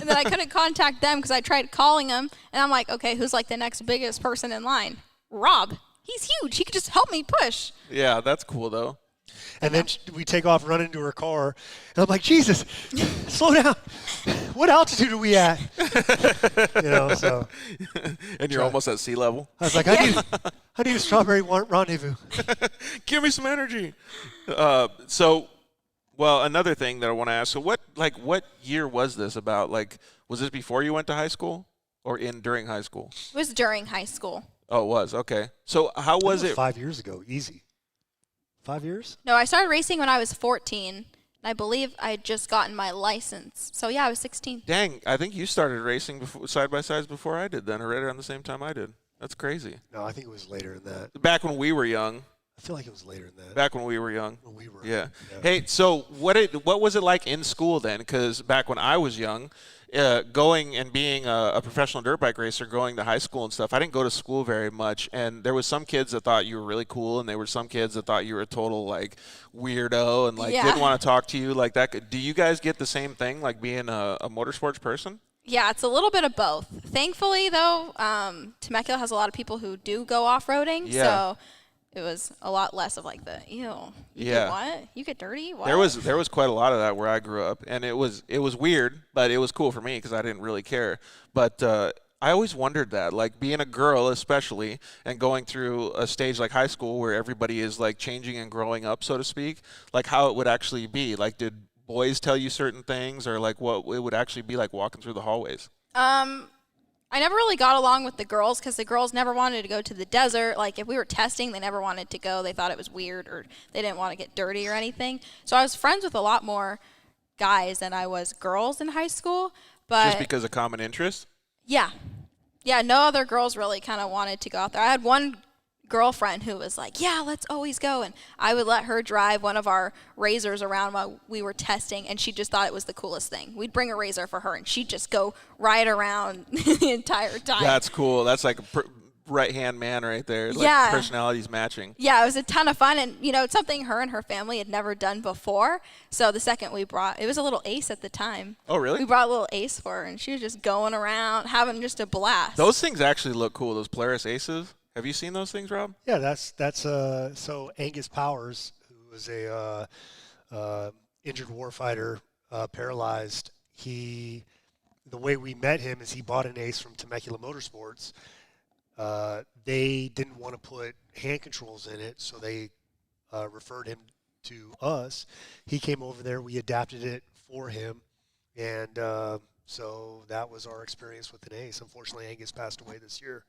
[SPEAKER 8] And then I couldn't contact them because I tried calling them. And I'm like, okay, who's like the next biggest person in line? Rob. He's huge. He could just help me push.
[SPEAKER 2] Yeah, that's cool, though.
[SPEAKER 3] And then we take off running into her car. And I'm like, Jesus, slow down. What altitude are we at? So.
[SPEAKER 2] And you're almost at sea level.
[SPEAKER 3] I was like, I need a strawberry rendezvous.
[SPEAKER 2] Give me some energy. Another thing that I want to ask. So what year was this about? Like, was this before you went to high school or during high school?
[SPEAKER 8] It was during high school.
[SPEAKER 2] Oh, it was. Okay. So how was it?
[SPEAKER 3] 5 years ago. Easy. 5 years?
[SPEAKER 8] No, I started racing when I was 14. And I believe I had just gotten my license. So, yeah, I was 16.
[SPEAKER 2] Dang, I think you started racing side by sides before I did then, or right around the same time I did. That's crazy.
[SPEAKER 3] No, I think it was later than that.
[SPEAKER 2] Back when we were young.
[SPEAKER 3] I feel like it was later than that.
[SPEAKER 2] Back when we were young.
[SPEAKER 3] When we were.
[SPEAKER 2] Yeah. Hey, so what was it like in school then? Because back when I was young, going and being a professional dirt bike racer, going to high school and stuff, I didn't go to school very much. And there was some kids that thought you were really cool, and there were some kids that thought you were a total like weirdo and like didn't want to talk to you like that. Do you guys get the same thing, like being a motorsports person?
[SPEAKER 8] Yeah, it's a little bit of both. Thankfully, though, Temecula has a lot of people who do go off-roading.
[SPEAKER 2] Yeah.
[SPEAKER 8] So it was a lot less of like the, ew, you get what? You get dirty? What?
[SPEAKER 2] There was quite a lot of that where I grew up, and it was weird, but it was cool for me because I didn't really care. But I always wondered that, like being a girl especially, and going through a stage like high school where everybody is like changing and growing up, so to speak, like how it would actually be. Like, did boys tell you certain things, or like what it would actually be like walking through the hallways?
[SPEAKER 8] I never really got along with the girls because the girls never wanted to go to the desert. Like, if we were testing, they never wanted to go. They thought it was weird, or they didn't want to get dirty or anything. So I was friends with a lot more guys than I was girls in high school. But
[SPEAKER 2] Just because of common interest?
[SPEAKER 8] yeah, no other girls really kind of wanted to go out there. I had one girlfriend who was like, yeah, let's always go, and I would let her drive one of our razors around while we were testing, and she just thought it was the coolest thing. We'd bring a razor for her, and she'd just go ride around the entire time.
[SPEAKER 2] That's cool. That's like a right-hand man right there. Like
[SPEAKER 8] Yeah.
[SPEAKER 2] personalities matching.
[SPEAKER 8] Yeah, it was a ton of fun, and it's something her and her family had never done before. So the second we brought, it was a little Ace at the time.
[SPEAKER 2] Oh, really?
[SPEAKER 8] We brought a little Ace for her, and she was just going around having just a blast.
[SPEAKER 2] Those things actually look cool, those Polaris Aces. Have you seen those things, Rob?
[SPEAKER 3] Yeah, that's so Angus Powers, who was a injured warfighter, paralyzed. The way we met him is he bought an Ace from Temecula Motorsports. They didn't want to put hand controls in it, so they referred him to us. He came over there. We adapted it for him, and so that was our experience with an Ace. Unfortunately, Angus passed away this year.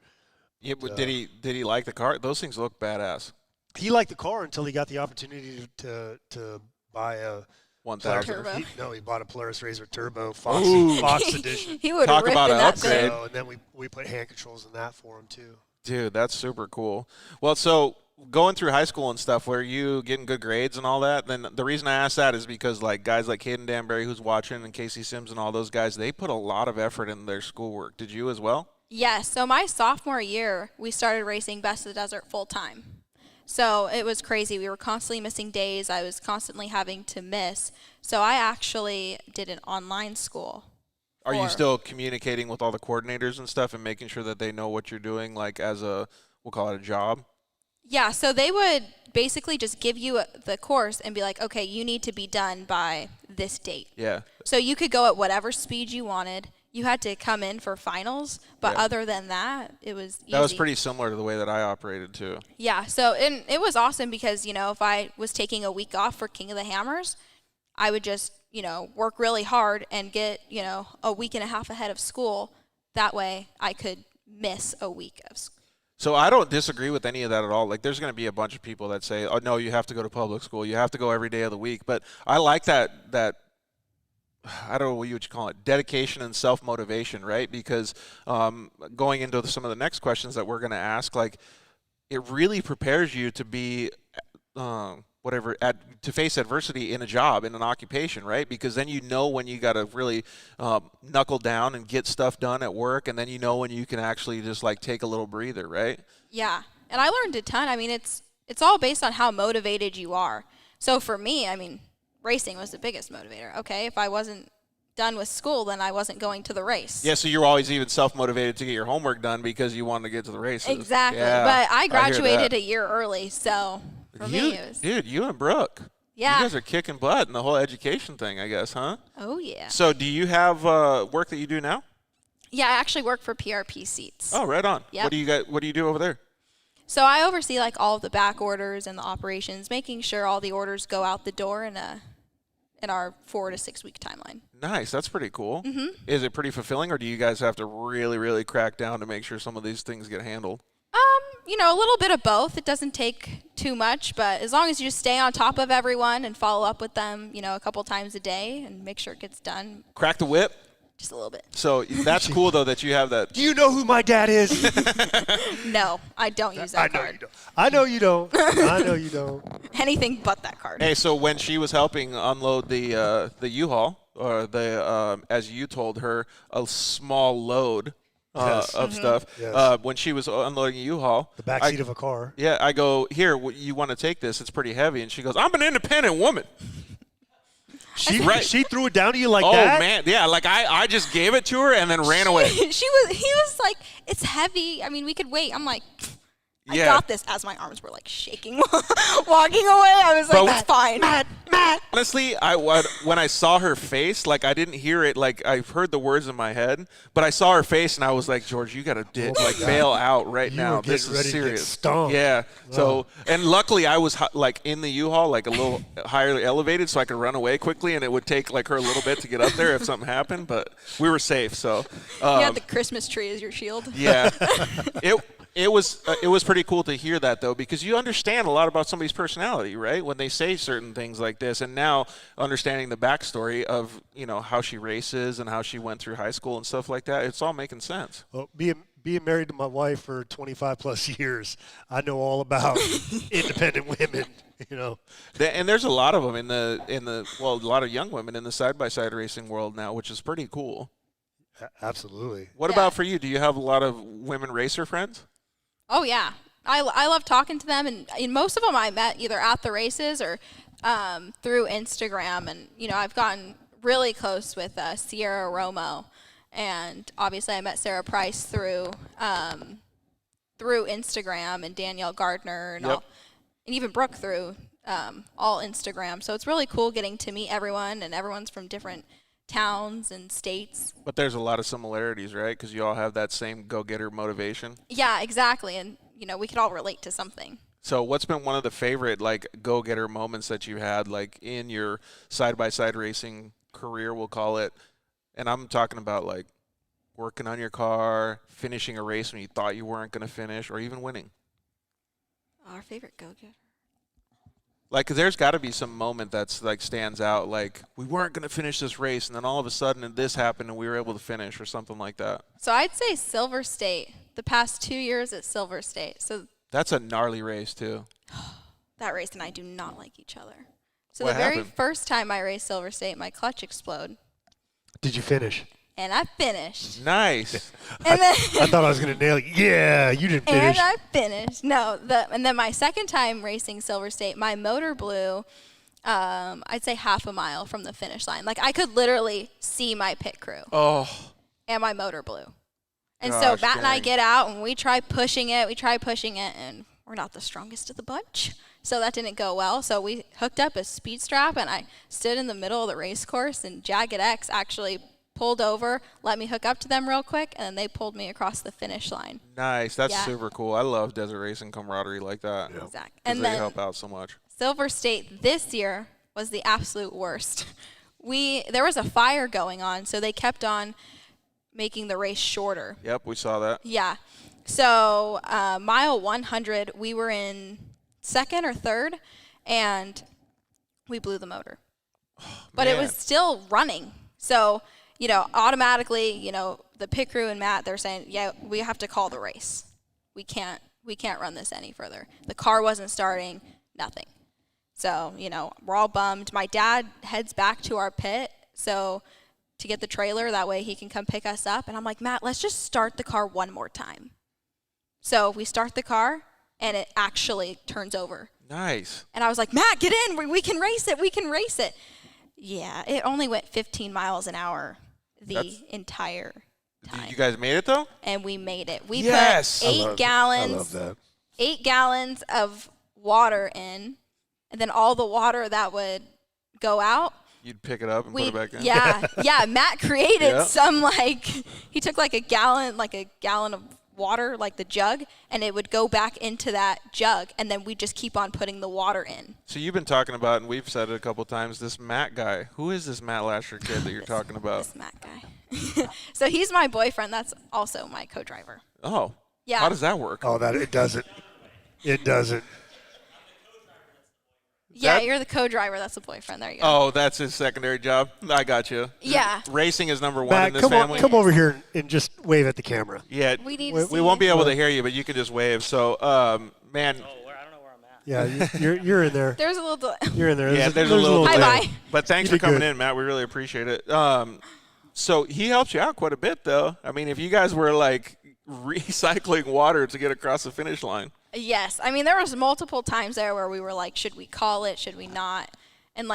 [SPEAKER 2] Yeah, but did he like the car? Those things look badass.
[SPEAKER 3] He liked the car until he got the opportunity to buy a
[SPEAKER 2] 1000.
[SPEAKER 8] Turbo.
[SPEAKER 3] He bought a Polaris Razor Turbo Fox Edition.
[SPEAKER 8] He would
[SPEAKER 2] Talk
[SPEAKER 8] rip
[SPEAKER 2] about
[SPEAKER 8] in
[SPEAKER 2] an
[SPEAKER 8] that
[SPEAKER 2] upgrade.
[SPEAKER 8] thing.
[SPEAKER 3] So, and then we put hand controls in that for him too.
[SPEAKER 2] Dude, that's super cool. Well, so going through high school and stuff, were you getting good grades and all that? Then the reason I ask that is because like guys like Caden Danbury who's watching and Casey Sims and all those guys, they put a lot of effort in their schoolwork. Did you as well?
[SPEAKER 8] Yes. So my sophomore year, we started racing Best of the Desert full time. So it was crazy. We were constantly missing days. I was constantly having to miss. So I actually did an online school.
[SPEAKER 2] Are you still communicating with all the coordinators and stuff and making sure that they know what you're doing, like as a, we'll call it a job?
[SPEAKER 8] Yeah, so they would basically just give you the course and be like, okay, you need to be done by this date.
[SPEAKER 2] Yeah.
[SPEAKER 8] So you could go at whatever speed you wanted. You had to come in for finals, but other than that, it was easy.
[SPEAKER 2] That was pretty similar to the way that I operated too.
[SPEAKER 8] Yeah, so and it was awesome because, you know, if I was taking a week off for King of the Hammers, I would just, you know, work really hard and get, you know, a week and a half ahead of school. That way I could miss a week of school.
[SPEAKER 2] So I don't disagree with any of that at all. Like, there's going to be a bunch of people that say, oh, no, you have to go to public school. You have to go every day of the week. But I like that I don't know what you would call it, dedication and self-motivation, right? Because going into some of the next questions that we're going to ask, like, it really prepares you to be to face adversity in a job, in an occupation, right? Because then you know when you got to really knuckle down and get stuff done at work, and then you know when you can actually just like take a little breather, right?
[SPEAKER 8] Yeah, and I learned a ton. I mean, it's all based on how motivated you are. So for me, I mean, racing was the biggest motivator. Okay, if I wasn't done with school, then I wasn't going to the race.
[SPEAKER 2] Yeah, so you're always even self-motivated to get your homework done because you wanted to get to the races.
[SPEAKER 8] Exactly,
[SPEAKER 2] Yeah,
[SPEAKER 8] but I graduated
[SPEAKER 2] I
[SPEAKER 8] a year early, so for me it was...
[SPEAKER 2] Dude, you and Brooke.
[SPEAKER 8] Yeah.
[SPEAKER 2] You guys are kicking butt in the whole education thing, I guess, huh?
[SPEAKER 8] Oh, yeah.
[SPEAKER 2] So do you have work that you do now?
[SPEAKER 8] Yeah, I actually work for PRP Seats.
[SPEAKER 2] Oh, right on.
[SPEAKER 8] Yep.
[SPEAKER 2] What do you do over there?
[SPEAKER 8] So I oversee like all of the back orders and the operations, making sure all the orders go out the door in our 4 to 6 week timeline.
[SPEAKER 2] Nice. That's pretty cool.
[SPEAKER 8] Mm-hmm.
[SPEAKER 2] Is it pretty fulfilling, or do you guys have to really, really crack down to make sure some of these things get handled?
[SPEAKER 8] You know, a little bit of both. It doesn't take too much, but as long as you just stay on top of everyone and follow up with them, you know, a couple times a day and make sure it gets done.
[SPEAKER 2] Crack the whip?
[SPEAKER 8] Just a little bit.
[SPEAKER 2] So that's cool, though, that you have that.
[SPEAKER 3] Do you know who my dad is?
[SPEAKER 8] No, I don't use that card.
[SPEAKER 3] I know you don't. I know you don't.
[SPEAKER 8] Anything but that card.
[SPEAKER 2] Hey, so when she was helping unload the U-Haul, or as you told her, a small load of stuff, when she was unloading a U-Haul.
[SPEAKER 3] The backseat of a car.
[SPEAKER 2] Yeah, I go, here, you want to take this? It's pretty heavy. And she goes, I'm an independent woman.
[SPEAKER 3] She threw it down to you like
[SPEAKER 2] Oh,
[SPEAKER 3] that?
[SPEAKER 2] man. Yeah, like I just gave it to her and then ran away.
[SPEAKER 8] He was like, it's heavy. I mean, we could wait. I'm like, I got this, as my arms were like shaking walking away. I was like, that's fine. Matt.
[SPEAKER 2] Honestly, when I saw her face, like I didn't hear it, like I heard the words in my head, but I saw her face and I was like, George, you got to bail out right now. This is serious.
[SPEAKER 3] Stung.
[SPEAKER 2] Yeah. So, and luckily I was like in the U-Haul, like a little higher elevated, so I could run away quickly, and it would take like her a little bit to get up there if something happened, but we were safe. So
[SPEAKER 8] you had the Christmas tree as your shield.
[SPEAKER 2] Yeah. It was pretty cool to hear that, though, because you understand a lot about somebody's personality, right? When they say certain things like this, and now understanding the backstory of, you know, how she races and how she went through high school and stuff like that, it's all making sense.
[SPEAKER 3] Well, being married to my wife for 25 plus years, I know all about independent women, you know.
[SPEAKER 2] And there's a lot of them a lot of young women in the side-by-side racing world now, which is pretty cool.
[SPEAKER 3] Absolutely.
[SPEAKER 2] What about for you? Do you have a lot of women racer friends?
[SPEAKER 8] Oh, yeah. I love talking to them, and most of them I met either at the races or through Instagram. And, you know, I've gotten really close with Sierra Romo, and obviously I met Sarah Price through Instagram, and Danielle Gardner, and all, and even Brooke through all Instagram. So it's really cool getting to meet everyone, and everyone's from different towns and states.
[SPEAKER 2] But there's a lot of similarities, right? Because you all have that same go-getter motivation.
[SPEAKER 8] Yeah, exactly. And, you know, we could all relate to something.
[SPEAKER 2] So what's been one of the favorite, like, go-getter moments that you had, like, in your side-by-side racing career, we'll call it? And I'm talking about, like, working on your car, finishing a race when you thought you weren't going to finish, or even winning.
[SPEAKER 8] Our favorite go-getter.
[SPEAKER 2] Like, 'cause there's got to be some moment that's, like, stands out, like, we weren't going to finish this race, and then all of a sudden this happened and we were able to finish, or something like that.
[SPEAKER 8] So I'd say Silver State. The past 2 years at Silver State. So
[SPEAKER 2] That's a gnarly race, too.
[SPEAKER 8] that race and I do not like each other. So
[SPEAKER 2] What
[SPEAKER 8] the very
[SPEAKER 2] happened?
[SPEAKER 8] first time I raced Silver State, my clutch exploded.
[SPEAKER 3] Did you finish?
[SPEAKER 8] And I finished.
[SPEAKER 2] Nice.
[SPEAKER 8] And then
[SPEAKER 3] I thought I was going to nail it. Yeah, you didn't finish.
[SPEAKER 8] and I finished. No, and then my second time racing Silver State, my motor blew. I'd say half a mile from the finish line. Like I could literally see my pit crew.
[SPEAKER 2] Oh,
[SPEAKER 8] And my motor blew. And so
[SPEAKER 2] Gosh,
[SPEAKER 8] Matt and I
[SPEAKER 2] dang.
[SPEAKER 8] get out and we try pushing it, and we're not the strongest of the bunch. So that didn't go well. So we hooked up a speed strap, and I stood in the middle of the race course, and Jagged X actually pulled over, let me hook up to them real quick, and then they pulled me across the finish line.
[SPEAKER 2] nice. That's
[SPEAKER 8] Yeah.
[SPEAKER 2] super cool. I love desert racing camaraderie like that.
[SPEAKER 8] Exactly.
[SPEAKER 2] 'Cause
[SPEAKER 8] And
[SPEAKER 2] they
[SPEAKER 8] then
[SPEAKER 2] help out so much.
[SPEAKER 8] Silver State this year was the absolute worst. There was a fire going on, so they kept on making the race shorter.
[SPEAKER 2] Yep, we saw that.
[SPEAKER 8] Yeah. So mile 100, we were in second or third, and we blew the motor. But it was
[SPEAKER 2] man.
[SPEAKER 8] still running. So, automatically, the pit crew and Matt, they're saying, yeah, we have to call the race. We can't run this any further. The car wasn't starting, nothing. So, we're all bummed. My dad heads back to our pit, so to get the trailer, that way he can come pick us up. And I'm like, Matt, let's just start the car one more time. So we start the car, and it actually turns over.
[SPEAKER 2] Nice.
[SPEAKER 8] And I was like, Matt, get in. We can race it. We can race it. Yeah, it only went 15 miles an hour the entire time.
[SPEAKER 2] You guys made it, though?
[SPEAKER 8] And we made it. We
[SPEAKER 2] Yes.
[SPEAKER 8] put 8 gallons.
[SPEAKER 3] I love that.
[SPEAKER 8] 8 gallons of water in, and then all the water that would go out,
[SPEAKER 2] You'd pick it up and put it back in?
[SPEAKER 8] yeah. Matt created
[SPEAKER 2] Yeah.
[SPEAKER 8] some he took a gallon of water, like the jug, and it would go back into that jug, and then we just keep on putting the water in.
[SPEAKER 2] So you've been talking about, and we've said it a couple times, this Matt guy. Who is this Matt Lasher kid that you're talking about?
[SPEAKER 8] This Matt guy. So he's my boyfriend. That's also my co-driver.
[SPEAKER 2] Oh.
[SPEAKER 8] Yeah.
[SPEAKER 2] How does that work?
[SPEAKER 3] Oh, it doesn't. It doesn't.
[SPEAKER 8] Yeah,
[SPEAKER 2] That-
[SPEAKER 8] you're the co-driver. That's the boyfriend. There you go.
[SPEAKER 2] Oh, that's his secondary job. I got you.
[SPEAKER 8] Yeah.
[SPEAKER 2] Racing is number one
[SPEAKER 3] Matt,
[SPEAKER 2] in this
[SPEAKER 3] come
[SPEAKER 2] family.
[SPEAKER 3] come over here and just wave at the camera.
[SPEAKER 2] Yeah.
[SPEAKER 8] We need
[SPEAKER 3] We-
[SPEAKER 8] to see
[SPEAKER 2] We won't be
[SPEAKER 8] it.
[SPEAKER 2] able to hear you, but you can just wave. So, man.
[SPEAKER 3] Yeah, you're in there.
[SPEAKER 8] There's a little delay.
[SPEAKER 3] You're in there.
[SPEAKER 2] Yeah, there's a little
[SPEAKER 8] Hi,
[SPEAKER 2] delay.
[SPEAKER 8] bye.
[SPEAKER 2] But thanks
[SPEAKER 3] You
[SPEAKER 2] for
[SPEAKER 3] did
[SPEAKER 2] coming
[SPEAKER 3] good.
[SPEAKER 2] in, Matt. We really appreciate it. So he helps you out quite a bit, though. I mean, if you guys were recycling water to get across the finish line.
[SPEAKER 8] Yes. I mean, there was multiple times there where we were like, should we call it? Should we not? And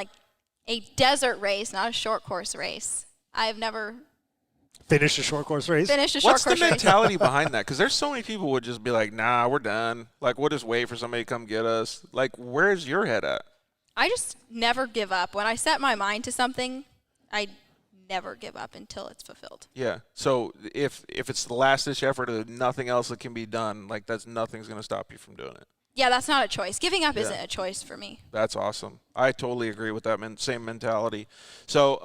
[SPEAKER 8] a desert race, not a short course race. I've never
[SPEAKER 3] Finish a short course race.
[SPEAKER 8] finished a short
[SPEAKER 2] What's the
[SPEAKER 8] course race.
[SPEAKER 2] mentality behind that? Because there's so many people would just be like, nah, we're done. We'll just wait for somebody to come get us. Where's your head at?
[SPEAKER 8] I just never give up. When I set my mind to something, I never give up until it's fulfilled.
[SPEAKER 2] Yeah. So if it's the last ditch effort of nothing else that can be done, nothing's going to stop you from doing it.
[SPEAKER 8] Yeah, that's not a choice. Giving up
[SPEAKER 2] Yeah.
[SPEAKER 8] isn't a choice for me.
[SPEAKER 2] That's awesome. I totally agree with that same mentality. So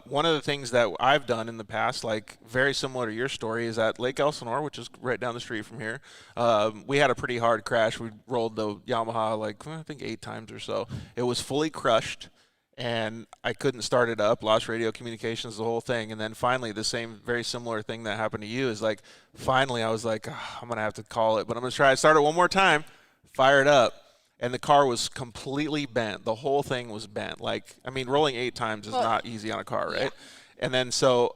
[SPEAKER 2] one of the things that I've done in the past, very similar to your story, is at Lake Elsinore, which is right down the street from here. We had a pretty hard crash. We rolled the Yamaha I think 8 times or so. It was fully crushed, and I couldn't start it up. Lost radio communications, the whole thing. And then finally, the same very similar thing that happened to you is finally I was like, I'm going to have to call it, but I'm going to try to start it one more time. Fire it up, and the car was completely bent. The whole thing was bent. Rolling 8 times is not easy on a car, right? Yeah. And then so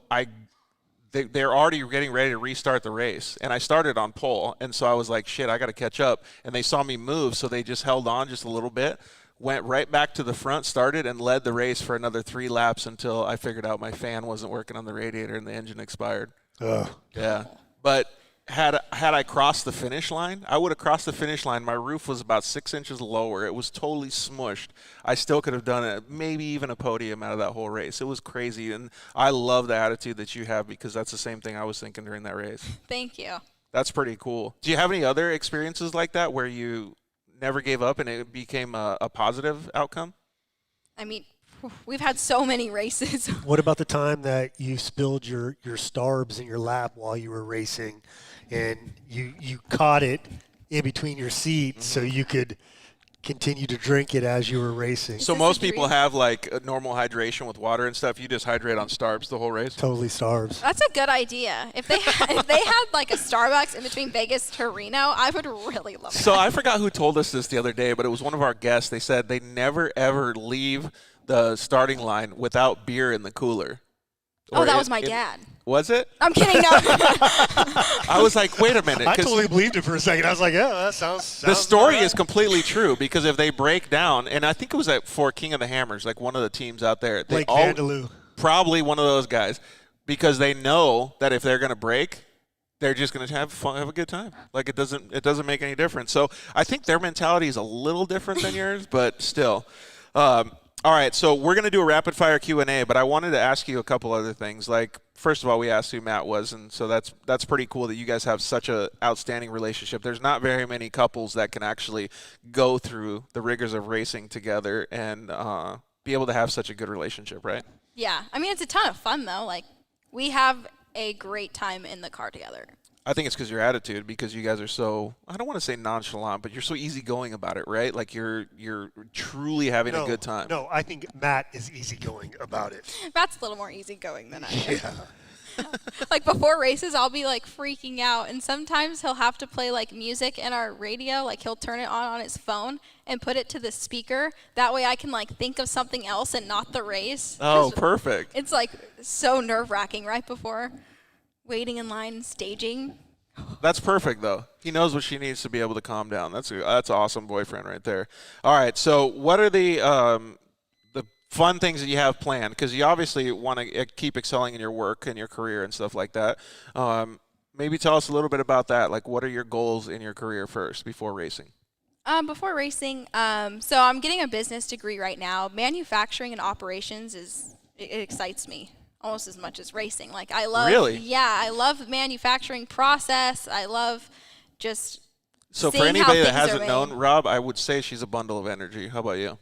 [SPEAKER 2] they're already getting ready to restart the race, and I started on pole, and so I was like, shit, I got to catch up. And they saw me move, so they just held on just a little bit, went right back to the front, started, and led the race for another 3 laps until I figured out my fan wasn't working on the radiator and the engine expired.
[SPEAKER 3] Ugh.
[SPEAKER 2] Yeah, but had I crossed the finish line, I would have crossed the finish line. My roof was about 6 inches lower. It was totally smushed. I still could have done it, maybe even a podium out of that whole race. It was crazy, and I love the attitude that you have because that's the same thing I was thinking during that race.
[SPEAKER 8] Thank you.
[SPEAKER 2] That's pretty cool. Do you have any other experiences like that where you never gave up and it became a positive outcome?
[SPEAKER 8] I mean, we've had so many races.
[SPEAKER 3] What about the time that you spilled your starbs in your lap while you were racing, and you caught it in between your seats so you could continue to drink it as you were racing.
[SPEAKER 2] So most people have like a normal hydration with water and stuff. You just hydrate on Starbs the whole race?
[SPEAKER 3] Totally Starbs.
[SPEAKER 8] That's a good idea. If they had like a Starbucks in between Vegas to Reno, I would really love that.
[SPEAKER 2] So I forgot who told us this the other day, but it was one of our guests. They said they never, ever leave the starting line without beer in the cooler.
[SPEAKER 8] Oh, that was my dad.
[SPEAKER 2] Was it?
[SPEAKER 8] I'm kidding. No.
[SPEAKER 2] I was like, wait a minute.
[SPEAKER 3] I totally believed it for a second. I was like, yeah, that sounds
[SPEAKER 2] The story
[SPEAKER 3] right.
[SPEAKER 2] is completely true because if they break down, and I think it was for King of the Hammers, like one of the teams out there.
[SPEAKER 3] Blake Vandeloo.
[SPEAKER 2] Probably one of those guys because they know that if they're going to break, they're just going to have fun, have a good time. Like it doesn't make any difference. So I think their mentality is a little different than yours, but still. All right, so we're going to do a rapid-fire Q&A, but I wanted to ask you a couple other things. Like, first of all, we asked who Matt was, and so that's pretty cool that you guys have such an outstanding relationship. There's not very many couples that can actually go through the rigors of racing together and be able to have such a good relationship, right?
[SPEAKER 8] Yeah. I mean, it's a ton of fun, though. Like, we have a great time in the car together.
[SPEAKER 2] I think it's because your attitude, because you guys are so, I don't want to say nonchalant, but you're so easygoing about it, right? Like you're truly having a good time.
[SPEAKER 3] No, I think Matt is easygoing about it.
[SPEAKER 8] Matt's a little more easygoing than I am.
[SPEAKER 3] Yeah.
[SPEAKER 8] Like before races, I'll be like freaking out, and sometimes he'll have to play like music in our radio. Like he'll turn it on his phone and put it to the speaker. That way I can like think of something else and not the race.
[SPEAKER 2] Oh, perfect.
[SPEAKER 8] It's like so nerve-wracking right before waiting in line, staging.
[SPEAKER 2] That's perfect, though. He knows what she needs to be able to calm down. That's an awesome boyfriend right there. All right, so what are the fun things that you have planned? Because you obviously want to keep excelling in your work and your career and stuff like that. Maybe tell us a little bit about that. Like, what are your goals in your career first before racing?
[SPEAKER 8] Before racing, so I'm getting a business degree right now. Manufacturing and operations it excites me almost as much as racing. Like I love, I love manufacturing process. I love just.
[SPEAKER 2] So for
[SPEAKER 8] seeing
[SPEAKER 2] anybody
[SPEAKER 8] how
[SPEAKER 2] that
[SPEAKER 8] things
[SPEAKER 2] hasn't
[SPEAKER 8] are
[SPEAKER 2] known
[SPEAKER 8] made.
[SPEAKER 2] Rob, I would say she's a bundle of energy. How about you?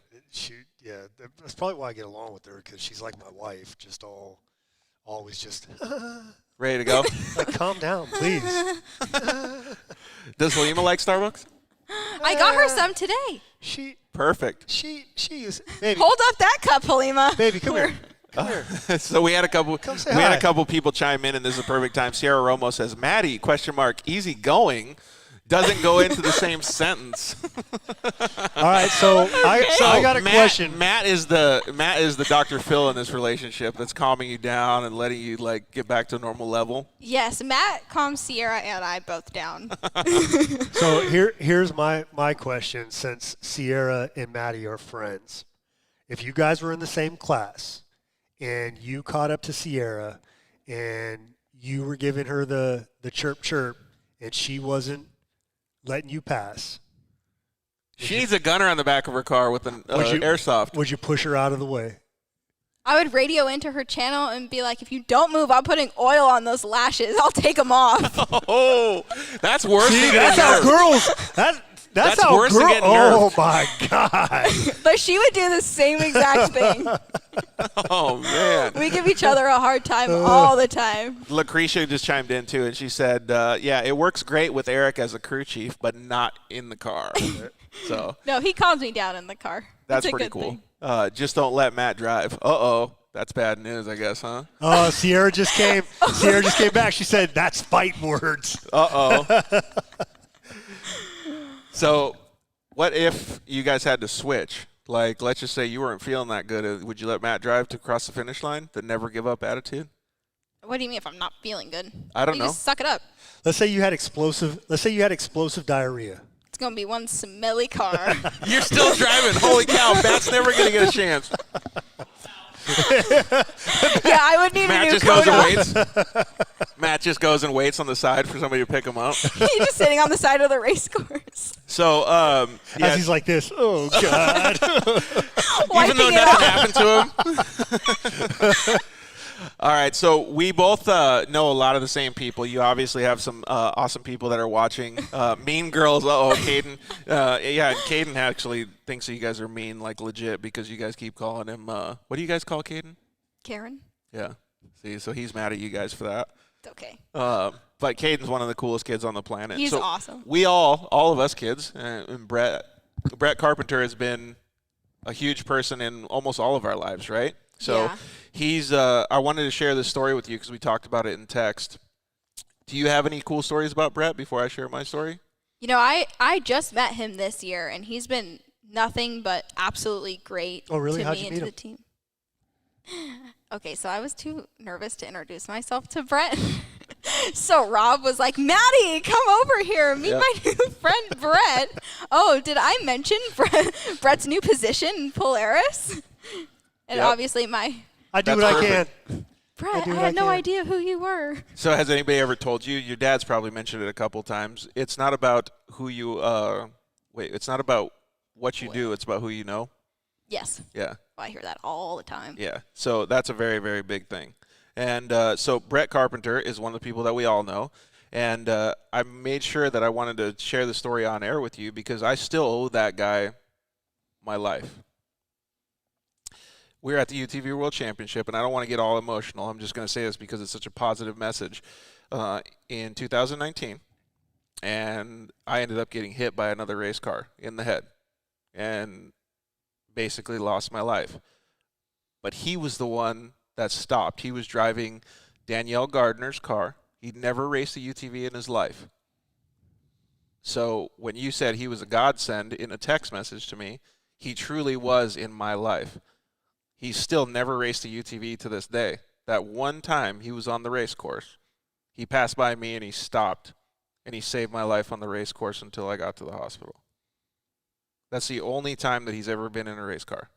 [SPEAKER 3] Yeah, that's probably why I get along with her because she's like my wife, just always just.
[SPEAKER 2] Ready to go?
[SPEAKER 3] Like, calm down, please.
[SPEAKER 2] Does Halima like Starbucks?
[SPEAKER 8] I got her some today.
[SPEAKER 2] Perfect.
[SPEAKER 3] She is. Baby,
[SPEAKER 8] Hold up that cup, Halima.
[SPEAKER 3] baby, come here. Come here.
[SPEAKER 2] So we had a couple.
[SPEAKER 3] Come
[SPEAKER 2] We
[SPEAKER 3] say
[SPEAKER 2] had
[SPEAKER 3] hi.
[SPEAKER 2] a couple people chime in, and this is a perfect time. Sierra Romo says, "Maddie? Easy going." Doesn't go into the same sentence.
[SPEAKER 3] All right, so I got a question.
[SPEAKER 2] Matt is the Dr. Phil in this relationship that's calming you down and letting you like get back to a normal level.
[SPEAKER 8] Yes, Matt calms Sierra and I both down.
[SPEAKER 3] So here's my question. Since Sierra and Maddie are friends, if you guys were in the same class and you caught up to Sierra and you were giving her the chirp chirp and she wasn't letting you pass,
[SPEAKER 2] She needs a gunner on the back of her car with an airsoft.
[SPEAKER 3] would you push her out of the way?
[SPEAKER 8] I would radio into her channel and be like, if you don't move, I'm putting oil on those lashes. I'll take them off.
[SPEAKER 2] Oh, that's worse than
[SPEAKER 3] That's
[SPEAKER 2] getting
[SPEAKER 3] how
[SPEAKER 2] nerfed.
[SPEAKER 3] girls. That's how
[SPEAKER 2] worse than getting
[SPEAKER 3] Oh
[SPEAKER 2] nerfed.
[SPEAKER 3] my God!
[SPEAKER 8] But she would do the same exact thing.
[SPEAKER 2] Oh, man.
[SPEAKER 8] We give each other a hard time all the time.
[SPEAKER 2] Lucretia just chimed in, too, and she said, yeah, it works great with Eric as a crew chief, but not in the car. So
[SPEAKER 8] No, he calms me down in the car.
[SPEAKER 2] that's
[SPEAKER 8] It's a
[SPEAKER 2] pretty
[SPEAKER 8] good
[SPEAKER 2] cool.
[SPEAKER 8] thing.
[SPEAKER 2] Just don't let Matt drive. Uh-oh. That's bad news, I guess, huh?
[SPEAKER 3] Oh, Sierra just came. Sierra just came back. She said, "That's fight words."
[SPEAKER 2] Uh-oh. So what if you guys had to switch? Like, let's just say you weren't feeling that good. Would you let Matt drive to cross the finish line? The never give up attitude?
[SPEAKER 8] What do you mean if I'm not feeling good?
[SPEAKER 2] I don't
[SPEAKER 8] you
[SPEAKER 2] know.
[SPEAKER 8] Just suck it up.
[SPEAKER 3] Let's say you had explosive diarrhea.
[SPEAKER 8] It's going to be one smelly car.
[SPEAKER 2] You're still driving. Holy cow, Matt's never going to get a chance.
[SPEAKER 8] Yeah, I would need
[SPEAKER 2] Matt
[SPEAKER 8] a new
[SPEAKER 2] just goes and
[SPEAKER 8] coat.
[SPEAKER 2] waits. Matt just goes and waits on the side for somebody to pick him up.
[SPEAKER 8] He's just sitting on the side of the race course.
[SPEAKER 2] So, yeah,
[SPEAKER 3] As he's like this. Oh God.
[SPEAKER 2] even though
[SPEAKER 8] Wiping it
[SPEAKER 2] nothing
[SPEAKER 8] off.
[SPEAKER 2] happened to him. All right, so we both know a lot of the same people. You obviously have some awesome people that are watching. Mean girls. Caden. Yeah, Caden actually thinks that you guys are mean, like legit, because you guys keep calling him. What do you guys call Caden?
[SPEAKER 8] Karen?
[SPEAKER 2] Yeah. See, so he's mad at you guys for that.
[SPEAKER 8] It's okay.
[SPEAKER 2] But Caden's one of the coolest kids on the planet.
[SPEAKER 8] He's
[SPEAKER 2] so
[SPEAKER 8] awesome.
[SPEAKER 2] We all of us kids, and Brett Brett Carpenter has been a huge person in almost all of our lives, right? So
[SPEAKER 8] Yeah.
[SPEAKER 2] he's I wanted to share this story with you because we talked about it in text. Do you have any cool stories about Brett before I share my story?
[SPEAKER 8] You know, I just met him this year, and he's been nothing but absolutely great
[SPEAKER 3] Oh, really?
[SPEAKER 8] to
[SPEAKER 3] How'd
[SPEAKER 8] me
[SPEAKER 3] you
[SPEAKER 8] and
[SPEAKER 3] meet
[SPEAKER 8] to
[SPEAKER 3] him?
[SPEAKER 8] the team. Okay, so I was too nervous to introduce myself to Brett. So Rob was like, Maddie, come over here. Meet my new friend, Brett. Oh, did I mention Brett's new position in Polaris? And
[SPEAKER 2] Yep.
[SPEAKER 8] obviously
[SPEAKER 3] I do
[SPEAKER 2] That's
[SPEAKER 3] what I
[SPEAKER 2] perfect.
[SPEAKER 3] can.
[SPEAKER 8] Brett,
[SPEAKER 3] do
[SPEAKER 8] I
[SPEAKER 3] what I
[SPEAKER 8] had no
[SPEAKER 3] can.
[SPEAKER 8] idea who you were.
[SPEAKER 2] So has anybody ever told you? Your dad's probably mentioned it a couple times. It's not about who you it's not about what you do. It's about who you know.
[SPEAKER 8] Yes.
[SPEAKER 2] Yeah.
[SPEAKER 8] I hear that all the time.
[SPEAKER 2] Yeah, so that's a very, very big thing. And so Brett Carpenter is one of the people that we all know. And I made sure that I wanted to share the story on air with you because I still owe that guy my life. We were at the UTV World Championship, and I don't want to get all emotional. I'm just going to say this because it's such a positive message. In 2019, and I ended up getting hit by another race car in the head. And basically lost my life. But he was the one that stopped. He was driving Danielle Gardner's car. He'd never raced a UTV in his life. So when you said he was a godsend in a text message to me, he truly was in my life. He's still never raced a UTV to this day. That one time he was on the race course, he passed by me and he stopped, and he saved my life on the race course until I got to the hospital. That's the only time that he's ever been in a race car.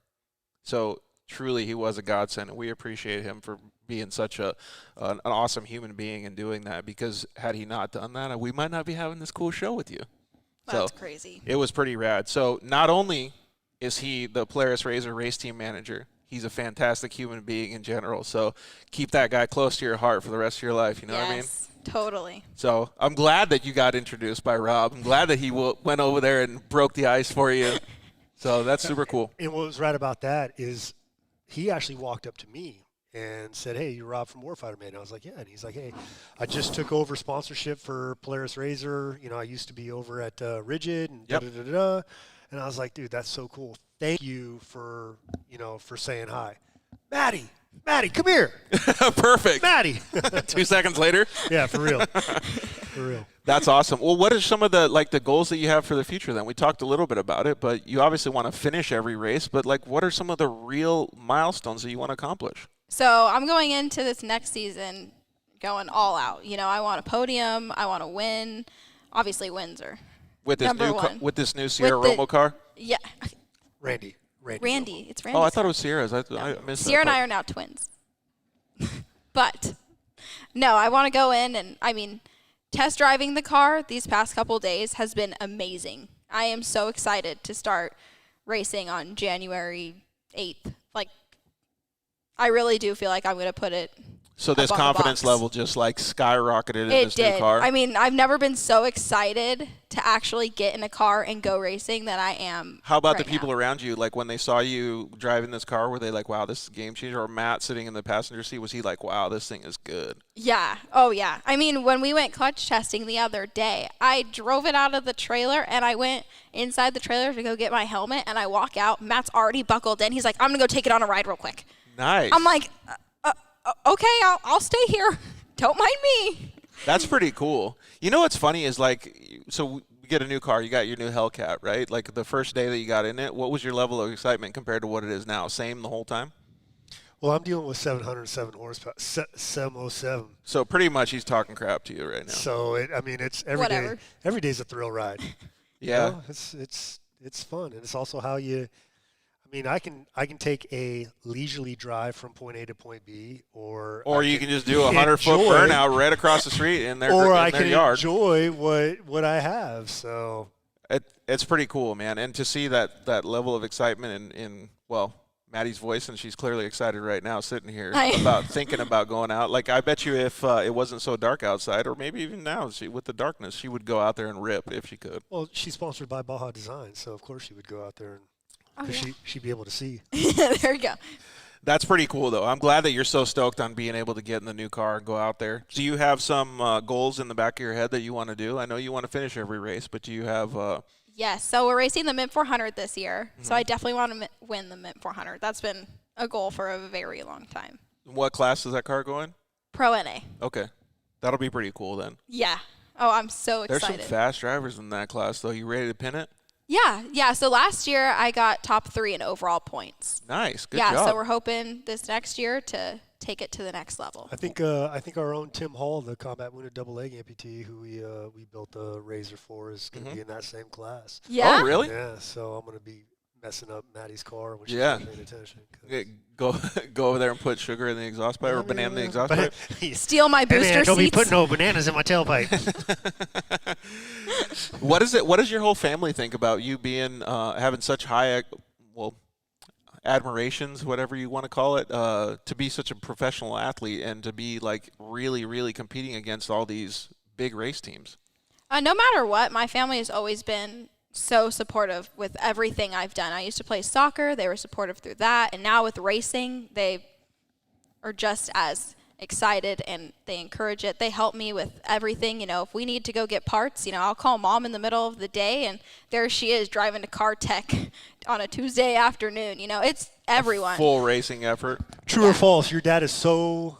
[SPEAKER 2] So truly he was a godsend, and we appreciate him for being such an awesome human being and doing that, because had he not done that, we might not be having this cool show with you.
[SPEAKER 8] That's crazy.
[SPEAKER 2] It was pretty rad. So not only is he the Polaris Razor race team manager, he's a fantastic human being in general. So keep that guy close to your heart for the rest of your life. You know what I mean?
[SPEAKER 8] Totally.
[SPEAKER 2] So I'm glad that you got introduced by Rob. I'm glad that he went over there and broke the ice for you. So that's super cool.
[SPEAKER 3] And what was right about that is he actually walked up to me and said, "Hey, you're Rob from Warfighter Made." And I was like, "Yeah." And he's like, "Hey, I just took over sponsorship for Polaris Razor. You know, I used to be over at Rigid and da-da-da-da-da." And I was like, "Dude, that's so cool. Thank you for saying hi." Maddie, come here.
[SPEAKER 2] Perfect.
[SPEAKER 3] Maddie.
[SPEAKER 2] 2 seconds later.
[SPEAKER 3] Yeah, for real. For real.
[SPEAKER 2] That's awesome. Well, what are some of the goals that you have for the future then? We talked a little bit about it, but you obviously want to finish every race, but what are some of the real milestones that you want to accomplish?
[SPEAKER 8] So I'm going into this next season going all out. You know, I want a podium. I want to win. Obviously, wins are
[SPEAKER 2] With this
[SPEAKER 8] number one.
[SPEAKER 2] with this new Sierra
[SPEAKER 8] With the-
[SPEAKER 2] Romo car?
[SPEAKER 8] Yeah.
[SPEAKER 3] Randy.
[SPEAKER 8] Randy. It's Randy.
[SPEAKER 2] Oh, I thought it was Sierra's. I missed
[SPEAKER 8] Sierra
[SPEAKER 2] that
[SPEAKER 8] and I
[SPEAKER 2] part.
[SPEAKER 8] are now twins. But, no, I want to go in and, test driving the car these past couple days has been amazing. I am so excited to start racing on January 8th. I really do feel like I'm going to put it
[SPEAKER 2] So this
[SPEAKER 8] up on the
[SPEAKER 2] confidence
[SPEAKER 8] box.
[SPEAKER 2] level just skyrocketed in
[SPEAKER 8] It
[SPEAKER 2] this
[SPEAKER 8] did.
[SPEAKER 2] new car?
[SPEAKER 8] I've never been so excited to actually get in a car and go racing than I am.
[SPEAKER 2] How about
[SPEAKER 8] right
[SPEAKER 2] the people
[SPEAKER 8] now.
[SPEAKER 2] around you? When they saw you driving this car, were they like, wow, this is a game changer? Or Matt sitting in the passenger seat, was he like, wow, this thing is good?
[SPEAKER 8] Yeah. Oh, yeah. When we went clutch testing the other day, I drove it out of the trailer and I went inside the trailer to go get my helmet, and I walk out. Matt's already buckled in. He's like, I'm going to go take it on a ride real quick.
[SPEAKER 2] Nice.
[SPEAKER 8] I'm like, okay, I'll stay here. Don't mind me.
[SPEAKER 2] That's pretty cool. You know what's funny is so you get a new car, you got your new Hellcat, right? The first day that you got in it, what was your level of excitement compared to what it is now? Same the whole time?
[SPEAKER 3] Well, I'm dealing with 707 horsepower, 707.
[SPEAKER 2] So pretty much he's talking crap to you right now.
[SPEAKER 3] So it's every day.
[SPEAKER 8] Whatever.
[SPEAKER 3] Every day's a thrill ride.
[SPEAKER 2] Yeah.
[SPEAKER 3] You know, it's fun, and it's also how you. I can take a leisurely drive from point A to point B, or
[SPEAKER 2] you can just do a 100-foot
[SPEAKER 3] enjoy-
[SPEAKER 2] burnout right across the street in their,
[SPEAKER 3] or
[SPEAKER 2] in
[SPEAKER 3] I
[SPEAKER 2] their
[SPEAKER 3] can
[SPEAKER 2] yard.
[SPEAKER 3] enjoy what I have. So
[SPEAKER 2] It's pretty cool, man. And to see that level of excitement in Maddie's voice, and she's clearly excited right now sitting here about thinking about going out. I bet you if it wasn't so dark outside, or maybe even now with the darkness, she would go out there and rip if she could.
[SPEAKER 3] Well, she's sponsored by Baja Design, so of course she would go out there and because she'd be able to see.
[SPEAKER 8] There you go.
[SPEAKER 2] That's pretty cool, though. I'm glad that you're so stoked on being able to get in the new car and go out there. Do you have some goals in the back of your head that you want to do? I know you want to finish every race, but do you have
[SPEAKER 8] Yes, so we're racing the Mint 400 this year, so I definitely want to win the Mint 400. That's been a goal for a very long time.
[SPEAKER 2] what class does that car go in?
[SPEAKER 8] Pro NA.
[SPEAKER 2] Okay. That'll be pretty cool then.
[SPEAKER 8] Yeah. Oh, I'm so
[SPEAKER 2] There's
[SPEAKER 8] excited.
[SPEAKER 2] some fast drivers in that class, though. You ready to pin it?
[SPEAKER 8] Yeah. So last year I got top 3 in overall points.
[SPEAKER 2] Nice. Good
[SPEAKER 8] Yeah,
[SPEAKER 2] job.
[SPEAKER 8] so we're hoping this next year to take it to the next level.
[SPEAKER 3] I think our own Tim Hall, the combat wounded double leg amputee, who we built the Razor for, is going to be in that same class.
[SPEAKER 8] Yeah.
[SPEAKER 2] Oh, really?
[SPEAKER 3] Yeah, so I'm going to be messing up Maddie's car when she's
[SPEAKER 2] Yeah.
[SPEAKER 3] not paying attention.
[SPEAKER 2] Go over there and put sugar in the exhaust pipe or banana in the exhaust pipe.
[SPEAKER 8] Steal my booster
[SPEAKER 3] don't be
[SPEAKER 8] seats.
[SPEAKER 3] putting no bananas in my tailpipe.
[SPEAKER 2] What does your whole family think about you being having such high admirations, whatever you want to call it, to be such a professional athlete and to be like really, really competing against all these big race teams?
[SPEAKER 8] No matter what, my family has always been so supportive with everything I've done. I used to play soccer. They were supportive through that. And now with racing, they are just as excited and they encourage it. They help me with everything. If we need to go get parts, I'll call Mom in the middle of the day and there she is driving to Car Tech on a Tuesday afternoon. It's everyone.
[SPEAKER 2] Full racing effort.
[SPEAKER 3] True or false? Your dad is so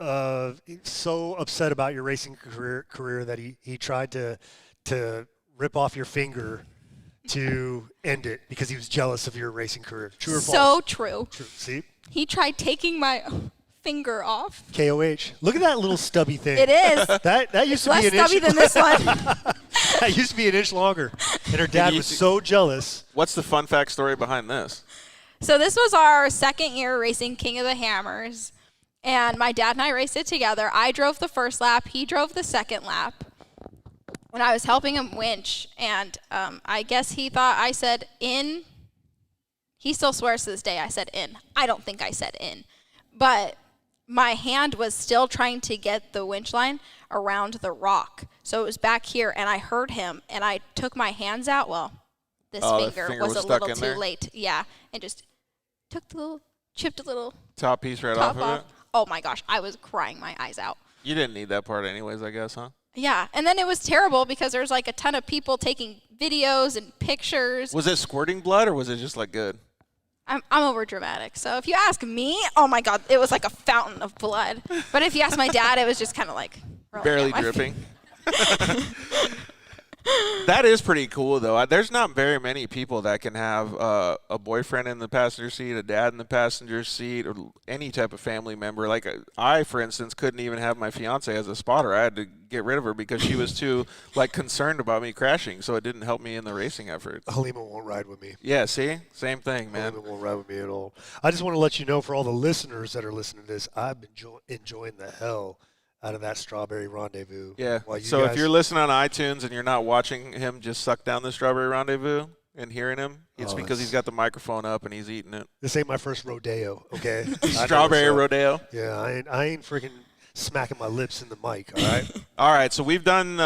[SPEAKER 3] upset about your racing career that he tried to rip off your finger to end it because he was jealous of your racing career. True or false?
[SPEAKER 8] So true.
[SPEAKER 3] True. See?
[SPEAKER 8] He tried taking my finger off.
[SPEAKER 3] KOH. Look at that little stubby thing.
[SPEAKER 8] It is.
[SPEAKER 3] That used to
[SPEAKER 8] Less
[SPEAKER 3] be an
[SPEAKER 8] stubby
[SPEAKER 3] inch.
[SPEAKER 8] than this one.
[SPEAKER 3] That used to be an inch longer. And her dad was so jealous.
[SPEAKER 2] What's the fun fact story behind this?
[SPEAKER 8] So this was our second year racing King of the Hammers. And my dad and I raced it together. I drove the first lap. He drove the second lap. When I was helping him winch, and I guess he thought I said in. He still swears to this day I said in. I don't think I said in. But my hand was still trying to get the winch line around the rock. So it was back here, and I heard him, and I took my hands out. Well, this finger was a
[SPEAKER 2] stuck
[SPEAKER 8] little
[SPEAKER 2] in
[SPEAKER 8] too
[SPEAKER 2] there?
[SPEAKER 8] late. Yeah, and just chipped a little
[SPEAKER 2] Top piece right
[SPEAKER 8] top
[SPEAKER 2] off
[SPEAKER 8] off.
[SPEAKER 2] of it?
[SPEAKER 8] Oh, my gosh. I was crying my eyes out.
[SPEAKER 2] You didn't need that part anyways, I guess, huh?
[SPEAKER 8] Yeah, and then it was terrible because there's like a ton of people taking videos and pictures.
[SPEAKER 2] Was it squirting blood or was it just like good?
[SPEAKER 8] I'm over dramatic. So if you ask me, oh my God, it was like a fountain of blood. But if you ask my dad, it was just kind of like
[SPEAKER 2] Barely dripping. That is pretty cool, though. There's not very many people that can have a boyfriend in the passenger seat, a dad in the passenger seat, or any type of family member. Like I, for instance, couldn't even have my fiance as a spotter. I had to get rid of her because she was too concerned about me crashing, so it didn't help me in the racing effort.
[SPEAKER 3] Halima won't ride with me.
[SPEAKER 2] Yeah, see? Same thing, man.
[SPEAKER 3] Halima won't ride with me at all. I just want to let you know, for all the listeners that are listening to this, I've been enjoying the hell out of that strawberry rendezvous.
[SPEAKER 2] Yeah.
[SPEAKER 3] While you
[SPEAKER 2] So
[SPEAKER 3] guys,
[SPEAKER 2] if you're listening on iTunes and you're not watching him just suck down the strawberry rendezvous and hearing him, it's because he's got the microphone up and he's eating it.
[SPEAKER 3] this ain't my first rodeo, okay?
[SPEAKER 2] Strawberry rodeo.
[SPEAKER 3] Yeah, I ain't freaking smacking my lips in the mic, all right?
[SPEAKER 2] All right, so we've done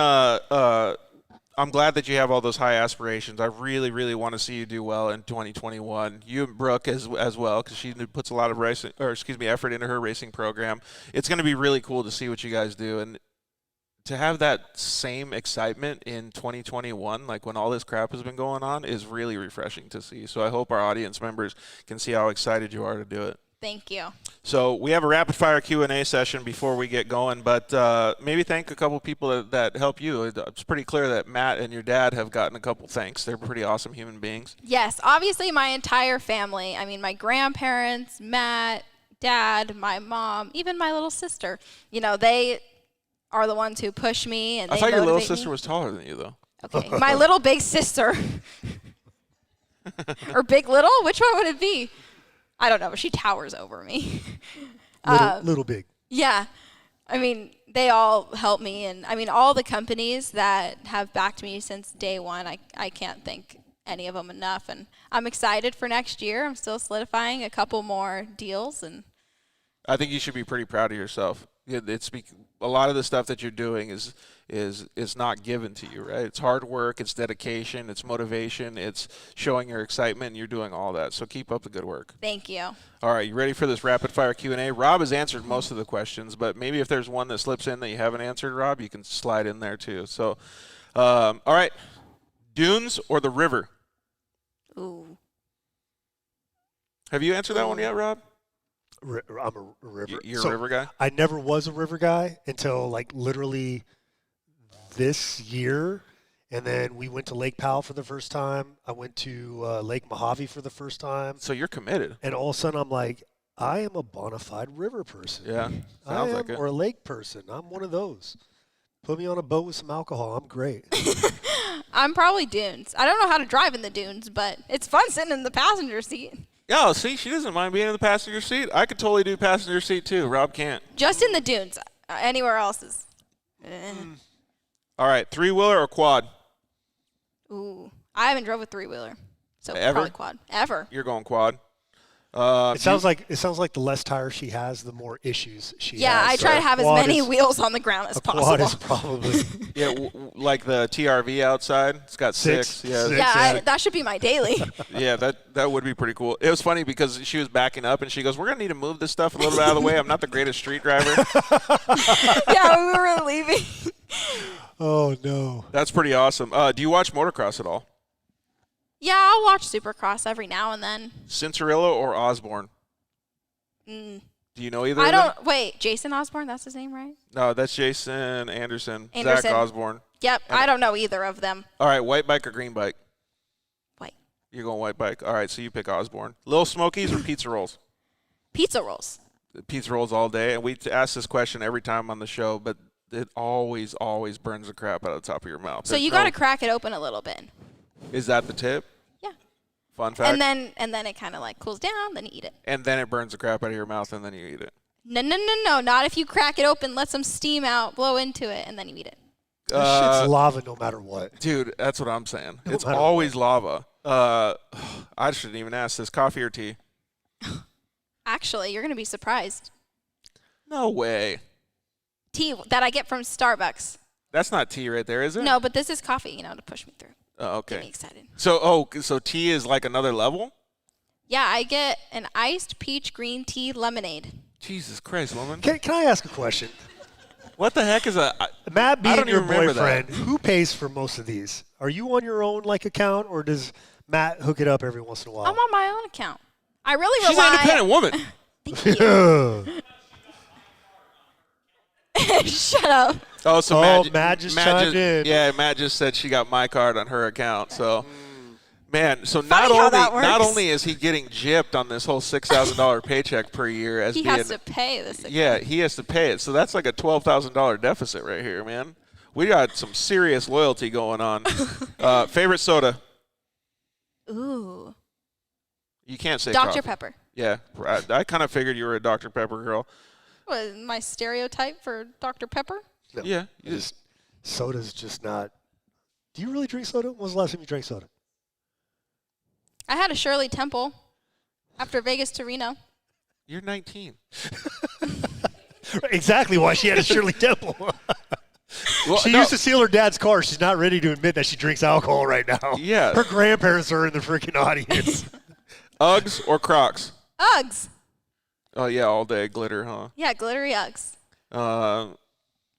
[SPEAKER 2] I'm glad that you have all those high aspirations. I really, really want to see you do well in 2021. You and Brooke as well, because she puts a lot of effort into her racing program. It's going to be really cool to see what you guys do, and to have that same excitement in 2021, like when all this crap has been going on, is really refreshing to see. So I hope our audience members can see how excited you are to do it.
[SPEAKER 8] Thank you.
[SPEAKER 2] So we have a rapid-fire Q&A session before we get going, but maybe thank a couple people that help you. It's pretty clear that Matt and your dad have gotten a couple thanks. They're pretty awesome human beings.
[SPEAKER 8] Yes, obviously my entire family. I mean, my grandparents, Matt, Dad, my mom, even my little sister. They are the ones who push me and
[SPEAKER 2] I
[SPEAKER 8] they
[SPEAKER 2] thought your little
[SPEAKER 8] motivate
[SPEAKER 2] sister
[SPEAKER 8] me.
[SPEAKER 2] was taller than you, though.
[SPEAKER 8] Okay, my little big sister. Or big little? Which one would it be? I don't know, but she towers over me.
[SPEAKER 3] Little big.
[SPEAKER 8] Yeah. I mean, they all help me. And, I mean, all the companies that have backed me since day one, I can't thank any of them enough. And I'm excited for next year. I'm still solidifying a couple more deals. And
[SPEAKER 2] I think you should be pretty proud of yourself. A lot of the stuff that you're doing is not given to you, right? It's hard work, it's dedication, it's motivation, it's showing your excitement, and you're doing all that. So keep up the good work.
[SPEAKER 8] Thank you.
[SPEAKER 2] All right, you ready for this rapid fire Q&A? Rob has answered most of the questions, but maybe if there's one that slips in that you haven't answered, Rob, you can slide in there too. So, all right, dunes or the river?
[SPEAKER 8] Ooh.
[SPEAKER 2] Have you answered that one yet, Rob?
[SPEAKER 3] I'm a river.
[SPEAKER 2] You're a river guy?
[SPEAKER 3] I never was a river guy until like literally this year. And then we went to Lake Powell for the first time. I went to Lake Mojave for the first time.
[SPEAKER 2] So you're committed.
[SPEAKER 3] And all of a sudden I'm like, I am a bona fide river person.
[SPEAKER 2] Yeah, sounds like it.
[SPEAKER 3] Or a lake person. I'm one of those. Put me on a boat with some alcohol. I'm great.
[SPEAKER 8] I'm probably dunes. I don't know how to drive in the dunes, but it's fun sitting in the passenger seat.
[SPEAKER 2] Yeah, see, she doesn't mind being in the passenger seat. I could totally do passenger seat too. Rob can't.
[SPEAKER 8] Just in the dunes. Anywhere else is.
[SPEAKER 2] All right, three-wheeler or quad?
[SPEAKER 8] Ooh. I haven't drove a three-wheeler. So
[SPEAKER 2] Ever?
[SPEAKER 8] probably quad. Ever.
[SPEAKER 2] You're going quad.
[SPEAKER 3] It sounds like the less tires she has, the more issues she has.
[SPEAKER 8] Yeah, I try to have as many wheels on the ground as possible.
[SPEAKER 3] Quad is probably
[SPEAKER 2] like the TRV outside. It's got six. Yeah,
[SPEAKER 8] Yeah, that should be my daily.
[SPEAKER 2] yeah, that would be pretty cool. It was funny because she was backing up and she goes, "We're gonna need to move this stuff a little bit out of the way. I'm not the greatest street driver."
[SPEAKER 8] Yeah, when we were leaving.
[SPEAKER 3] Oh no.
[SPEAKER 2] That's pretty awesome. Do you watch motocross at all?
[SPEAKER 8] Yeah, I'll watch Supercross every now and then.
[SPEAKER 2] Cincerillo or Osborne? Do you know either?
[SPEAKER 8] I
[SPEAKER 2] of them?
[SPEAKER 8] don't. Wait, Jason Osborne? That's his name, right?
[SPEAKER 2] No, that's Jason Anderson.
[SPEAKER 8] Anderson.
[SPEAKER 2] Zach Osborne.
[SPEAKER 8] Yep, I don't know either of them.
[SPEAKER 2] All right, white bike or green bike?
[SPEAKER 8] White.
[SPEAKER 2] You're going white bike. All right, so you pick Osborne. Little Smokies or pizza rolls?
[SPEAKER 8] Pizza rolls.
[SPEAKER 2] Pizza rolls all day. And we ask this question every time on the show, but it always burns the crap out of the top of your mouth.
[SPEAKER 8] So you got to crack it open a little bit.
[SPEAKER 2] Is that the tip?
[SPEAKER 8] Yeah.
[SPEAKER 2] Fun fact.
[SPEAKER 8] And then it kind of like cools down, then you eat it.
[SPEAKER 2] And then it burns the crap out of your mouth, and then you eat it.
[SPEAKER 8] No. Not if you crack it open, let some steam out, blow into it, and then you eat it.
[SPEAKER 3] That shit's lava no matter what.
[SPEAKER 2] Dude, that's what I'm saying.
[SPEAKER 3] No
[SPEAKER 2] It's
[SPEAKER 3] matter
[SPEAKER 2] always lava. I shouldn't even ask this. Coffee or tea?
[SPEAKER 8] Actually, you're going to be surprised.
[SPEAKER 2] No way.
[SPEAKER 8] Tea that I get from Starbucks.
[SPEAKER 2] That's not tea right there, is it?
[SPEAKER 8] No, but this is coffee, to push me through.
[SPEAKER 2] Oh, okay.
[SPEAKER 8] Get me excited.
[SPEAKER 2] So tea is like another level?
[SPEAKER 8] Yeah, I get an iced peach green tea lemonade.
[SPEAKER 2] Jesus Christ, woman.
[SPEAKER 3] Can I ask a question?
[SPEAKER 2] What the heck is a...
[SPEAKER 3] Matt,
[SPEAKER 2] I
[SPEAKER 3] being
[SPEAKER 2] don't
[SPEAKER 3] your
[SPEAKER 2] even remember
[SPEAKER 3] boyfriend,
[SPEAKER 2] that.
[SPEAKER 3] who pays for most of these? Are you on your own account, or does Matt hook it up every once in a while?
[SPEAKER 8] I'm on my own account. I really
[SPEAKER 2] She's an independent woman.
[SPEAKER 8] Thank you. Shut up.
[SPEAKER 2] Oh, so
[SPEAKER 3] Matt just chimed in.
[SPEAKER 2] Yeah, Matt just said she got my card on her account. So, man, so
[SPEAKER 8] Funny how that
[SPEAKER 2] not
[SPEAKER 8] works.
[SPEAKER 2] only is he getting gypped on this whole $6,000 paycheck per year as
[SPEAKER 8] He
[SPEAKER 2] being,
[SPEAKER 8] has to pay this.
[SPEAKER 2] yeah, he has to pay it. So that's like a $12,000 deficit right here, man. We got some serious loyalty going on. Favorite soda?
[SPEAKER 8] Ooh.
[SPEAKER 2] You can't say
[SPEAKER 8] Dr.
[SPEAKER 2] coffee.
[SPEAKER 8] Pepper.
[SPEAKER 2] Yeah, I kind of figured you were a Dr. Pepper girl.
[SPEAKER 8] What, my stereotype for Dr. Pepper?
[SPEAKER 3] No,
[SPEAKER 2] Yeah,
[SPEAKER 3] soda's just not. Do you really drink soda? When was the last time you drank soda?
[SPEAKER 8] I had a Shirley Temple after Vegas to Reno.
[SPEAKER 2] You're 19.
[SPEAKER 3] Exactly why she had a Shirley Temple.
[SPEAKER 2] Well,
[SPEAKER 3] She used to steal her dad's car. She's not ready to admit that she drinks alcohol right now.
[SPEAKER 2] Yeah.
[SPEAKER 3] Her grandparents are in the freaking audience.
[SPEAKER 2] Uggs or Crocs?
[SPEAKER 8] Uggs.
[SPEAKER 2] Oh, yeah, all day glitter, huh?
[SPEAKER 8] Yeah, glittery Uggs.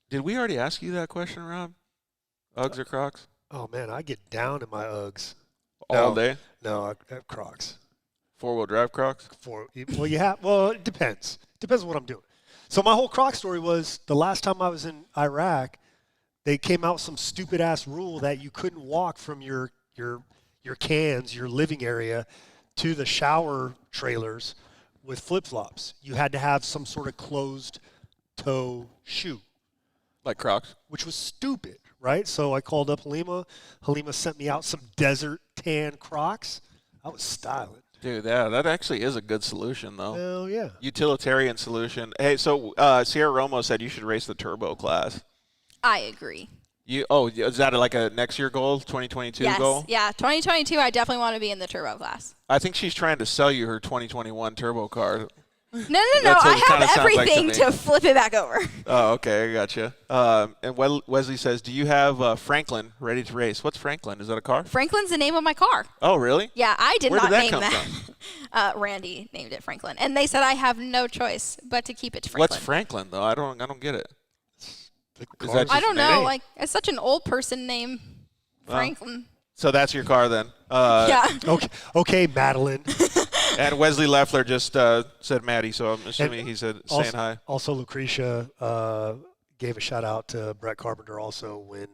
[SPEAKER 2] Did we already ask you that question, Rob? Uggs or Crocs?
[SPEAKER 3] Oh, man, I get down in my Uggs.
[SPEAKER 2] All day?
[SPEAKER 3] No, I have Crocs.
[SPEAKER 2] Four-wheel drive Crocs?
[SPEAKER 3] Well, it depends. Depends on what I'm doing. So my whole Croc story was the last time I was in Iraq, they came out with some stupid-ass rule that you couldn't walk from your cans, your living area, to the shower trailers with flip-flops. You had to have some sort of closed-toe shoe.
[SPEAKER 2] Like Crocs?
[SPEAKER 3] Which was stupid, right? So I called up Halima. Halima sent me out some desert tan Crocs. I was styling.
[SPEAKER 2] Dude, yeah, that actually is a good solution, though.
[SPEAKER 3] Hell yeah.
[SPEAKER 2] Utilitarian solution. Hey, so Sierra Romo said you should race the turbo class.
[SPEAKER 8] I agree.
[SPEAKER 2] Is that like a next year goal, 2022
[SPEAKER 8] Yes.
[SPEAKER 2] goal?
[SPEAKER 8] Yeah, 2022, I definitely want to be in the turbo class.
[SPEAKER 2] I think she's trying to sell you her 2021 turbo car.
[SPEAKER 8] No.
[SPEAKER 2] That's what
[SPEAKER 8] I
[SPEAKER 2] it kinda
[SPEAKER 8] have
[SPEAKER 2] sounds like to
[SPEAKER 8] everything
[SPEAKER 2] me.
[SPEAKER 8] to flip it back over.
[SPEAKER 2] Oh, okay, I gotcha. And Wesley says, do you have Franklin ready to race? What's Franklin? Is that a car?
[SPEAKER 8] Franklin's the name of my car.
[SPEAKER 2] Oh, really?
[SPEAKER 8] Yeah, I did
[SPEAKER 2] Where
[SPEAKER 8] not
[SPEAKER 2] did that
[SPEAKER 8] name
[SPEAKER 2] come
[SPEAKER 8] that. Randy named it Franklin, and they said I have no choice but to keep it to Franklin.
[SPEAKER 2] What's Franklin though? I don't get it.
[SPEAKER 3] The
[SPEAKER 2] Is
[SPEAKER 3] car's
[SPEAKER 2] that
[SPEAKER 8] I
[SPEAKER 2] just
[SPEAKER 8] don't
[SPEAKER 2] name?
[SPEAKER 8] know. Like, it's such an old person name, Franklin.
[SPEAKER 2] So that's your car then.
[SPEAKER 8] Yeah.
[SPEAKER 3] Okay, Madeline.
[SPEAKER 2] And Wesley Leffler just said Maddie, so I'm assuming he said saying hi.
[SPEAKER 3] Also, Lucretia gave a shout out to Brett Carpenter also when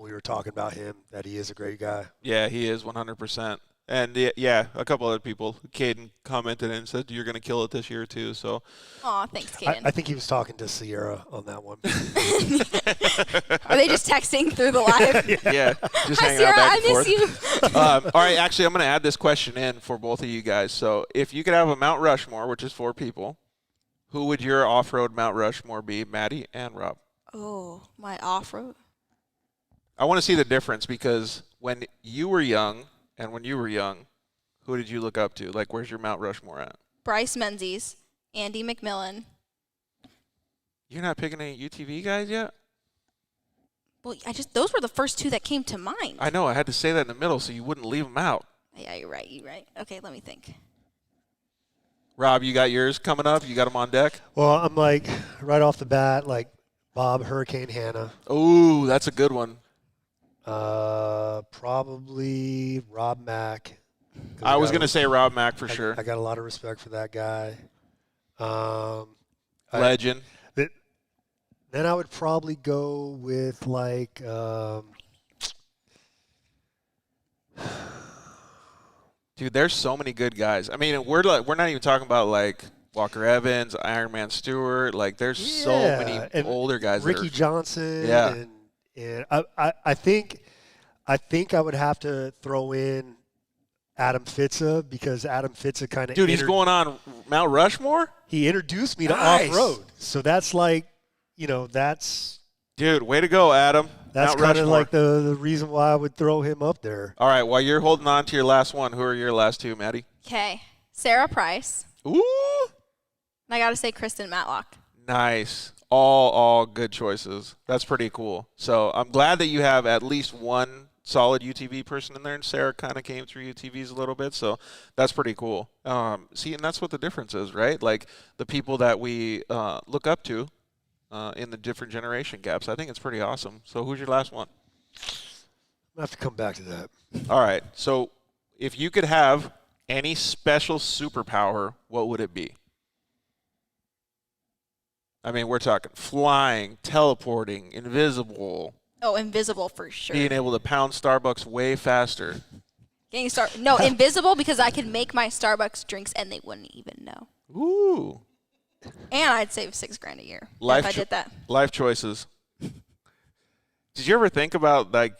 [SPEAKER 3] we were talking about him, that he is a great guy.
[SPEAKER 2] Yeah, he is 100%. And yeah, a couple other people. Caden commented and said you're going to kill it this year too. So.
[SPEAKER 8] Aw, thanks, Kaden.
[SPEAKER 3] I think he was talking to Sierra on that one.
[SPEAKER 8] Are they just texting through the live?
[SPEAKER 2] Yeah, just
[SPEAKER 8] Hi,
[SPEAKER 2] hanging
[SPEAKER 8] Sierra,
[SPEAKER 2] out back
[SPEAKER 8] I
[SPEAKER 2] and
[SPEAKER 8] miss
[SPEAKER 2] forth.
[SPEAKER 8] you.
[SPEAKER 2] All right, actually, I'm going to add this question in for both of you guys. So if you could have a Mount Rushmore, which is 4 people, who would your off-road Mount Rushmore be, Maddie and Rob?
[SPEAKER 8] Oh, my off-road.
[SPEAKER 2] I want to see the difference because when you were young and when you were young, who did you look up to? Like, where's your Mount Rushmore at?
[SPEAKER 8] Bryce Menzies, Andy McMillan.
[SPEAKER 2] You're not picking any UTV guys yet?
[SPEAKER 8] Well, those were the first 2 that came to mind.
[SPEAKER 2] I know. I had to say that in the middle so you wouldn't leave them out.
[SPEAKER 8] Yeah, you're right. Okay, let me think.
[SPEAKER 2] Rob, you got yours coming up? You got them on deck?
[SPEAKER 3] Well, I'm like, right off the bat, like Bob Hurricane Hanna.
[SPEAKER 2] Ooh, that's a good one.
[SPEAKER 3] Probably Rob Mack.
[SPEAKER 2] I was going to say Rob Mack for sure.
[SPEAKER 3] I got a lot of respect for that guy.
[SPEAKER 2] Legend.
[SPEAKER 3] Then I would probably go with like
[SPEAKER 2] Dude, there's so many good guys. I mean, we're not even talking about like Walker Evans, Iron Man Stewart. Like, there's so many
[SPEAKER 3] and
[SPEAKER 2] older guys.
[SPEAKER 3] Ricky Johnson.
[SPEAKER 2] Yeah.
[SPEAKER 3] And I think I would have to throw in Adam Fitza because Adam Fitza kind of
[SPEAKER 2] Dude, he's going on Mount Rushmore?
[SPEAKER 3] He introduced me to
[SPEAKER 2] Nice.
[SPEAKER 3] off-road. So that's like, that's
[SPEAKER 2] Dude, way to go, Adam.
[SPEAKER 3] that's
[SPEAKER 2] Mount
[SPEAKER 3] kind of
[SPEAKER 2] Rushmore.
[SPEAKER 3] like the reason why I would throw him up there.
[SPEAKER 2] All right, while you're holding on to your last one, who are your last 2, Maddie?
[SPEAKER 8] Okay, Sarah Price.
[SPEAKER 2] Ooh,
[SPEAKER 8] And I got to say Kristen Matlock.
[SPEAKER 2] nice. All good choices. That's pretty cool. So I'm glad that you have at least one solid UTV person in there, and Sarah kind of came through UTVs a little bit, so that's pretty cool. See, and that's what the difference is, right? Like the people that we look up to in the different generation gaps. I think it's pretty awesome. So who's your last one?
[SPEAKER 3] I have to come back to that.
[SPEAKER 2] All right. So if you could have any special superpower, what would it be? I mean, we're talking flying, teleporting, invisible,
[SPEAKER 8] Oh, invisible for sure.
[SPEAKER 2] being able to pound Starbucks way faster.
[SPEAKER 8] No, invisible because I could make my Starbucks drinks and they wouldn't even know.
[SPEAKER 2] Ooh.
[SPEAKER 8] And I'd save $6,000 a year
[SPEAKER 2] Life
[SPEAKER 8] if I did that.
[SPEAKER 2] Life choices. Did you ever think about, like,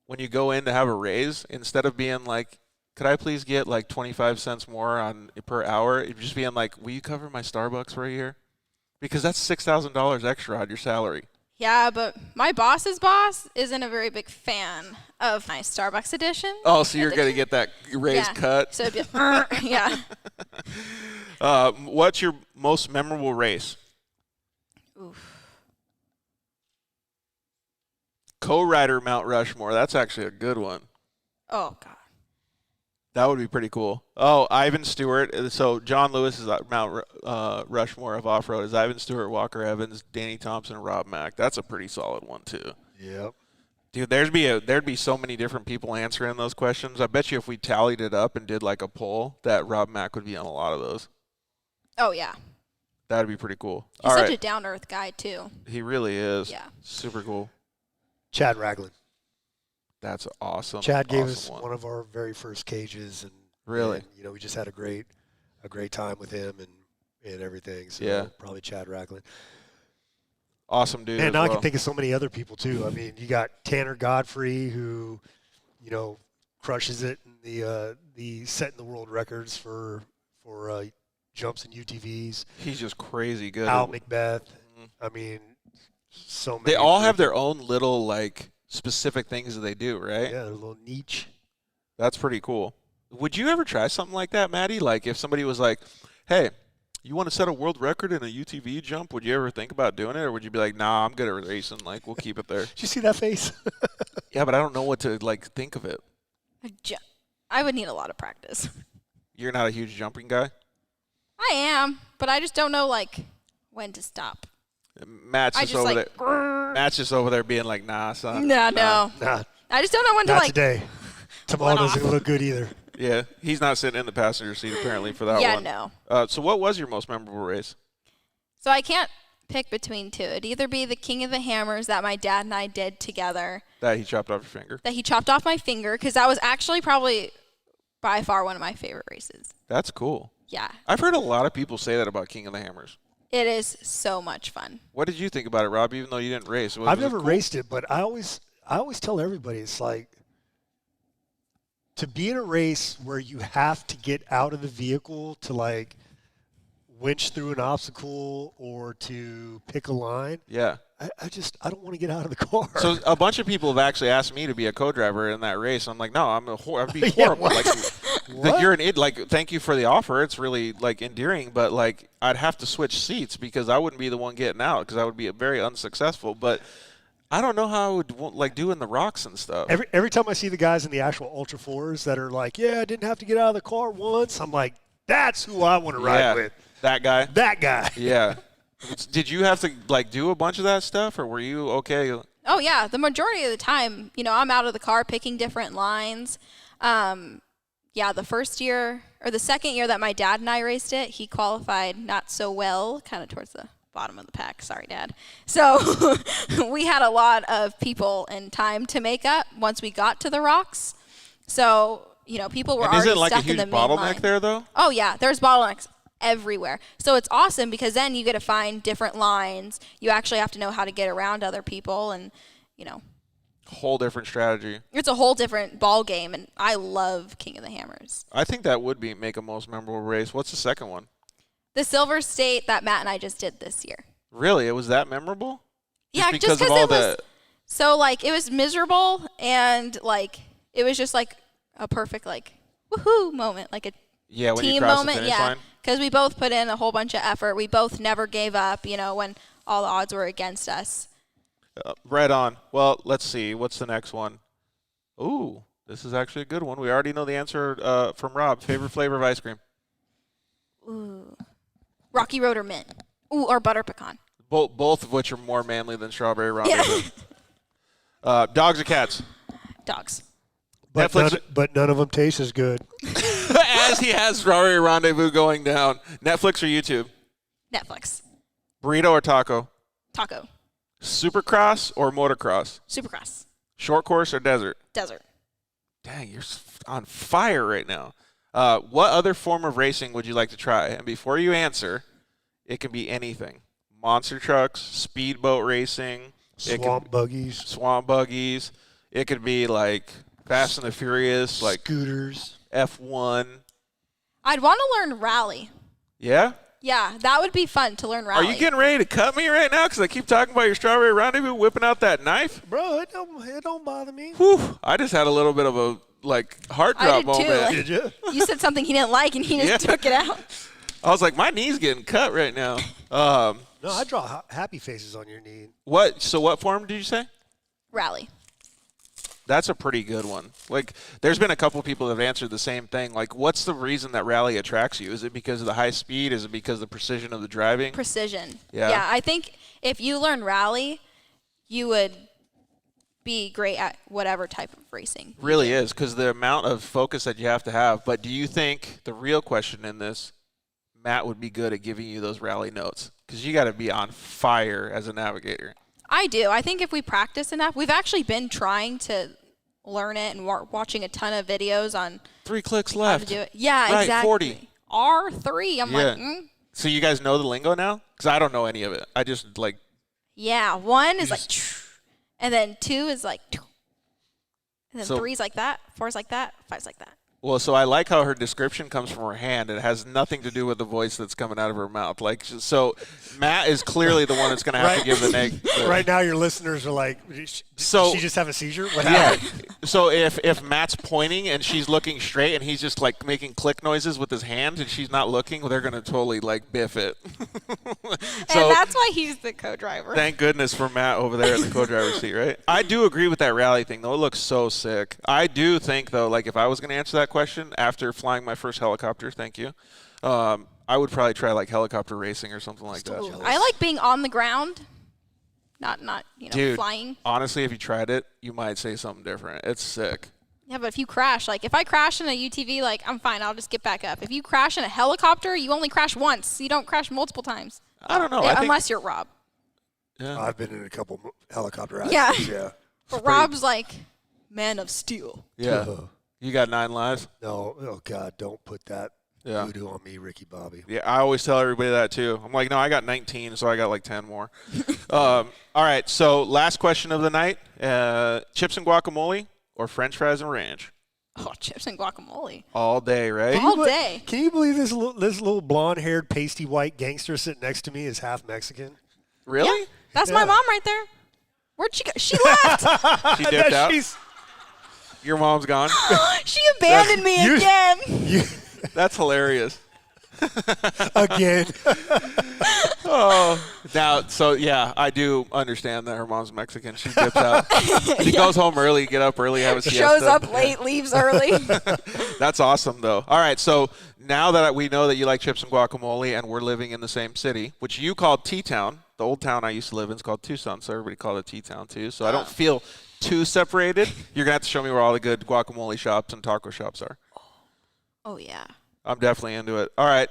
[SPEAKER 2] when you go in to have a raise, instead of being like, could I please get like 25 cents more per hour, it'd just being like, will you cover my Starbucks for a year? Because that's $6,000 extra on your salary.
[SPEAKER 8] Yeah, but my boss's boss isn't a very big fan of my Starbucks edition.
[SPEAKER 2] Oh, so you're going to get that raise cut?
[SPEAKER 8] So it'd be, yeah.
[SPEAKER 2] What's your most memorable race?
[SPEAKER 8] Oof.
[SPEAKER 2] Co-rider Mount Rushmore. That's actually a good one.
[SPEAKER 8] Oh, God.
[SPEAKER 2] That would be pretty cool. Oh, Ivan Stewart. So John Lewis is Mount Rushmore of off-road. Is Ivan Stewart, Walker Evans, Danny Thompson, and Rob Mack. That's a pretty solid one, too.
[SPEAKER 3] Yep.
[SPEAKER 2] Dude, there'd be so many different people answering those questions. I bet you if we tallied it up and did like a poll, that Rob Mack would be on a lot of those.
[SPEAKER 8] Oh, yeah.
[SPEAKER 2] That'd be pretty cool.
[SPEAKER 8] He's
[SPEAKER 2] All
[SPEAKER 8] such
[SPEAKER 2] right.
[SPEAKER 8] a down-to-earth guy, too.
[SPEAKER 2] He really is.
[SPEAKER 8] Yeah.
[SPEAKER 2] Super cool.
[SPEAKER 3] Chad Ragland.
[SPEAKER 2] That's awesome.
[SPEAKER 3] Chad gave
[SPEAKER 2] Awesome
[SPEAKER 3] us one of our very first cages, and
[SPEAKER 2] Really?
[SPEAKER 3] and, we just had a great time with him and everything. So
[SPEAKER 2] Yeah.
[SPEAKER 3] probably Chad Ragland.
[SPEAKER 2] Awesome dude.
[SPEAKER 3] And
[SPEAKER 2] as
[SPEAKER 3] now I
[SPEAKER 2] well.
[SPEAKER 3] can think of so many other people too. I mean, you got Tanner Godfrey who, crushes it in the setting the world records for jumps and UTVs.
[SPEAKER 2] He's just crazy good.
[SPEAKER 3] Al Macbeth. I mean, so many.
[SPEAKER 2] They all have their own little like specific things that they do, right?
[SPEAKER 3] Yeah, their little niche.
[SPEAKER 2] That's pretty cool. Would you ever try something like that, Maddie? Like if somebody was like, hey, you want to set a world record in a UTV jump? Would you ever think about doing it, or would you be like, nah, I'm good at racing. Like, we'll keep it there.
[SPEAKER 3] Did you see that face?
[SPEAKER 2] Yeah, but I don't know what to like think of it.
[SPEAKER 8] I would need a lot of practice.
[SPEAKER 2] You're not a huge jumping guy?
[SPEAKER 8] I am, but I just don't know like when to stop.
[SPEAKER 2] Matt's just over there. Matt's just over there being like, nah, son.
[SPEAKER 8] No.
[SPEAKER 3] Nah,
[SPEAKER 8] I just don't know when to
[SPEAKER 3] not
[SPEAKER 8] like.
[SPEAKER 3] today. Tomorrow doesn't look good either.
[SPEAKER 2] Yeah, he's not sitting in the passenger seat apparently for that one.
[SPEAKER 8] Yeah, no.
[SPEAKER 2] So what was your most memorable race?
[SPEAKER 8] So I can't pick between two. It'd either be the King of the Hammers that my dad and I did together.
[SPEAKER 2] That he chopped off your finger?
[SPEAKER 8] That he chopped off my finger, because that was actually probably by far one of my favorite races.
[SPEAKER 2] That's cool.
[SPEAKER 8] Yeah.
[SPEAKER 2] I've heard a lot of people say that about King of the Hammers.
[SPEAKER 8] It is so much fun.
[SPEAKER 2] What did you think about it, Rob, even though you didn't race?
[SPEAKER 3] I've never raced it, but I always tell everybody, it's like, to be in a race where you have to get out of the vehicle to like winch through an obstacle or to pick a line.
[SPEAKER 2] Yeah.
[SPEAKER 3] I don't want to get out of the car.
[SPEAKER 2] So a bunch of people have actually asked me to be a co-driver in that race. I'm like, no, I'd be horrible.
[SPEAKER 3] Yeah,
[SPEAKER 2] like you're an idiot. Like, thank you for the offer. It's really like endearing, but like I'd have to switch seats because I wouldn't be the one getting out because I would be very unsuccessful. But I don't know how I would like doing the rocks and stuff.
[SPEAKER 3] Every time I see the guys in the actual Ultra 4s that are like, yeah, I didn't have to get out of the car once, I'm like, that's who I want to ride with.
[SPEAKER 2] That guy?
[SPEAKER 3] That guy.
[SPEAKER 2] Yeah. Did you have to like do a bunch of that stuff, or were you okay?
[SPEAKER 8] Oh, yeah. The majority of the time, I'm out of the car picking different lines. Yeah, the first year or the second year that my dad and I raced it, he qualified not so well, kind of towards the bottom of the pack. Sorry, Dad. So we had a lot of people and time to make up once we got to the rocks. So, people were already stuck in the main line. Isn't it like a huge
[SPEAKER 2] bottleneck there, though?
[SPEAKER 8] Oh, yeah. There's bottlenecks everywhere. So it's awesome because then you get to find different lines. You actually have to know how to get around other people and,
[SPEAKER 2] Whole different strategy.
[SPEAKER 8] It's a whole different ball game, and I love King of the Hammers.
[SPEAKER 2] I think that would make a most memorable race. What's the second one?
[SPEAKER 8] The Silver State that Matt and I just did this year.
[SPEAKER 2] Really? It was that memorable?
[SPEAKER 8] Yeah, just because it was so, like, it was miserable, and, like, it was just, like, a perfect, like, woohoo moment, like a team moment. Yeah, because we both put in a whole bunch of effort. We both never gave up, when all the odds were against us.
[SPEAKER 2] Right on. Well, let's see. What's the next one? Ooh, this is actually a good one. We already know the answer from Rob. Favorite flavor of ice cream?
[SPEAKER 8] Ooh. Rocky Road or mint. Ooh, or butter pecan.
[SPEAKER 2] Both of which are more manly than strawberry rendezvous. Yeah. Dogs or cats?
[SPEAKER 8] Dogs.
[SPEAKER 3] But none of them taste as good.
[SPEAKER 2] As he has strawberry rendezvous going down. Netflix or YouTube?
[SPEAKER 8] Netflix.
[SPEAKER 2] Burrito or taco?
[SPEAKER 8] Taco.
[SPEAKER 2] Supercross or motocross?
[SPEAKER 8] Supercross.
[SPEAKER 2] Short course or desert?
[SPEAKER 8] Desert.
[SPEAKER 2] Dang, you're on fire right now. What other form of racing would you like to try? And before you answer, it can be anything. Monster trucks, speedboat racing.
[SPEAKER 3] Swamp
[SPEAKER 2] buggies. It could be like Fast and the Furious, like
[SPEAKER 3] scooters.
[SPEAKER 2] F1.
[SPEAKER 8] I'd want to learn rally.
[SPEAKER 2] Yeah?
[SPEAKER 8] Yeah, that would be fun to learn rally.
[SPEAKER 2] Are you getting ready to cut me right now? Because I keep talking about your strawberry rendezvous, whipping out that knife.
[SPEAKER 3] Bro, it don't bother me.
[SPEAKER 2] Whew, I just had a little bit of a heart drop moment.
[SPEAKER 8] Too,
[SPEAKER 3] did you?
[SPEAKER 8] You said something he didn't like, and he just took it out.
[SPEAKER 2] I was like, my knee's getting cut right now.
[SPEAKER 3] No, I draw happy faces on your knee.
[SPEAKER 2] So what form did you say?
[SPEAKER 8] Rally.
[SPEAKER 2] That's a pretty good one. Like, there's been a couple people that have answered the same thing. Like, what's the reason that rally attracts you? Is it because of the high speed? Is it because of the precision of the driving?
[SPEAKER 8] Precision.
[SPEAKER 2] Yeah.
[SPEAKER 8] Yeah, I think if you learn rally, you would be great at whatever type of racing.
[SPEAKER 2] Really is, because the amount of focus that you have to have. But do you think the real question in this, Matt would be good at giving you those rally notes? Because you got to be on fire as a navigator.
[SPEAKER 8] I do. I think if we practice enough, we've actually been trying to learn it and watching a ton of videos on
[SPEAKER 2] 3 clicks left.
[SPEAKER 8] How to do it. Yeah,
[SPEAKER 2] right,
[SPEAKER 8] exactly.
[SPEAKER 2] 40.
[SPEAKER 8] R3. I'm like,
[SPEAKER 2] So you guys know the lingo now? Because I don't know any of it. I just
[SPEAKER 8] Yeah, 1 is like, and then 2 is like, and then 3's like that, 4's like that, 5's like that.
[SPEAKER 2] Well, so I like how her description comes from her hand. It has nothing to do with the voice that's coming out of her mouth. Like, so Matt is clearly the one that's going to have to give the neg.
[SPEAKER 3] Right now, your listeners are like, did she just have a seizure? What happened?
[SPEAKER 2] So if Matt's pointing and she's looking straight and he's just like making click noises with his hand and she's not looking, well, they're gonna totally like biff it.
[SPEAKER 8] And that's why he's the co-driver.
[SPEAKER 2] Thank goodness for Matt over there in the co-driver's seat, right? I do agree with that rally thing though. It looks so sick. I do think though, like if I was gonna answer that question after flying my first helicopter, thank you. I would probably try like helicopter racing or something like that.
[SPEAKER 8] I like being on the ground, not
[SPEAKER 2] Dude,
[SPEAKER 8] flying.
[SPEAKER 2] Honestly, if you tried it, you might say something different. It's sick.
[SPEAKER 8] Yeah, but if you crash, like if I crash in a UTV, like I'm fine, I'll just get back up. If you crash in a helicopter, you only crash once. You don't crash multiple times.
[SPEAKER 2] I don't know.
[SPEAKER 8] Unless you're Rob.
[SPEAKER 2] Yeah.
[SPEAKER 3] I've been in a couple helicopter
[SPEAKER 8] Yeah.
[SPEAKER 3] accidents. Yeah.
[SPEAKER 8] But Rob's like man of steel.
[SPEAKER 2] Yeah. You got 9 lives?
[SPEAKER 3] No. Oh, God, don't put that voodoo on me, Ricky Bobby.
[SPEAKER 2] Yeah, I always tell everybody that too. I'm like, no, I got 19, so I got like 10 more. All right, so last question of the night. Chips and guacamole or French fries and ranch?
[SPEAKER 8] Oh, chips and guacamole.
[SPEAKER 2] All day, right?
[SPEAKER 8] All day.
[SPEAKER 3] Can you believe this little blonde-haired, pasty white gangster sitting next to me is half Mexican?
[SPEAKER 2] Really?
[SPEAKER 8] Yeah, that's my mom right there. Where'd she go? She left.
[SPEAKER 2] She dipped out? Your mom's gone?
[SPEAKER 8] She abandoned me again.
[SPEAKER 2] That's hilarious.
[SPEAKER 3] Again.
[SPEAKER 2] Now, so yeah, I do understand that her mom's Mexican. She dips out. She goes home early, get up early, have a siesta.
[SPEAKER 8] Shows up late, leaves early.
[SPEAKER 2] That's awesome, though. All right, so now that we know that you like chips and guacamole and we're living in the same city, which you called T-Town, the old town I used to live in is called Tucson, so everybody called it T-Town too. So I don't feel too separated. You're going to have to show me where all the good guacamole shops and taco shops are.
[SPEAKER 8] Oh, yeah.
[SPEAKER 2] I'm definitely into it. All right,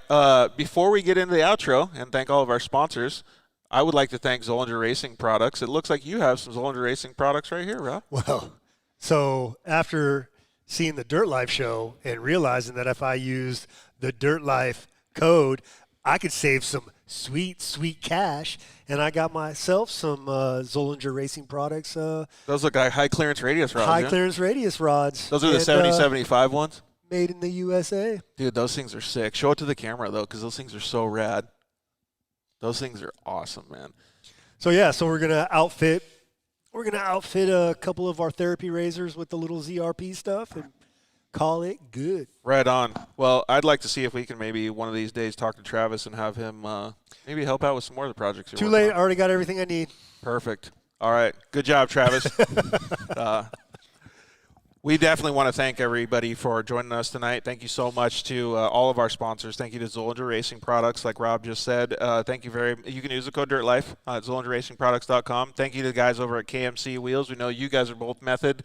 [SPEAKER 2] before we get into the outro and thank all of our sponsors, I would like to thank Zollinger Racing Products. It looks like you have some Zollinger Racing products right here, Rob.
[SPEAKER 3] Well, so after seeing the Dirt Life show and realizing that if I used the Dirt Life code, I could save some sweet, sweet cash, and I got myself some Zollinger Racing products.
[SPEAKER 2] Those look like high clearance radius rods.
[SPEAKER 3] High clearance radius rods.
[SPEAKER 2] Those are the 70-75 ones?
[SPEAKER 3] Made in the USA.
[SPEAKER 2] Dude, those things are sick. Show it to the camera, though, because those things are so rad. Those things are awesome, man.
[SPEAKER 3] So, yeah, so we're going to outfit a couple of our therapy razors with the little ZRP stuff and call it good.
[SPEAKER 2] Right on. Well, I'd like to see if we can maybe one of these days talk to Travis and have him maybe help out with some more of the projects.
[SPEAKER 3] Too late. I already got everything I need.
[SPEAKER 2] Perfect. All right. Good job, Travis. We definitely want to thank everybody for joining us tonight. Thank you so much to all of our sponsors. Thank you to Zollinger Racing Products, like Rob just said. Thank you you can use the code DIRTLIFE at ZollingerRacingProducts.com. Thank you to the guys over at KMC Wheels. We know you guys are both Method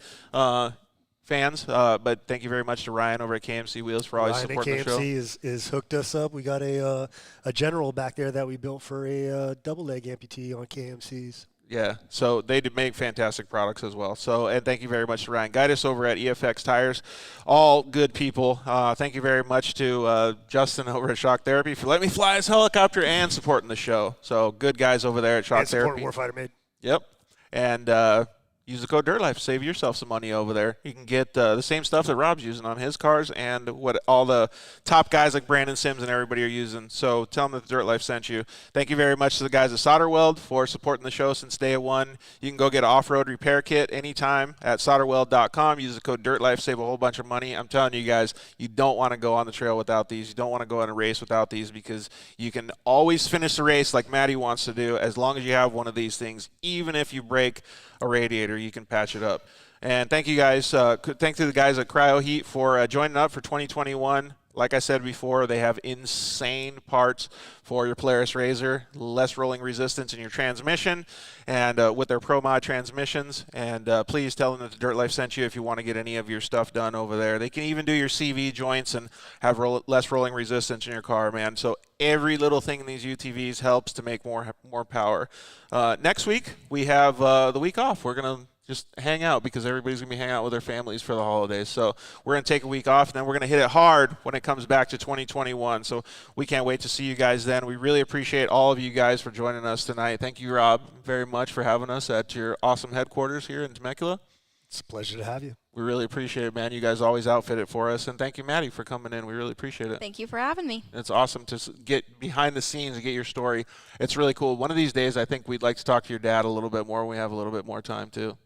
[SPEAKER 2] fans, but thank you very much to Ryan over at KMC Wheels for always supporting the show.
[SPEAKER 3] KMC is hooked us up. We got a general back there that we built for a double leg amputee on KMC's.
[SPEAKER 2] Yeah, so they did make fantastic products as well. So, and thank you very much to Ryan Guidus over at EFX Tires. All good people. Thank you very much to Justin over at Shock Therapy for letting me fly his helicopter and supporting the show. So, good guys over there at Shock Therapy.
[SPEAKER 3] Warfighter Made.
[SPEAKER 2] Yep. And use the code DIRTLIFE. Save yourself some money over there. You can get the same stuff that Rob's using on his cars and what all the top guys like Brandon Sims and everybody are using. So tell them that the Dirt Life sent you. Thank you very much to the guys at Solderweld for supporting the show since day one. You can go get an off-road repair kit anytime at solderweld.com. Use the code DIRTLIFE. Save a whole bunch of money. I'm telling you guys, you don't want to go on the trail without these. You don't want to go on a race without these because you can always finish the race like Maddie wants to do as long as you have one of these things. Even if you break a radiator, you can patch it up. And thank you guys. Thank to the guys at Cryo Heat for joining up for 2021. Like I said before, they have insane parts for your Polaris RZR, less rolling resistance in your transmission, and with their Pro Mod transmissions. And please tell them that the Dirt Life sent you if you want to get any of your stuff done over there. They can even do your CV joints and have less rolling resistance in your car, man. So every little thing in these UTVs helps to make more power. Next week, we have the week off. We're going to just hang out because everybody's going to be hanging out with their families for the holidays. So we're going to take a week off, and then we're going to hit it hard when it comes back to 2021. So we can't wait to see you guys then. We really appreciate all of you guys for joining us tonight. Thank you, Rob, very much for having us at your awesome headquarters here in Temecula.
[SPEAKER 3] It's a pleasure to have you.
[SPEAKER 2] We really appreciate it, man. You guys always outfit it for us. And thank you, Maddie, for coming in. We really appreciate it.
[SPEAKER 8] Thank you for having me.
[SPEAKER 2] It's awesome to get behind the scenes and get your story. It's really cool. One of these days, I think we'd like to talk to your dad a little bit more when we have a little bit more time, too.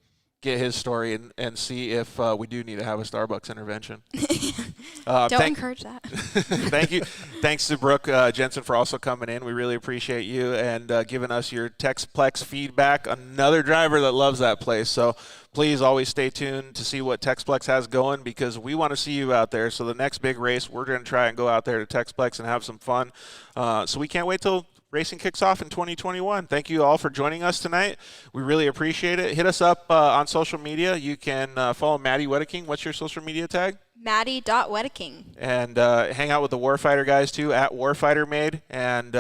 [SPEAKER 2] get his story and see if we do need to have a Starbucks intervention.
[SPEAKER 8] Don't encourage that.
[SPEAKER 2] Thank you. Thanks to Brook Jensen for also coming in. We really appreciate you and giving us your Texplex feedback. Another driver that loves that place. So please always stay tuned to see what Texplex has going, because we want to see you out there. So the next big race, we're going to try and go out there to Texplex and have some fun. So we can't wait till racing kicks off in 2021. Thank you all for joining us tonight. We really appreciate it. Hit us up on social media. You can follow Maddie Wedeking. What's your social media tag?
[SPEAKER 8] Maddie.Wedeking.
[SPEAKER 2] And hang out with the Warfighter guys too, at Warfighter Made, and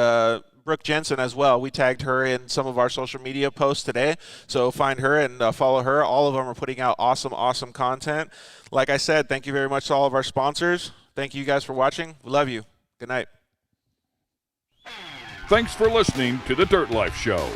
[SPEAKER 2] Brook Jensen as well. We tagged her in some of our social media posts today, so find her and follow her. All of them are putting out awesome content. Like I said, thank you very much to all of our sponsors. Thank you guys for watching. We love you. Good night.
[SPEAKER 1] Thanks for listening to The Dirt Life Show.